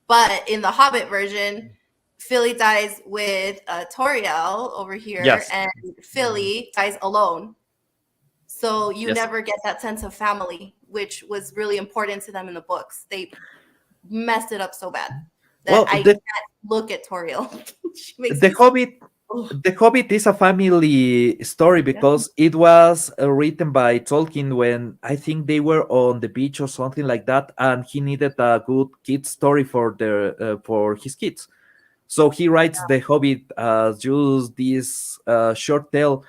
but in the Hobbit version, Philly dies with Toriel over here, Yes. and Philly dies alone. So you Yes. never get that sense of family, which was really important to them in the books. They messed it up so bad that Well, I can't look at Toriel. She makes The me Hobbit. Ugh. The Hobbit is a family story because it was written by Tolkien when I think they were on the beach or something like that, and he needed a good kid story for his kids. So he writes The Hobbit as just this short tale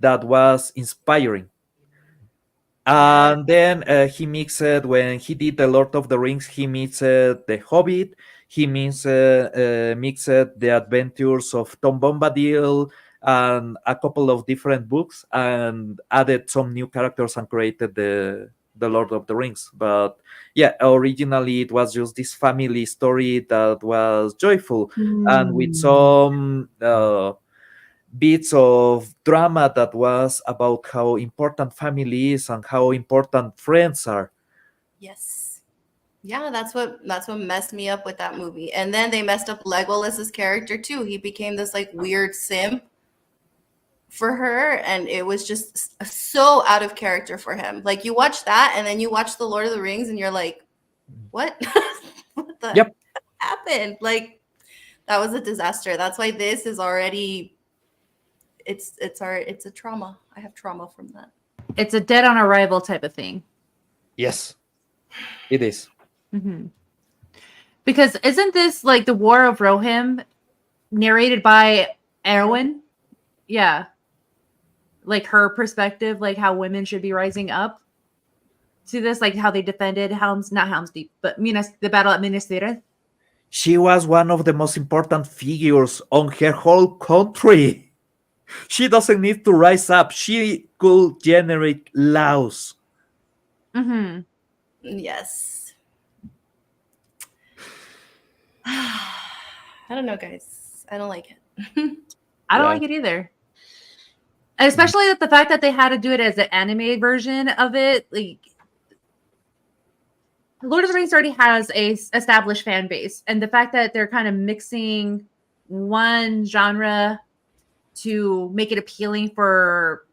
that was inspiring. And then he mixed it when he did the Lord of the Rings. He mixed the Hobbit. He mixed the adventures of Tom Bombadil and a couple of different books, and added some new characters and created the Lord of the Rings. But yeah, originally it was just this family story that was joyful and with some bits of drama that was about how important family is and how important friends are. Yes. Yeah, that's what messed me up with that movie. And then they messed up Legolas's character too. He became this like weird simp for her, and it was just so out of character for him. Like you watch that and then you watch The Lord of the Rings and you're like, what? What the Yep. happened? Like that was a disaster. That's why this is already it's a trauma. I have trauma from that. It's a dead on arrival type of thing. Yes, it is. Mm-hmm. Because isn't this like the War of Rohirrim narrated by Erwin? Yeah. Like her perspective, like how women should be rising up to this, like how they defended not Helm's Deep, but the battle at Minas Tirith. She was one of the most important figures on her whole country. She doesn't need to rise up. She could generate laws. Mm-hmm. Yes. I don't know, guys. I don't like it. I don't like it either. Especially the fact that they had to do it as an animated version of it. Like Lord of the Rings already has a established fan base, and the fact that they're kind of mixing one genre to make it appealing for,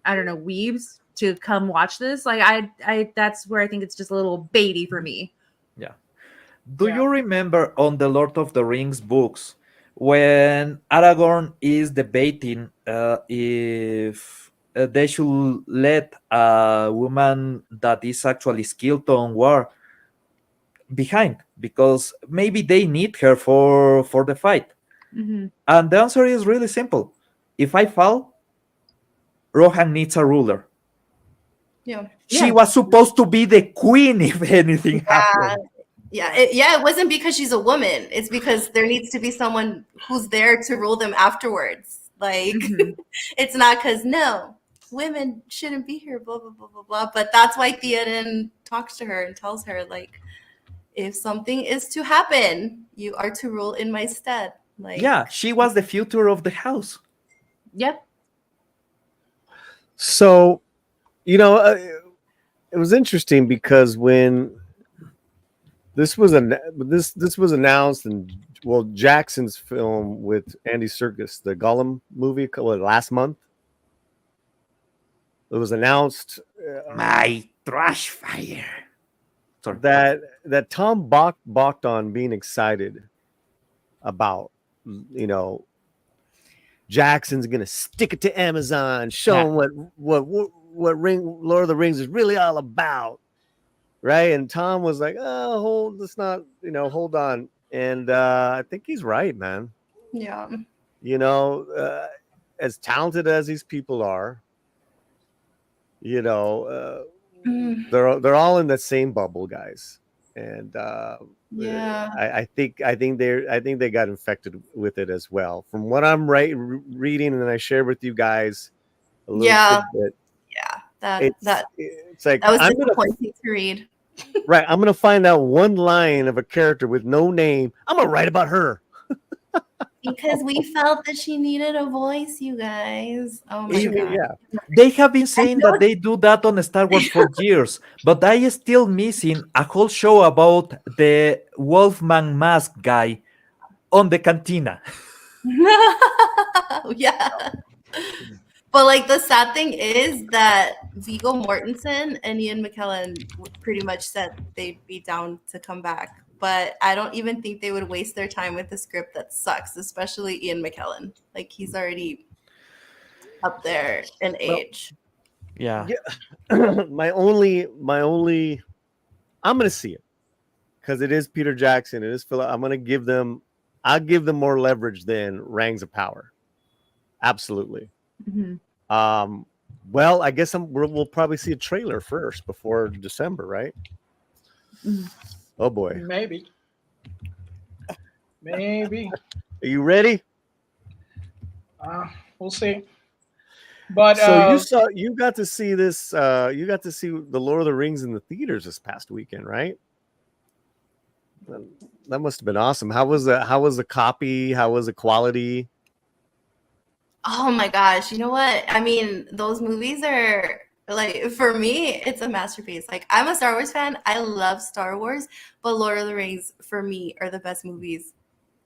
I don't know, weebs to come watch this. Like I that's where I think it's just a little baity for me. Yeah. Do you remember on the Lord of the Rings books when Aragorn is debating if they should let a woman that is actually skilled on war behind because maybe they need her for the fight? Mm-hmm. And the answer is really simple. If I fall, Rohan needs a ruler. Yeah. She was supposed to be the queen if anything happened. It wasn't because she's a woman. It's because there needs to be someone who's there to rule them afterwards. Like, it's not because, no, women shouldn't be here, blah, blah, blah, blah, blah. But that's why Theoden talks to her and tells her, like, if something is to happen, you are to rule in my stead. Like, yeah, she was the future of the house. Yep. So, it was interesting because when this was announced, and Jackson's film with Andy Serkis, the Gollum movie, last month, it was announced. My trash fire. That Tom balked on being excited about, you know, Jackson's gonna stick it to Amazon, show them what Lord of the Rings is really all about, right? And Tom was like, "Oh, hold on." And I think he's right, man. Yeah. You know, as talented as these people are, you know, they're all in the same bubble, guys. And Yeah. I think they got infected with it as well. From what I'm reading, and I share with you guys a little tidbit. Yeah, it's like that was disappointing to read. Right, I'm gonna find out one line of a character with no name. I'm gonna write about her. Because we felt that she needed a voice, you guys. Oh my god. Yeah. They have been saying that they do that on Star Wars for years, but I is still missing a whole show about the Wolfman mask guy on the cantina. Yeah. But like the sad thing is that Viggo Mortensen and Ian McKellen pretty much said they'd be down to come back. But I don't even think they would waste their time with a script that sucks, especially Ian McKellen. Like he's already up there in age. Yeah. my only I'm gonna see it because it is Peter Jackson. It is Philip. I'll give them more leverage than Rings of Power. Absolutely. Mhm. Well, I guess we'll probably see a trailer first before December, right? Oh boy. Maybe. Maybe. Are you ready? We'll see. But so you got to see this. You got to see the Lord of the Rings in the theaters this past weekend, right? That must have been awesome. How was the copy? How was the quality? Oh my gosh. You know what? I mean, those movies are like, for me, it's a masterpiece. Like, I'm a Star Wars fan. I love Star Wars, but Lord of the Rings, for me, are the best movies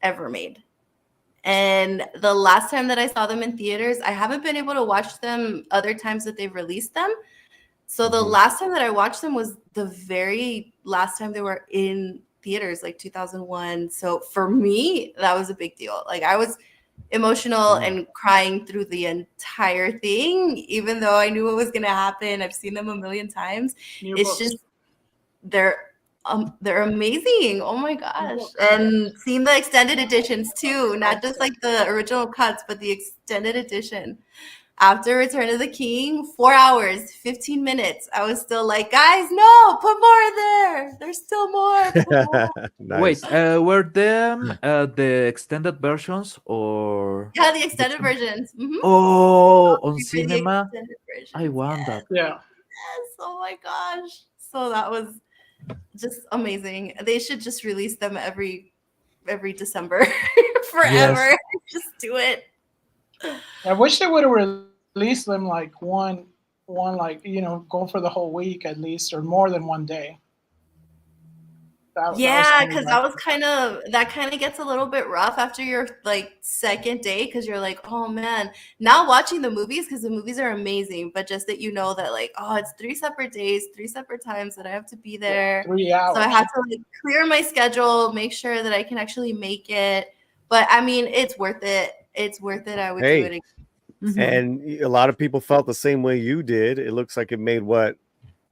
ever made. And the last time that I saw them in theaters, I haven't been able to watch them other times that they've released them. So the last time that I watched them was the very last time they were in theaters, like 2001. So for me, that was a big deal. Like, I was emotional and crying through the entire thing, even though I knew what was going to happen. I've seen them a million times. It's just they're amazing. Oh my gosh. And seeing the extended editions too, not just like the original cuts, but the extended edition. After Return of the King, 4 hours, 15 minutes. I was still like, guys, no, put more in there. There's still more. Nice. Wait, were them the extended versions or? Yeah, the extended versions. Oh, on The cinema. extended versions, I want that. Yeah. Yes. Oh my gosh. So that was just amazing. They should just release them every December forever. Just do it. I wish they would have released them like one like, you know, go for the whole week at least, or more than one day. Yeah, because that kind of gets a little bit rough after your like second day, because you're like, oh man, now watching the movies, because the movies are amazing, but just that you know that like, oh, it's 3 separate days, 3 separate times that I have to be there. 3 hours. So I have to like clear my schedule, make sure that I can actually make it. But I mean, it's worth it. It's worth it. I would do it again. And a lot of people felt the same way you did. It looks like it made what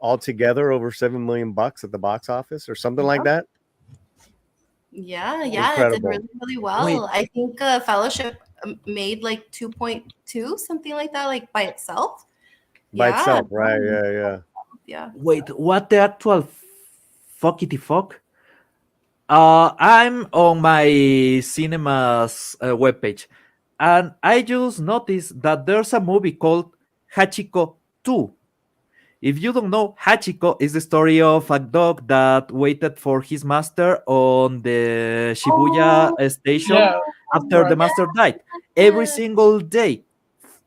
altogether over $7 million at the box office or something like that. Yeah, it did really, really well. Wait. I think Fellowship made like 2.2, something like that, like by itself. By itself, right? Yeah. Wait, what the actual fuckity fuck? I'm on my cinema's webpage, and I just noticed that there's a movie called Hachiko 2. If you don't know, Hachiko is the story of a dog that waited for his master on the Shibuya station after the master died every single day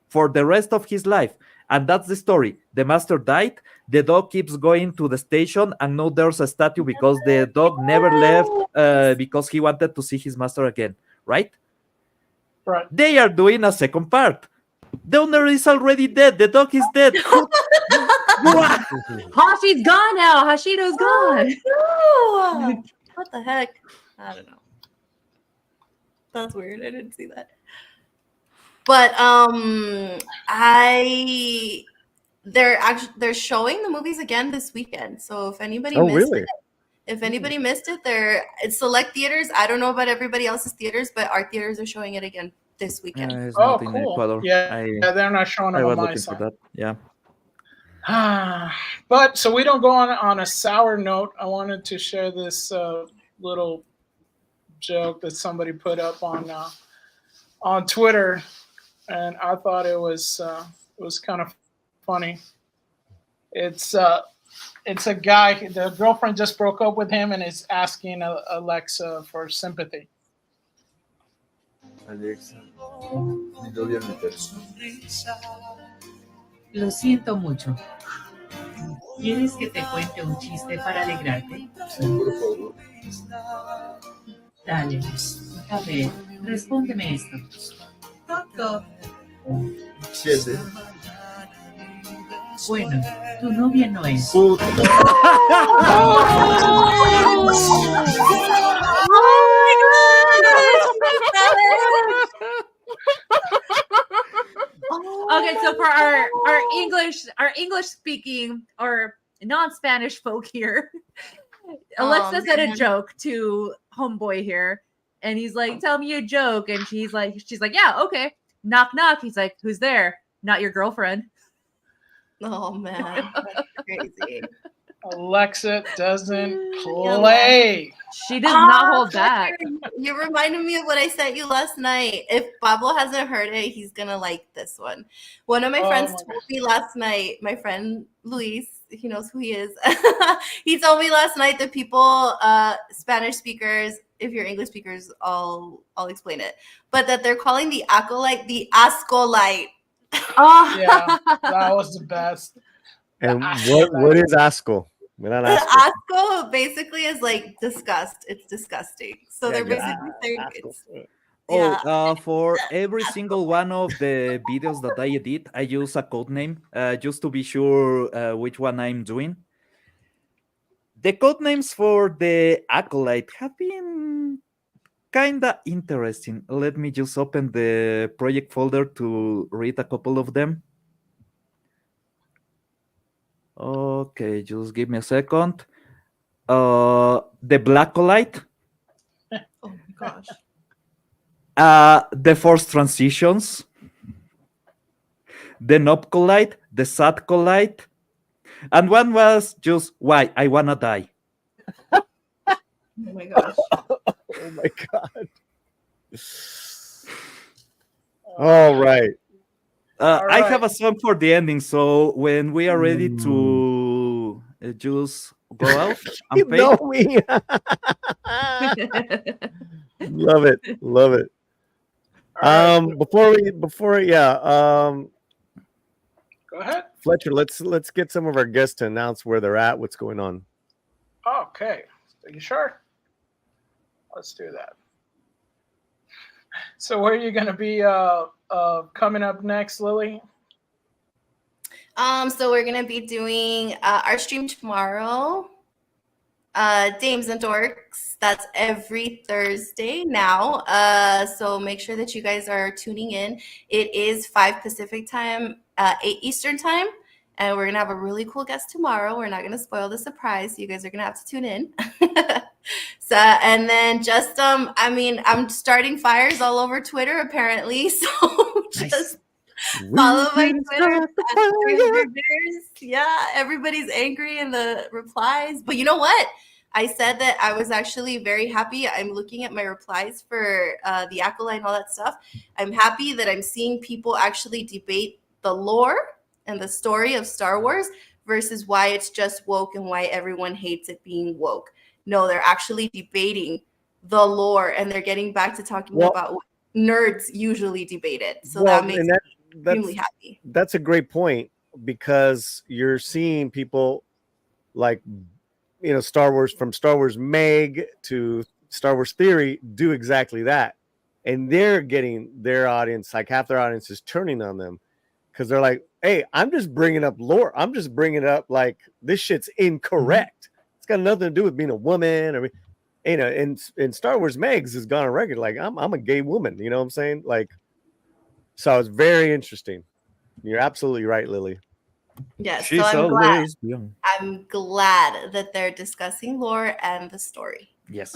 for the rest of his life. And that's the story. The master died, the dog keeps going to the station, and now there's a statue because the dog never left because he wanted to see his master again, right? Right. They are doing a second part. The owner is already dead. The dog is dead. Hashi's gone now. Hashido's gone. Oh, what the heck? I don't know. That's weird. I didn't see that. But they're showing the movies again this weekend. So if anybody missed it, it's select theaters. I don't know about everybody else's theaters, but our theaters are showing it again this weekend. It's Oh, not in cool. Ecuador. Yeah, they're not showing I them on was my looking for side. that. Yeah. But so we don't go on a sour note. I wanted to share this little joke that somebody put up on Twitter, and I thought it was kind of funny. It's a guy. The girlfriend just broke up with him and is asking Alexa for sympathy. Alexa, mi novia me persona. Lo siento mucho. ¿Quieres que te cuente un chiste para alegrarte? Sí, por favor. Dale. A ver, respóndeme esto. Toc, toc. 7. Bueno, tu novia no es. Puta. Okay, so for our English speaking or non-Spanish folk here, Alexa said a joke to homeboy here, and he's like, "Tell me a joke," and she's like, "Yeah, okay." Knock knock. He's like, "Who's there?" "Not your girlfriend." Oh man, that's crazy. Alexa doesn't play. She does not hold back. You reminded me of what I sent you last night. If Pablo hasn't heard it, he's gonna like this one. One of my friends told me last night, my friend Luis, he knows who he is. He told me last night that people, Spanish speakers, if you're English speakers, I'll explain it, but that they're calling the Acolyte the Ascolite. Oh yeah, that was the best. And what is asco? Asco basically is like disgust. It's disgusting. So they're basically saying it's for every single one of the videos that I edit, I use a code name just to be sure which one I'm doing. The code names for the Acolyte have been kinda interesting. Let me just open the project folder to read a couple of them. Okay, just give me a second. The Blackolite. Oh my gosh. The Forced Transitions. The Nopcolite, the Sadcolite. And one was just why I wanna die. Oh my gosh. Oh my god. All right. I have a song for the ending, so when we are ready to just go out and pay. Love it. Love it. Go ahead. Fletcher, let's get some of our guests to announce where they're at, what's going on. Okay. Are you sure? Let's do that. So where are you going to be coming up next, Lily? So we're gonna be doing our stream tomorrow. Dames and Dorks. That's every Thursday now. So make sure that you guys are tuning in. It is 5 Pacific time, 8 Eastern time. And we're gonna have a really cool guest tomorrow. We're not gonna spoil the surprise. So you guys are gonna have to tune in. So and then just I'm starting fires all over Twitter apparently. So just follow my Twitter. Yeah, everybody's angry in the replies. But you know what? I said that I was actually very happy. I'm looking at my replies for the Acolyte and all that stuff. I'm happy that I'm seeing people actually debate the lore and the story of Star Wars versus why it's just woke and why everyone hates it being woke. No, they're actually debating the lore and they're getting back to talking about what nerds usually debate it. So that makes me extremely happy. That's a great point because you're seeing people like, you know, Star Wars, from Star Wars Meg to Star Wars Theory, do exactly that. And they're getting their audience, like half their audience is turning on them because they're like, hey, I'm just bringing up lore. I'm just bringing it up like this shit's incorrect. It's got nothing to do with being a woman. you know, in Star Wars, Megs has gone on record like I'm a gay woman. You know what I'm saying? Like, so it's very interesting. You're absolutely right, Lily. Yes, She's so always young. I'm glad that they're discussing lore and the story. Yes.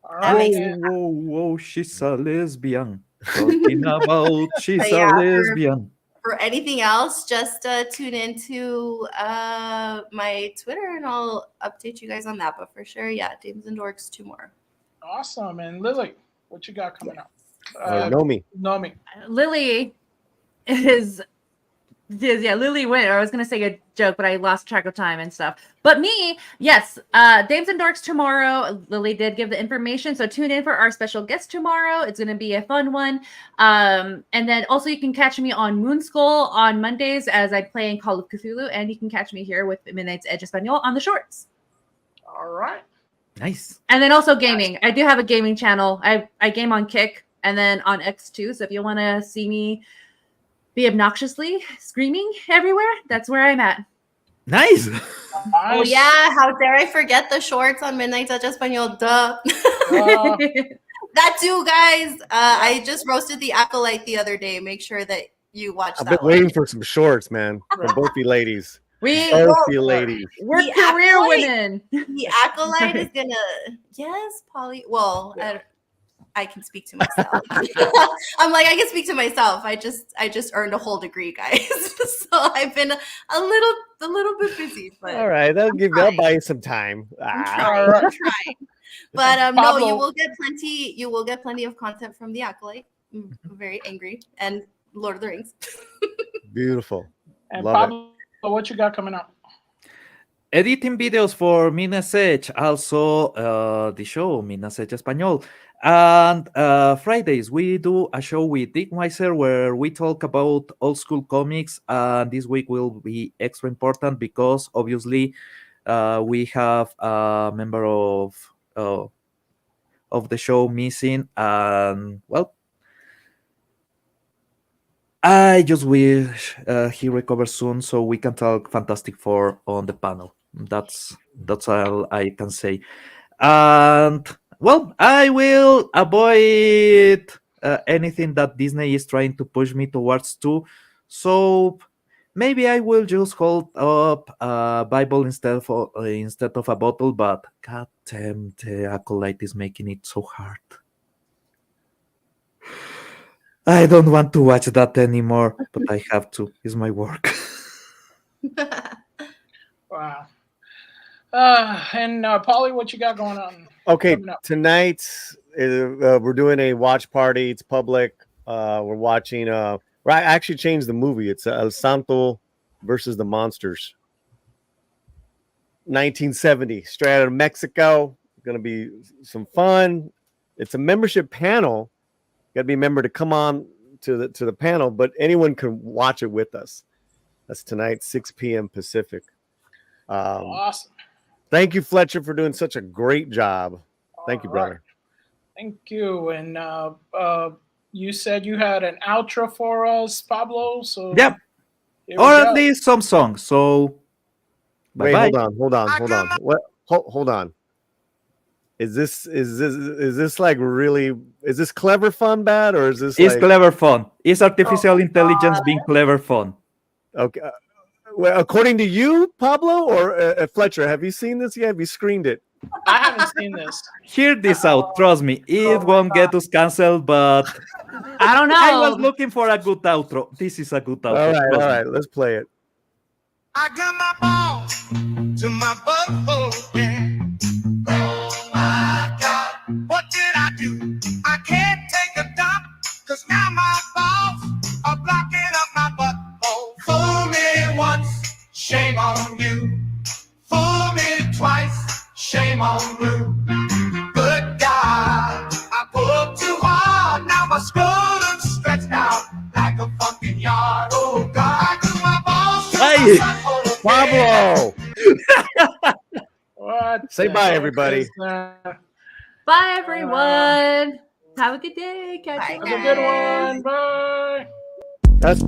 All That right. makes Whoa, whoa, she's a lesbian. Talking about she's But a yeah, lesbian. For anything else, just tune into my Twitter and I'll update you guys on that. But for sure, yeah, Dames and Dorks tomorrow. Awesome. And Lily, what you got coming up? Nomi. Nomi. Lily is Lily went. Or I was gonna say a joke, but I lost track of time and stuff. But me, yes, Dames and Dorks tomorrow. Lily did give the information, so tune in for our special guest tomorrow. It's gonna be a fun one. And then also you can catch me on Moon Skull on Mondays as I play in Call of Cthulhu, and you can catch me here with Midnight's Edge Espanol on the shorts. All right. Nice. And then also gaming. I do have a gaming channel. I game on Kick and then on X too. So if you want to see me be obnoxiously screaming everywhere, that's where I'm at. Nice. Oh yeah, how dare I forget the shorts on Midnight's Edge Espanol? Duh. That too, guys. I just roasted the Acolyte the other day. Make sure that you watch I've that been waiting for some shorts, man, from both you ladies. We're career women. The Acolyte is gonna, yes, Polly. Well, I can speak to myself. I'm like, I can speak to myself. I just earned a whole degree, guys. So I've been a little bit busy. But All right, that'll buy you some time. I'm trying. But no, you will get plenty. You will get plenty of content from the Acolyte. I'm very angry, and Lord of the Rings. Beautiful. And Love Pablo, what you got coming up? Editing videos for Midnight's Edge, also the show Midnight's Edge Español. And Fridays we do a show with Dick Weiser where we talk about old school comics. And this week will be extra important because obviously we have a member of the show missing, and well, I just wish he recovers soon so we can talk Fantastic Four on the panel. That's all I can say. And well, I will avoid anything that Disney is trying to push me towards too. So maybe I will just hold up a Bible instead of a bottle. But god damn, the Acolyte is making it so hard. I don't want to watch that anymore, but I have to. It's my work. Wow. And Polly, what you got going on? Okay, tonight we're doing a watch party. It's public. We're watching. I actually changed the movie. It's El Santo versus the Monsters. 1970, straight out of Mexico. Going to be some fun. It's a membership panel. You got to be a member to come on to the panel, but anyone can watch it with us. That's tonight, 6 p.m. Pacific. Awesome. Thank you, Fletcher, for doing such a great job. Thank you, brother. Thank you. And you said you had an outro for us, Pablo. So yep. Or at least some songs. So wait, bye-bye. hold on. What? Hold on. Is this like really? Is this clever fun bad, or is this? It's clever fun. It's artificial intelligence being clever fun. Okay. Well, according to you, Pablo or Fletcher, have you seen this yet? Have you screened it? I haven't seen this. Hear this out. Trust me, it won't get us canceled, but I don't know. I was looking for a good outro. This is a good outro. All right. Let's play it. I got my balls to my butthole. Yeah. Oh my God, what did I do? I can't take a dump, cause now my balls are blocking up my butthole. Fool me once, shame on you. Fool me twice, shame on you. Good God, I pulled too hard, now my scrotum's stretched out like a fucking yard. Oh God, I got my balls to my butthole. Pablo! What? Say bye, everybody. Bye, everyone. Have a good day. Catch you Have a good one. Bye. That's